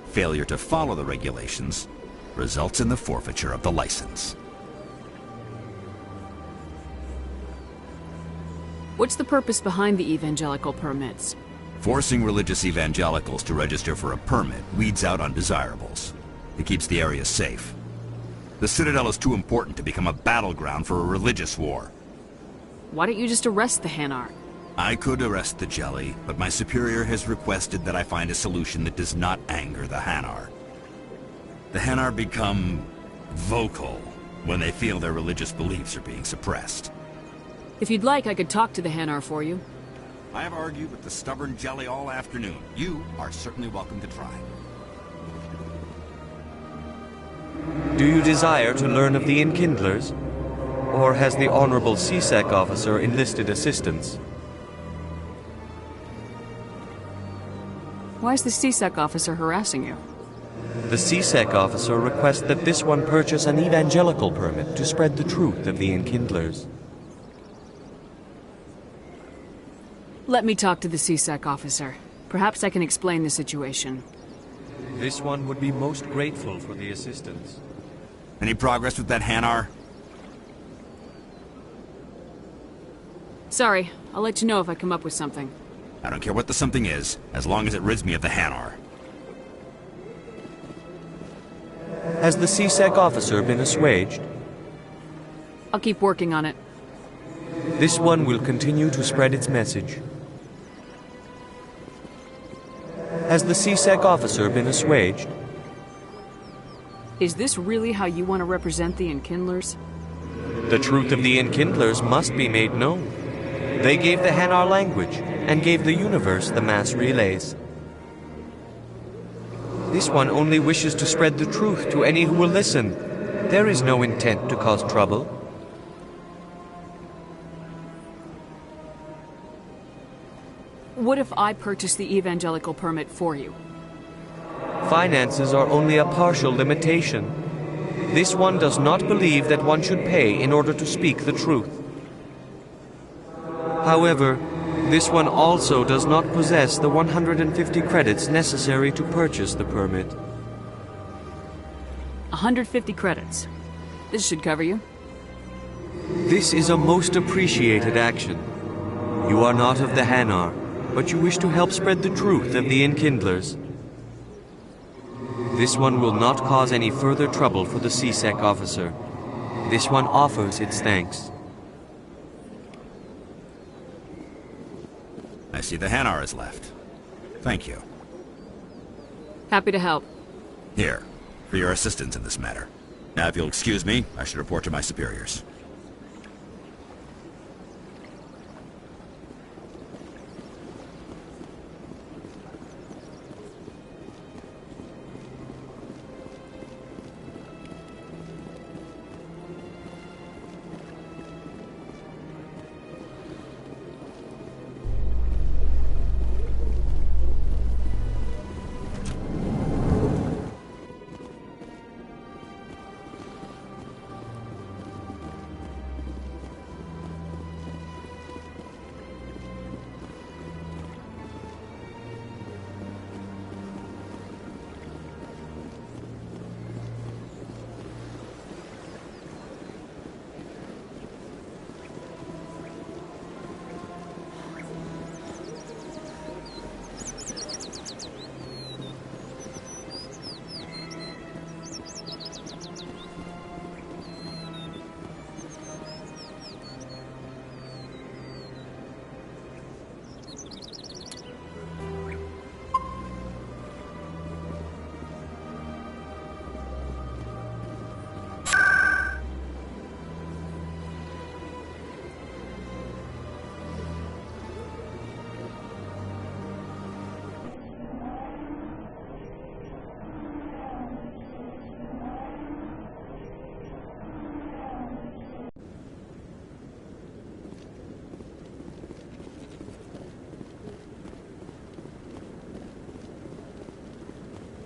Failure to follow the regulations results in the forfeiture of the license. What's the purpose behind the evangelical permits? Forcing religious evangelicals to register for a permit weeds out undesirables. It keeps the area safe. The Citadel is too important to become a battleground for a religious war. Why don't you just arrest the Hanar? I could arrest the Jelly, but my superior has requested that I find a solution that does not anger the Hanar. The Hanar become vocal when they feel their religious beliefs are being suppressed. If you'd like, I could talk to the Hanar for you. I have argued with the stubborn Jelly all afternoon. You are certainly welcome to try. Do you desire to learn of the Enkindlers? Or has the Honorable CSEC officer enlisted assistance? Why is the CSEC officer harassing you? The CSEC officer requests that this one purchase an evangelical permit to spread the truth of the Enkindlers. Let me talk to the CSEC officer. Perhaps I can explain the situation. This one would be most grateful for the assistance. Any progress with that Hanar? Sorry, I'll let you know if I come up with something. I don't care what the something is, as long as it rids me of the Hanar. Has the CSEC officer been assuaged? I'll keep working on it. This one will continue to spread its message. Has the CSEC officer been assuaged? Is this really how you want to represent the Enkindlers? The truth of the Enkindlers must be made known. They gave the Hanar language, and gave the universe the mass relays. This one only wishes to spread the truth to any who will listen. There is no intent to cause trouble. What if I purchase the evangelical permit for you? Finances are only a partial limitation. This one does not believe that one should pay in order to speak the truth. However, this one also does not possess the 150 credits necessary to purchase the permit. 150 credits. This should cover you. This is a most appreciated action. You are not of the Hanar, but you wish to help spread the truth of the Enkindlers. This one will not cause any further trouble for the CSEC officer. This one offers its thanks. I see the Hanar is left. Thank you. Happy to help. Here, for your assistance in this matter. Now, if you'll excuse me, I should report to my superiors.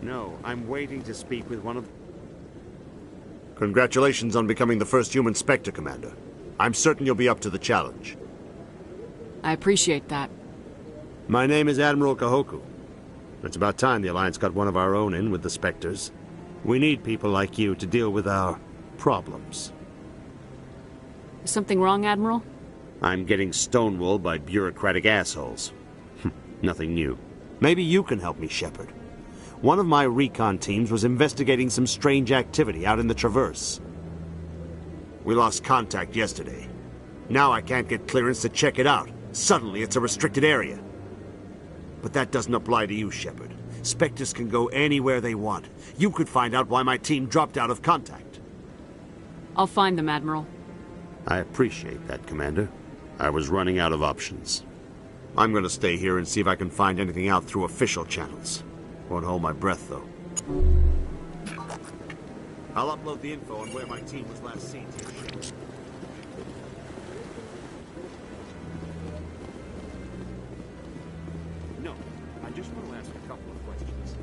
No, I'm waiting to speak with one of... Congratulations on becoming the first human Spectre, Commander. I'm certain you'll be up to the challenge. I appreciate that. My name is Admiral Kahoku. It's about time the Alliance got one of our own in with the Spectres. We need people like you to deal with our problems. Is something wrong, Admiral? I'm getting stonewalled by bureaucratic assholes. Nothing new. Maybe you can help me, Shepard. One of my recon teams was investigating some strange activity out in the Traverse. We lost contact yesterday. Now I can't get clearance to check it out. Suddenly it's a restricted area. But that doesn't apply to you, Shepard. Spectres can go anywhere they want. You could find out why my team dropped out of contact. I'll find them, Admiral. I appreciate that, Commander. I was running out of options. I'm going to stay here and see if I can find anything out through official channels. Won't hold my breath, though. I'll upload the info on where my team was last seen to your ship. No, I just want to ask a couple of questions.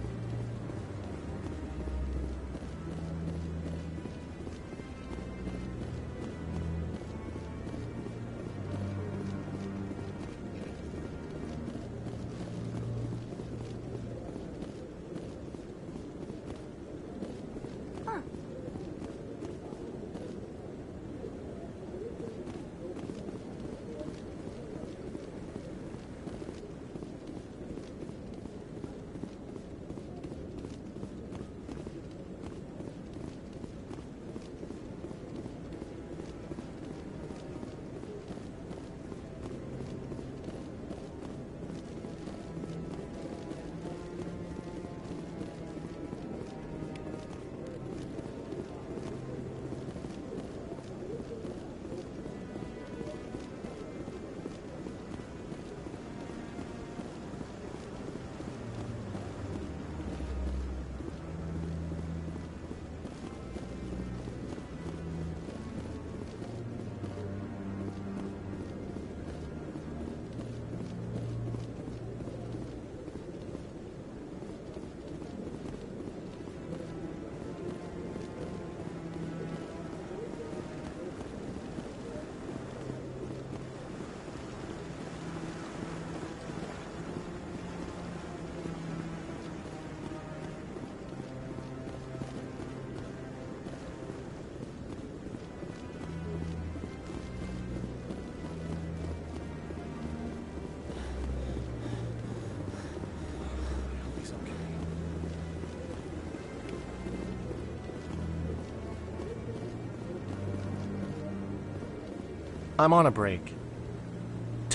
I'm on a break.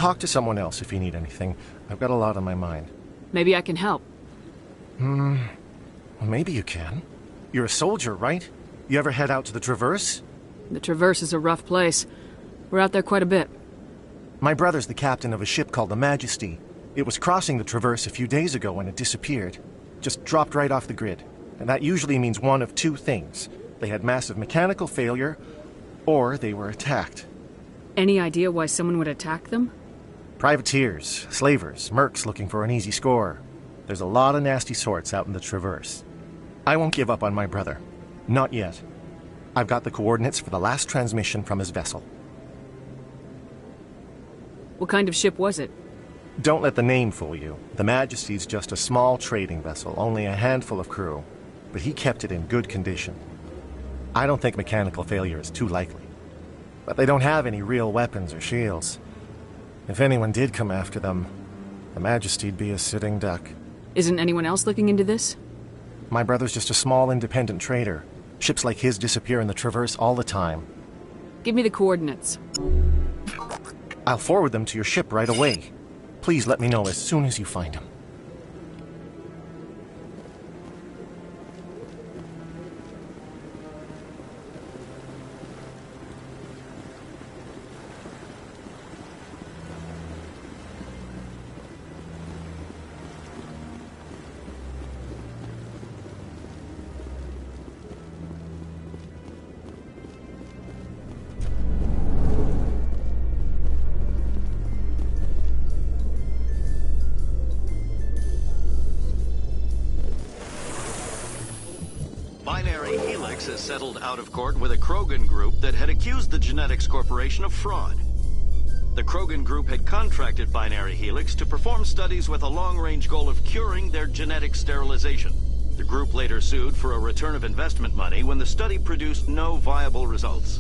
talk to someone else if you need anything. I've got a lot on my mind. Maybe I can help. Well, maybe you can. You're a soldier, right? You ever head out to the Traverse? The Traverse is a rough place. We're out there quite a bit. My brother's the captain of a ship called the Majesty. It was crossing the Traverse a few days ago when it disappeared. Just dropped right off the grid. And that usually means one of two things. They had massive mechanical failure, or they were attacked. Any idea why someone would attack them? Privateers, slavers, mercs looking for an easy score. There's a lot of nasty sorts out in the Traverse. I won't give up on my brother. Not yet. I've got the coordinates for the last transmission from his vessel. What kind of ship was it? Don't let the name fool you. The Majesty's just a small trading vessel, only a handful of crew. But he kept it in good condition. I don't think mechanical failure is too likely. But they don't have any real weapons or shields. If anyone did come after them, the Majesty'd be a sitting duck. Isn't anyone else looking into this? My brother's just a small independent trader. Ships like his disappear in the Traverse all the time. Give me the coordinates. I'll forward them to your ship right away. Please let me know as soon as you find them. Has settled out of court with a Krogan group that had accused the Genetics Corporation of fraud. The Krogan group had contracted Binary Helix to perform studies with a long-range goal of curing their genetic sterilization. The group later sued for a return of investment money when the study produced no viable results.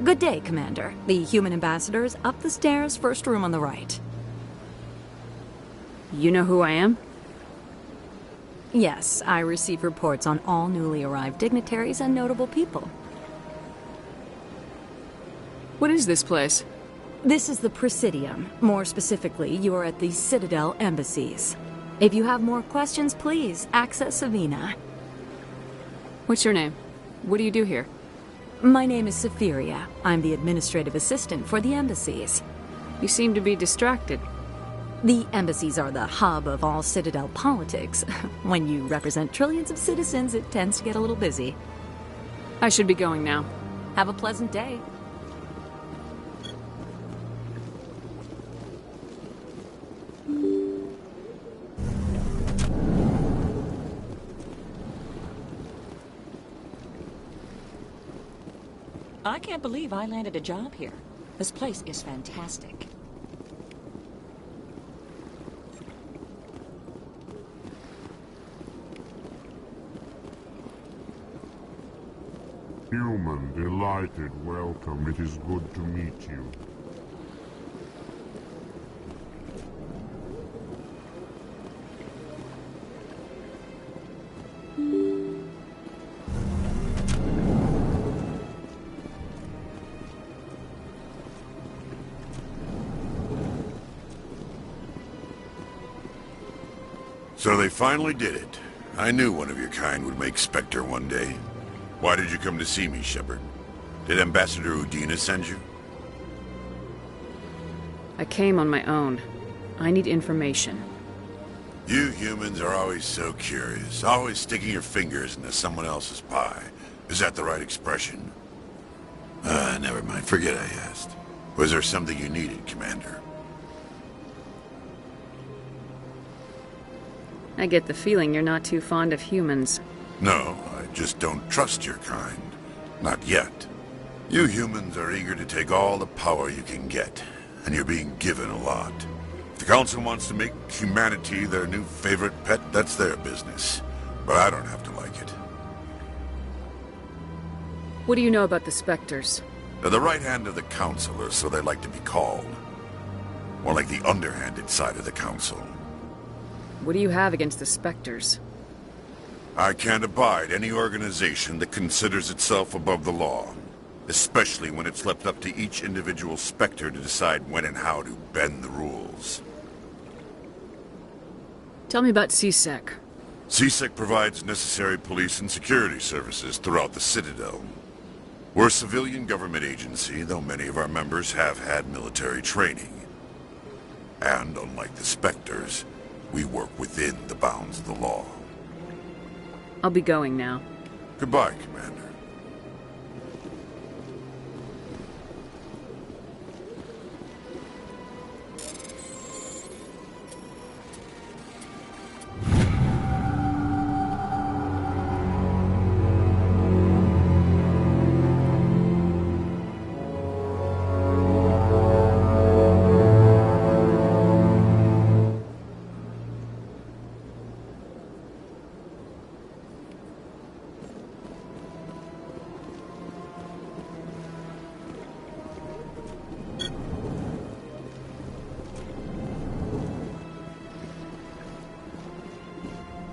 Good day, Commander. The human ambassador is up the stairs, first room on the right. You know who I am? Yes, I receive reports on all newly arrived dignitaries and notable people. What is this place? This is the Presidium. More specifically, you are at the Citadel embassies. If you have more questions, please access Savina. What's your name? What do you do here? My name is Saphiria. I'm the administrative assistant for the embassies. You seem to be distracted. The embassies are the hub of all Citadel politics. When you represent trillions of citizens, it tends to get a little busy. I should be going now. Have a pleasant day. I can't believe I landed a job here. This place is fantastic. Human, delighted, welcome. It is good to meet you. So they finally did it. I knew one of your kind would make Spectre one day. Why did you come to see me, Shepard? Did Ambassador Udina send you? I came on my own. I need information. You humans are always so curious, always sticking your fingers into someone else's pie. Is that the right expression? Never mind. Forget I asked. Was there something you needed, Commander? I get the feeling you're not too fond of humans. No, I just don't trust your kind. Not yet. You humans are eager to take all the power you can get, and you're being given a lot. If the Council wants to make humanity their new favorite pet, that's their business. But I don't have to like it. What do you know about the Spectres? They're the right hand of the Council, or so they like to be called. More like the underhanded side of the Council. What do you have against the Spectres? I can't abide any organization that considers itself above the law. Especially when it's left up to each individual Spectre to decide when and how to bend the rules. Tell me about CSEC. CSEC provides necessary police and security services throughout the Citadel. We're a civilian government agency, though many of our members have had military training. And unlike the Spectres, we work within the bounds of the law. I'll be going now. Goodbye, Commander.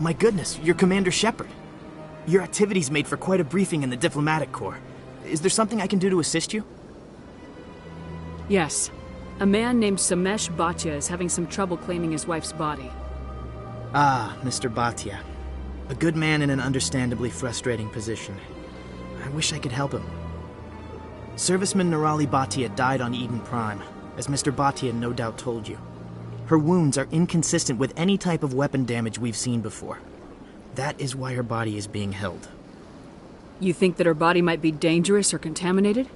My goodness, you're Commander Shepard. Your activities made for quite a briefing in the Diplomatic Corps. Is there something I can do to assist you? Yes. A man named Samesh Bhatia is having some trouble claiming his wife's body. Ah, Mr. Bhatia. A good man in an understandably frustrating position. I wish I could help him. Serviceman Nirali Bhatia died on Eden Prime, as Mr. Bhatia no doubt told you. Her wounds are inconsistent with any type of weapon damage we've seen before. That is why her body is being held. You think that her body might be dangerous or contaminated?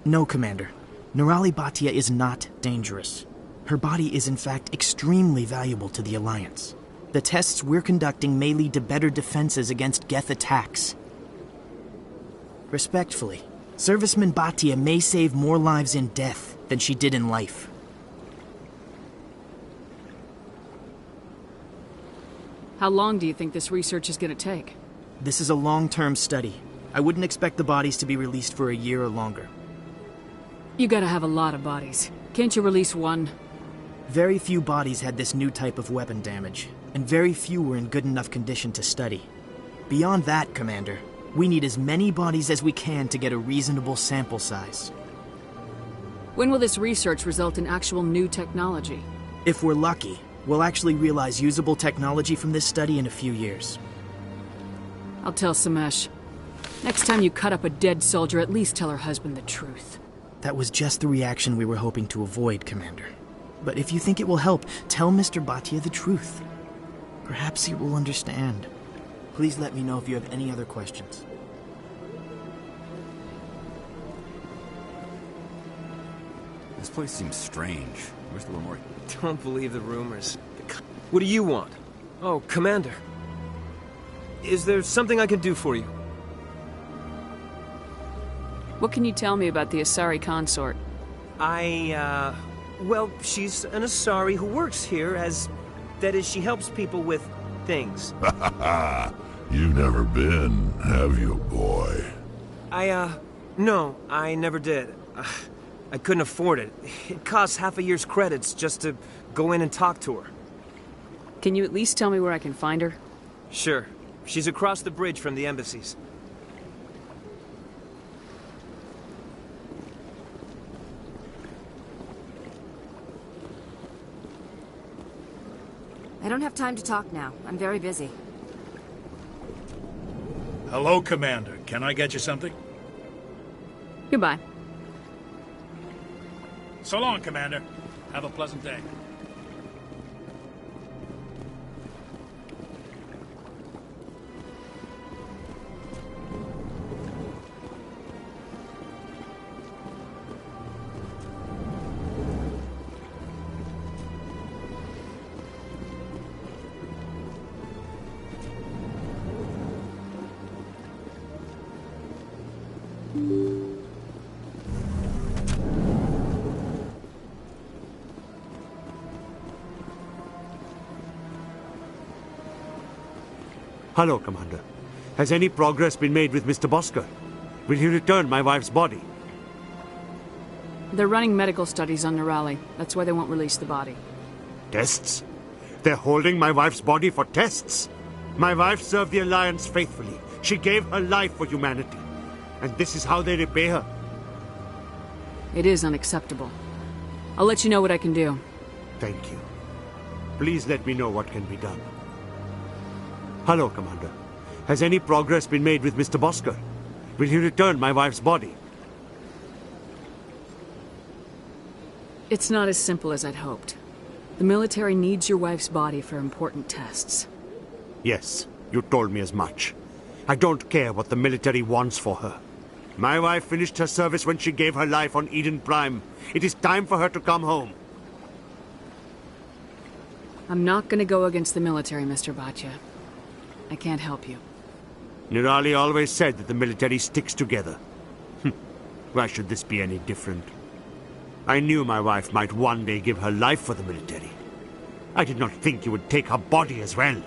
No, Commander. Nirali Bhatia is not dangerous. Her body is in fact extremely valuable to the Alliance. The tests we're conducting may lead to better defenses against Geth attacks. Respectfully, Serviceman Bhatia may save more lives in death than she did in life. How long do you think this research is going to take? This is a long-term study. I wouldn't expect the bodies to be released for a year or longer. You gotta have a lot of bodies. Can't you release one? Very few bodies had this new type of weapon damage, and very few were in good enough condition to study. Beyond that, Commander, we need as many bodies as we can to get a reasonable sample size. When will this research result in actual new technology? If we're lucky, we'll actually realize usable technology from this study in a few years. I'll tell Samesh. Next time you cut up a dead soldier, at least tell her husband the truth. That was just the reaction we were hoping to avoid, Commander. But if you think it will help, tell Mr. Bhatia the truth. Perhaps he will understand. Please let me know if you have any other questions. This place seems strange. Where's the little more? Don't believe the rumors. What do you want? Oh, Commander. Is there something I can do for you? What can you tell me about the Asari consort? Well, she's an Asari who works here as... That is, she helps people with things. You've never been, have you, boy? No, I never did. I couldn't afford it. It costs half a year's credits just to go in and talk to her. Can you at least tell me where I can find her? Sure. She's across the bridge from the embassies. I don't have time to talk now. I'm very busy. Hello, Commander. Can I get you something? Goodbye. So long, Commander. Have a pleasant day. Hello, Commander. Has any progress been made with Mr. Bosker? Will he return my wife's body? They're running medical studies on Nirali. That's why they won't release the body. Tests? They're holding my wife's body for tests? My wife served the Alliance faithfully. She gave her life for humanity. And this is how they repay her. It is unacceptable. I'll let you know what I can do. Thank you. Please let me know what can be done. Hello, Commander. Has any progress been made with Mr. Bosker? Will he return my wife's body? It's not as simple as I'd hoped. The military needs your wife's body for important tests. Yes, you told me as much. I don't care what the military wants for her. My wife finished her service when she gave her life on Eden Prime. It is time for her to come home. I'm not gonna go against the military, Mr. Bhatia. I can't help you. Nirali always said that the military sticks together. Why should this be any different? I knew my wife might one day give her life for the military. I did not think you would take her body as well.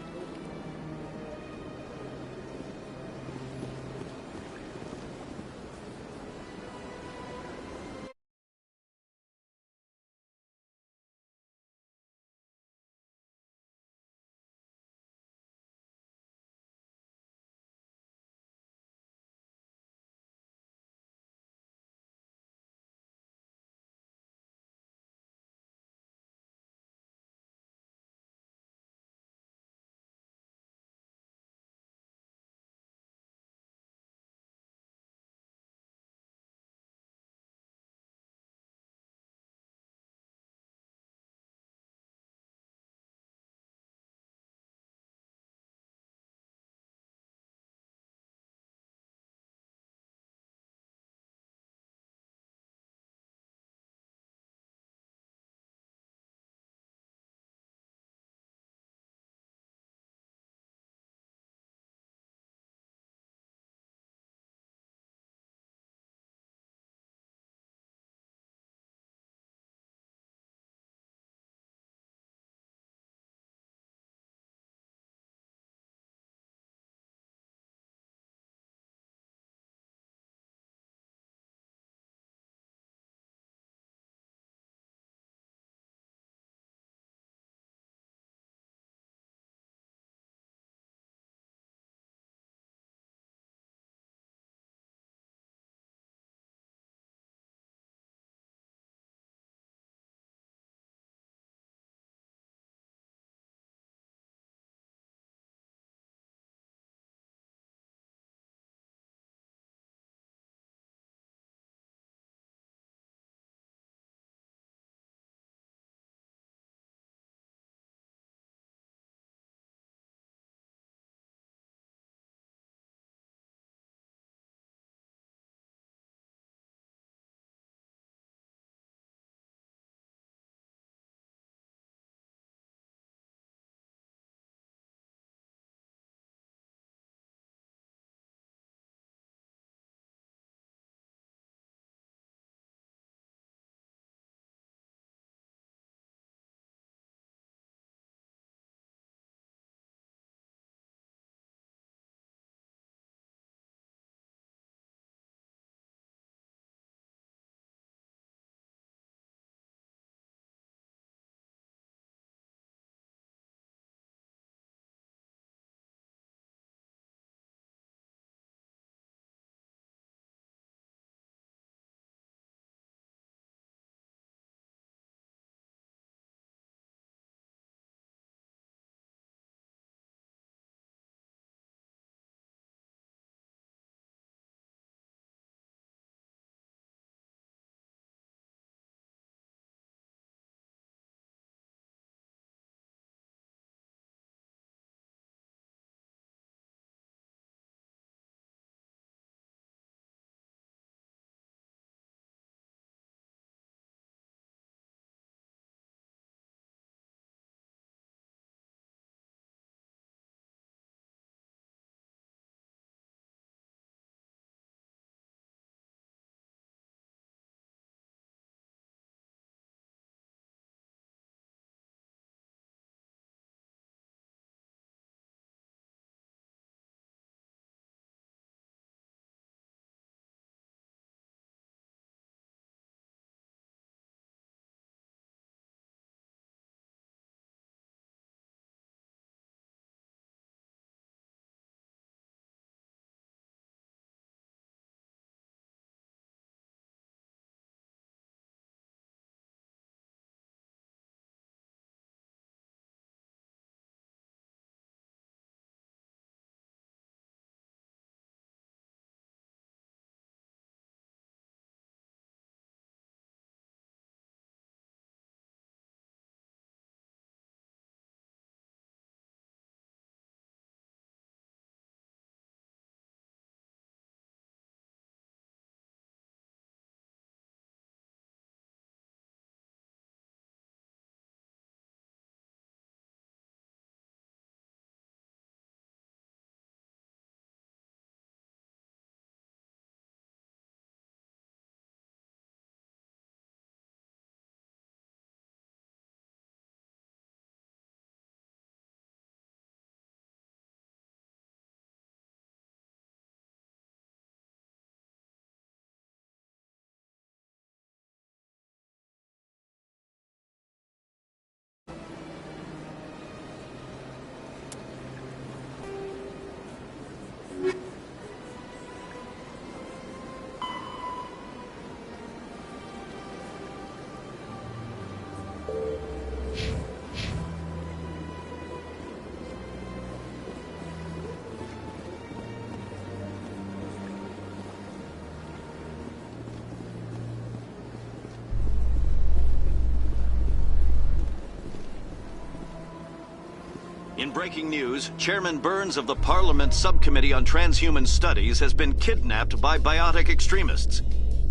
In breaking news, Chairman Burns of the Parliament Subcommittee on Transhuman Studies has been kidnapped by biotic extremists.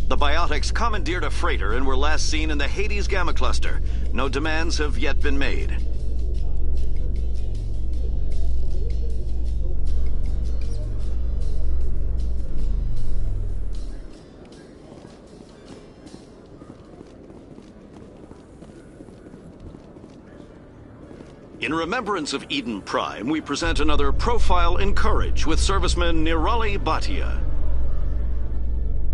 The biotics commandeered a freighter and were last seen in the Hades Gamma Cluster. No demands have yet been made. In remembrance of Eden Prime, we present another profile in courage with serviceman Nirali Bhatia.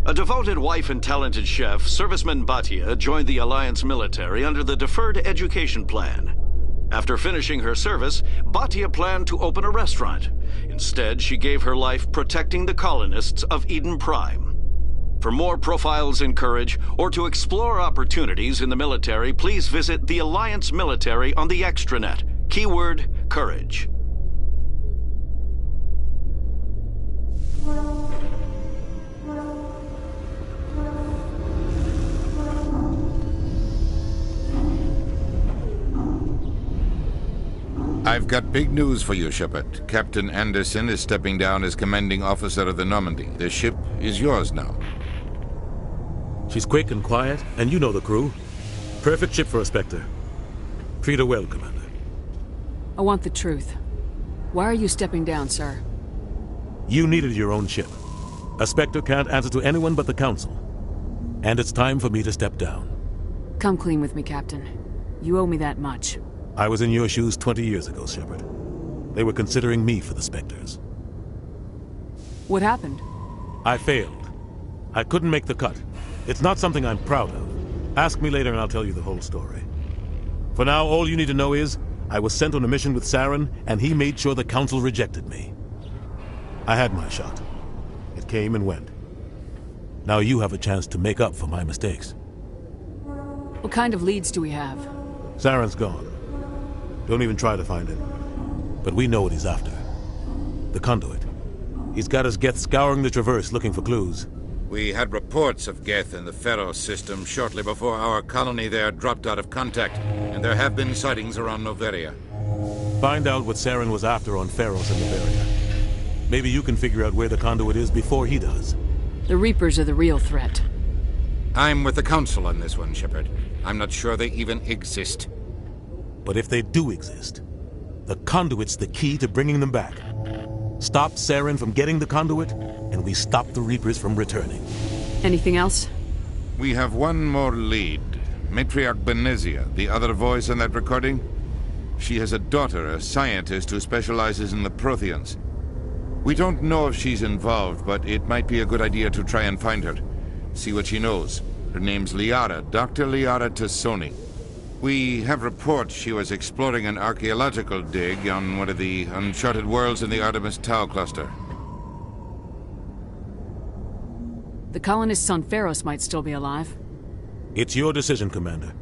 A devoted wife and talented chef, Serviceman Bhatia joined the Alliance military under the Deferred Education Plan. After finishing her service, Bhatia planned to open a restaurant. Instead, she gave her life protecting the colonists of Eden Prime. For more profiles in courage, or to explore opportunities in the military, please visit the Alliance military on the extranet. Keyword, courage. I've got big news for you, Shepard. Captain Anderson is stepping down as commanding officer of the Normandy. The ship is yours now. She's quick and quiet, and you know the crew. Perfect ship for a Spectre. Treat her well, Commander. I want the truth. Why are you stepping down, sir? You needed your own ship. A Spectre can't answer to anyone but the Council. And it's time for me to step down. Come clean with me, Captain. You owe me that much. I was in your shoes 20 years ago, Shepard. They were considering me for the Spectres. What happened? I failed. I couldn't make the cut. It's not something I'm proud of. Ask me later and I'll tell you the whole story. For now, all you need to know is, I was sent on a mission with Saren, and he made sure the Council rejected me. I had my shot. It came and went. Now you have a chance to make up for my mistakes. What kind of leads do we have? Saren's gone. Don't even try to find him. But we know what he's after. The conduit. He's got his Geth scouring the Traverse looking for clues. We had reports of Geth in the Pharaoh system shortly before our colony there dropped out of contact, and there have been sightings around Noveria. Find out what Saren was after on Pharos and Noveria. Maybe you can figure out where the conduit is before he does. The Reapers are the real threat. I'm with the Council on this one, Shepard. I'm not sure they even exist. But if they do exist, the conduit's the key to bringing them back. Stop Saren from getting the conduit, and we stop the Reapers from returning. Anything else? We have one more lead. Matriarch Benezia, the other voice in that recording. She has a daughter, a scientist who specializes in the Protheans. We don't know if she's involved, but it might be a good idea to try and find her. See what she knows. Her name's Liara, Dr. Liara Tassoni. We have reports she was exploring an archaeological dig on one of the uncharted worlds in the Artemis Tau cluster. The colonists on Pharos might still be alive. It's your decision, Commander.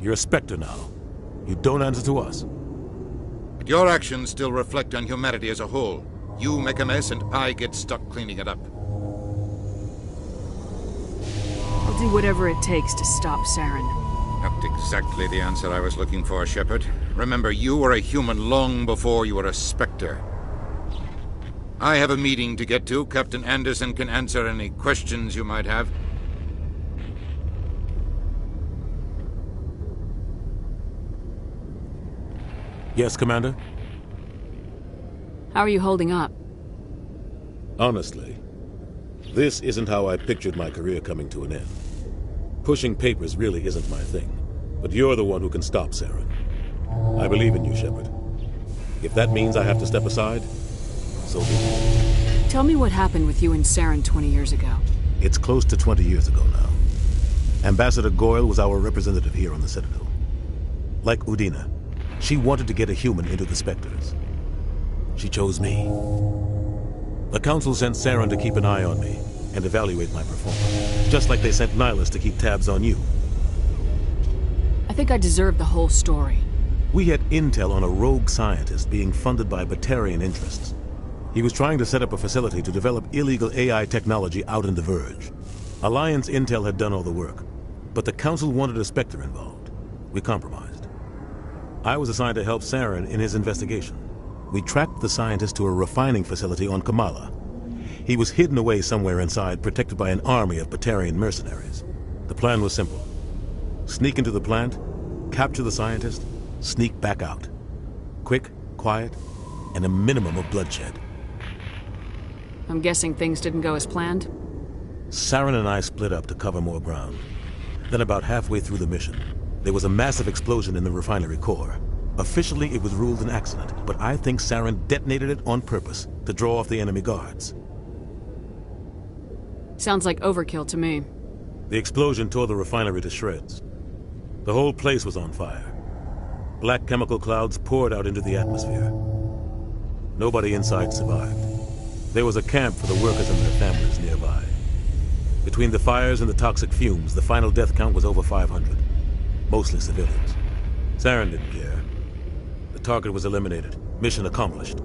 You're a Spectre now. You don't answer to us. But your actions still reflect on humanity as a whole. You make a mess and I get stuck cleaning it up. I'll do whatever it takes to stop Saren. Not exactly the answer I was looking for, Shepard. Remember, you were a human long before you were a Spectre. I have a meeting to get to. Captain Anderson can answer any questions you might have. Yes, Commander? How are you holding up? Honestly, this isn't how I pictured my career coming to an end. Pushing papers really isn't my thing, but you're the one who can stop Saren. I believe in you, Shepard. If that means I have to step aside, so be it. Tell me what happened with you and Saren 20 years ago. It's close to 20 years ago now. Ambassador Goyle was our representative here on the Citadel. Like Udina, she wanted to get a human into the Spectres. She chose me. The Council sent Saren to keep an eye on me and evaluate my performance, just like they sent Nihilus to keep tabs on you. I think I deserve the whole story. We had intel on a rogue scientist being funded by Batarian interests. He was trying to set up a facility to develop illegal AI technology out in the Verge. Alliance intel had done all the work, but the Council wanted a Spectre involved. We compromised. I was assigned to help Saren in his investigation. We tracked the scientist to a refining facility on Kamala. He was hidden away somewhere inside, protected by an army of Batarian mercenaries. The plan was simple. Sneak into the plant, capture the scientist, sneak back out. Quick, quiet, and a minimum of bloodshed. I'm guessing things didn't go as planned? Saren and I split up to cover more ground. Then about halfway through the mission, there was a massive explosion in the refinery core. Officially, it was ruled an accident, but I think Saren detonated it on purpose to draw off the enemy guards. Sounds like overkill to me. The explosion tore the refinery to shreds. The whole place was on fire. Black chemical clouds poured out into the atmosphere. Nobody inside survived. There was a camp for the workers and their families nearby. Between the fires and the toxic fumes, the final death count was over 500. Mostly civilians. Saren didn't care. The target was eliminated, mission accomplished,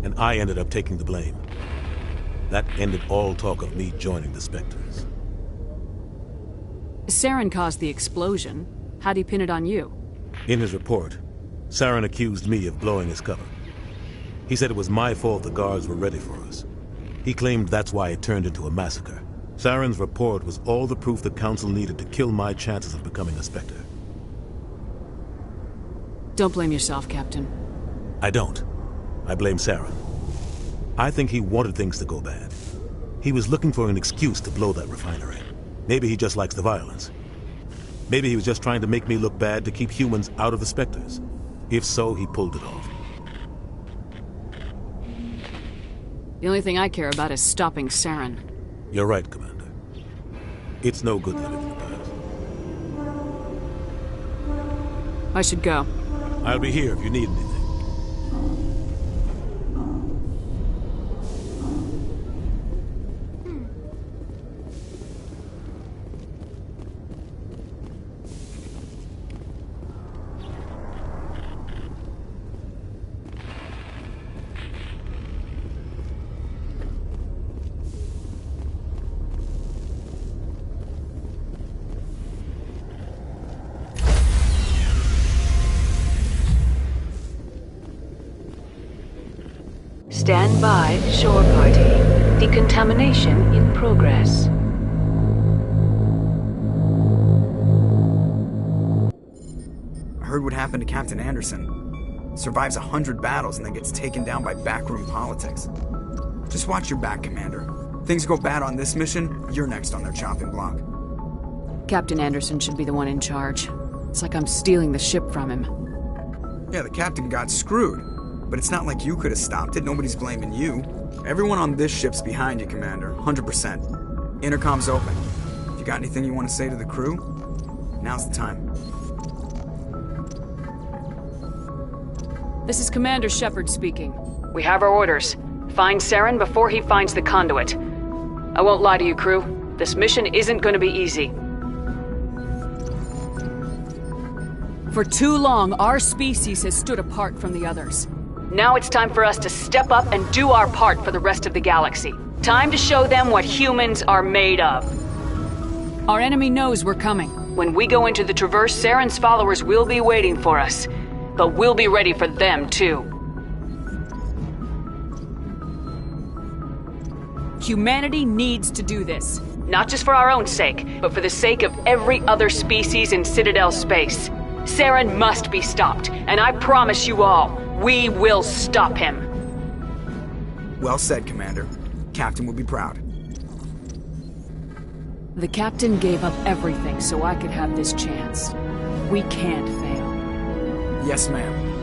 and I ended up taking the blame. That ended all talk of me joining the Spectres. Saren caused the explosion. How'd he pin it on you? In his report, Saren accused me of blowing his cover. He said it was my fault the guards were ready for us. He claimed that's why it turned into a massacre. Saren's report was all the proof the Council needed to kill my chances of becoming a Spectre. Don't blame yourself, Captain. I don't. I blame Saren. I think he wanted things to go bad. He was looking for an excuse to blow that refinery. Maybe he just likes the violence. Maybe he was just trying to make me look bad to keep humans out of the Spectres. If so, he pulled it off. The only thing I care about is stopping Saren. You're right, Commander. It's no good living in the past. I should go. I'll be here if you need anything. Stand by, shore party. Decontamination in progress. I heard what happened to Captain Anderson. Survives 100 battles and then gets taken down by backroom politics. Just watch your back, Commander. Things go bad on this mission, you're next on their chopping block. Captain Anderson should be the one in charge. It's like I'm stealing the ship from him. Yeah, the captain got screwed. But it's not like you could have stopped it. Nobody's blaming you. Everyone on this ship's behind you, Commander. 100%. Intercom's open. If you got anything you want to say to the crew, now's the time. This is Commander Shepard speaking. We have our orders. Find Saren before he finds the conduit. I won't lie to you, crew. This mission isn't going to be easy. For too long, our species has stood apart from the others. Now it's time for us to step up and do our part for the rest of the galaxy. Time to show them what humans are made of. Our enemy knows we're coming. When we go into the Traverse, Saren's followers will be waiting for us. But we'll be ready for them, too. Humanity needs to do this. Not just for our own sake, but for the sake of every other species in Citadel space. Saren must be stopped, and I promise you all, we will stop him. Well said, Commander. Captain will be proud. The Captain gave up everything so I could have this chance. We can't fail. Yes, ma'am.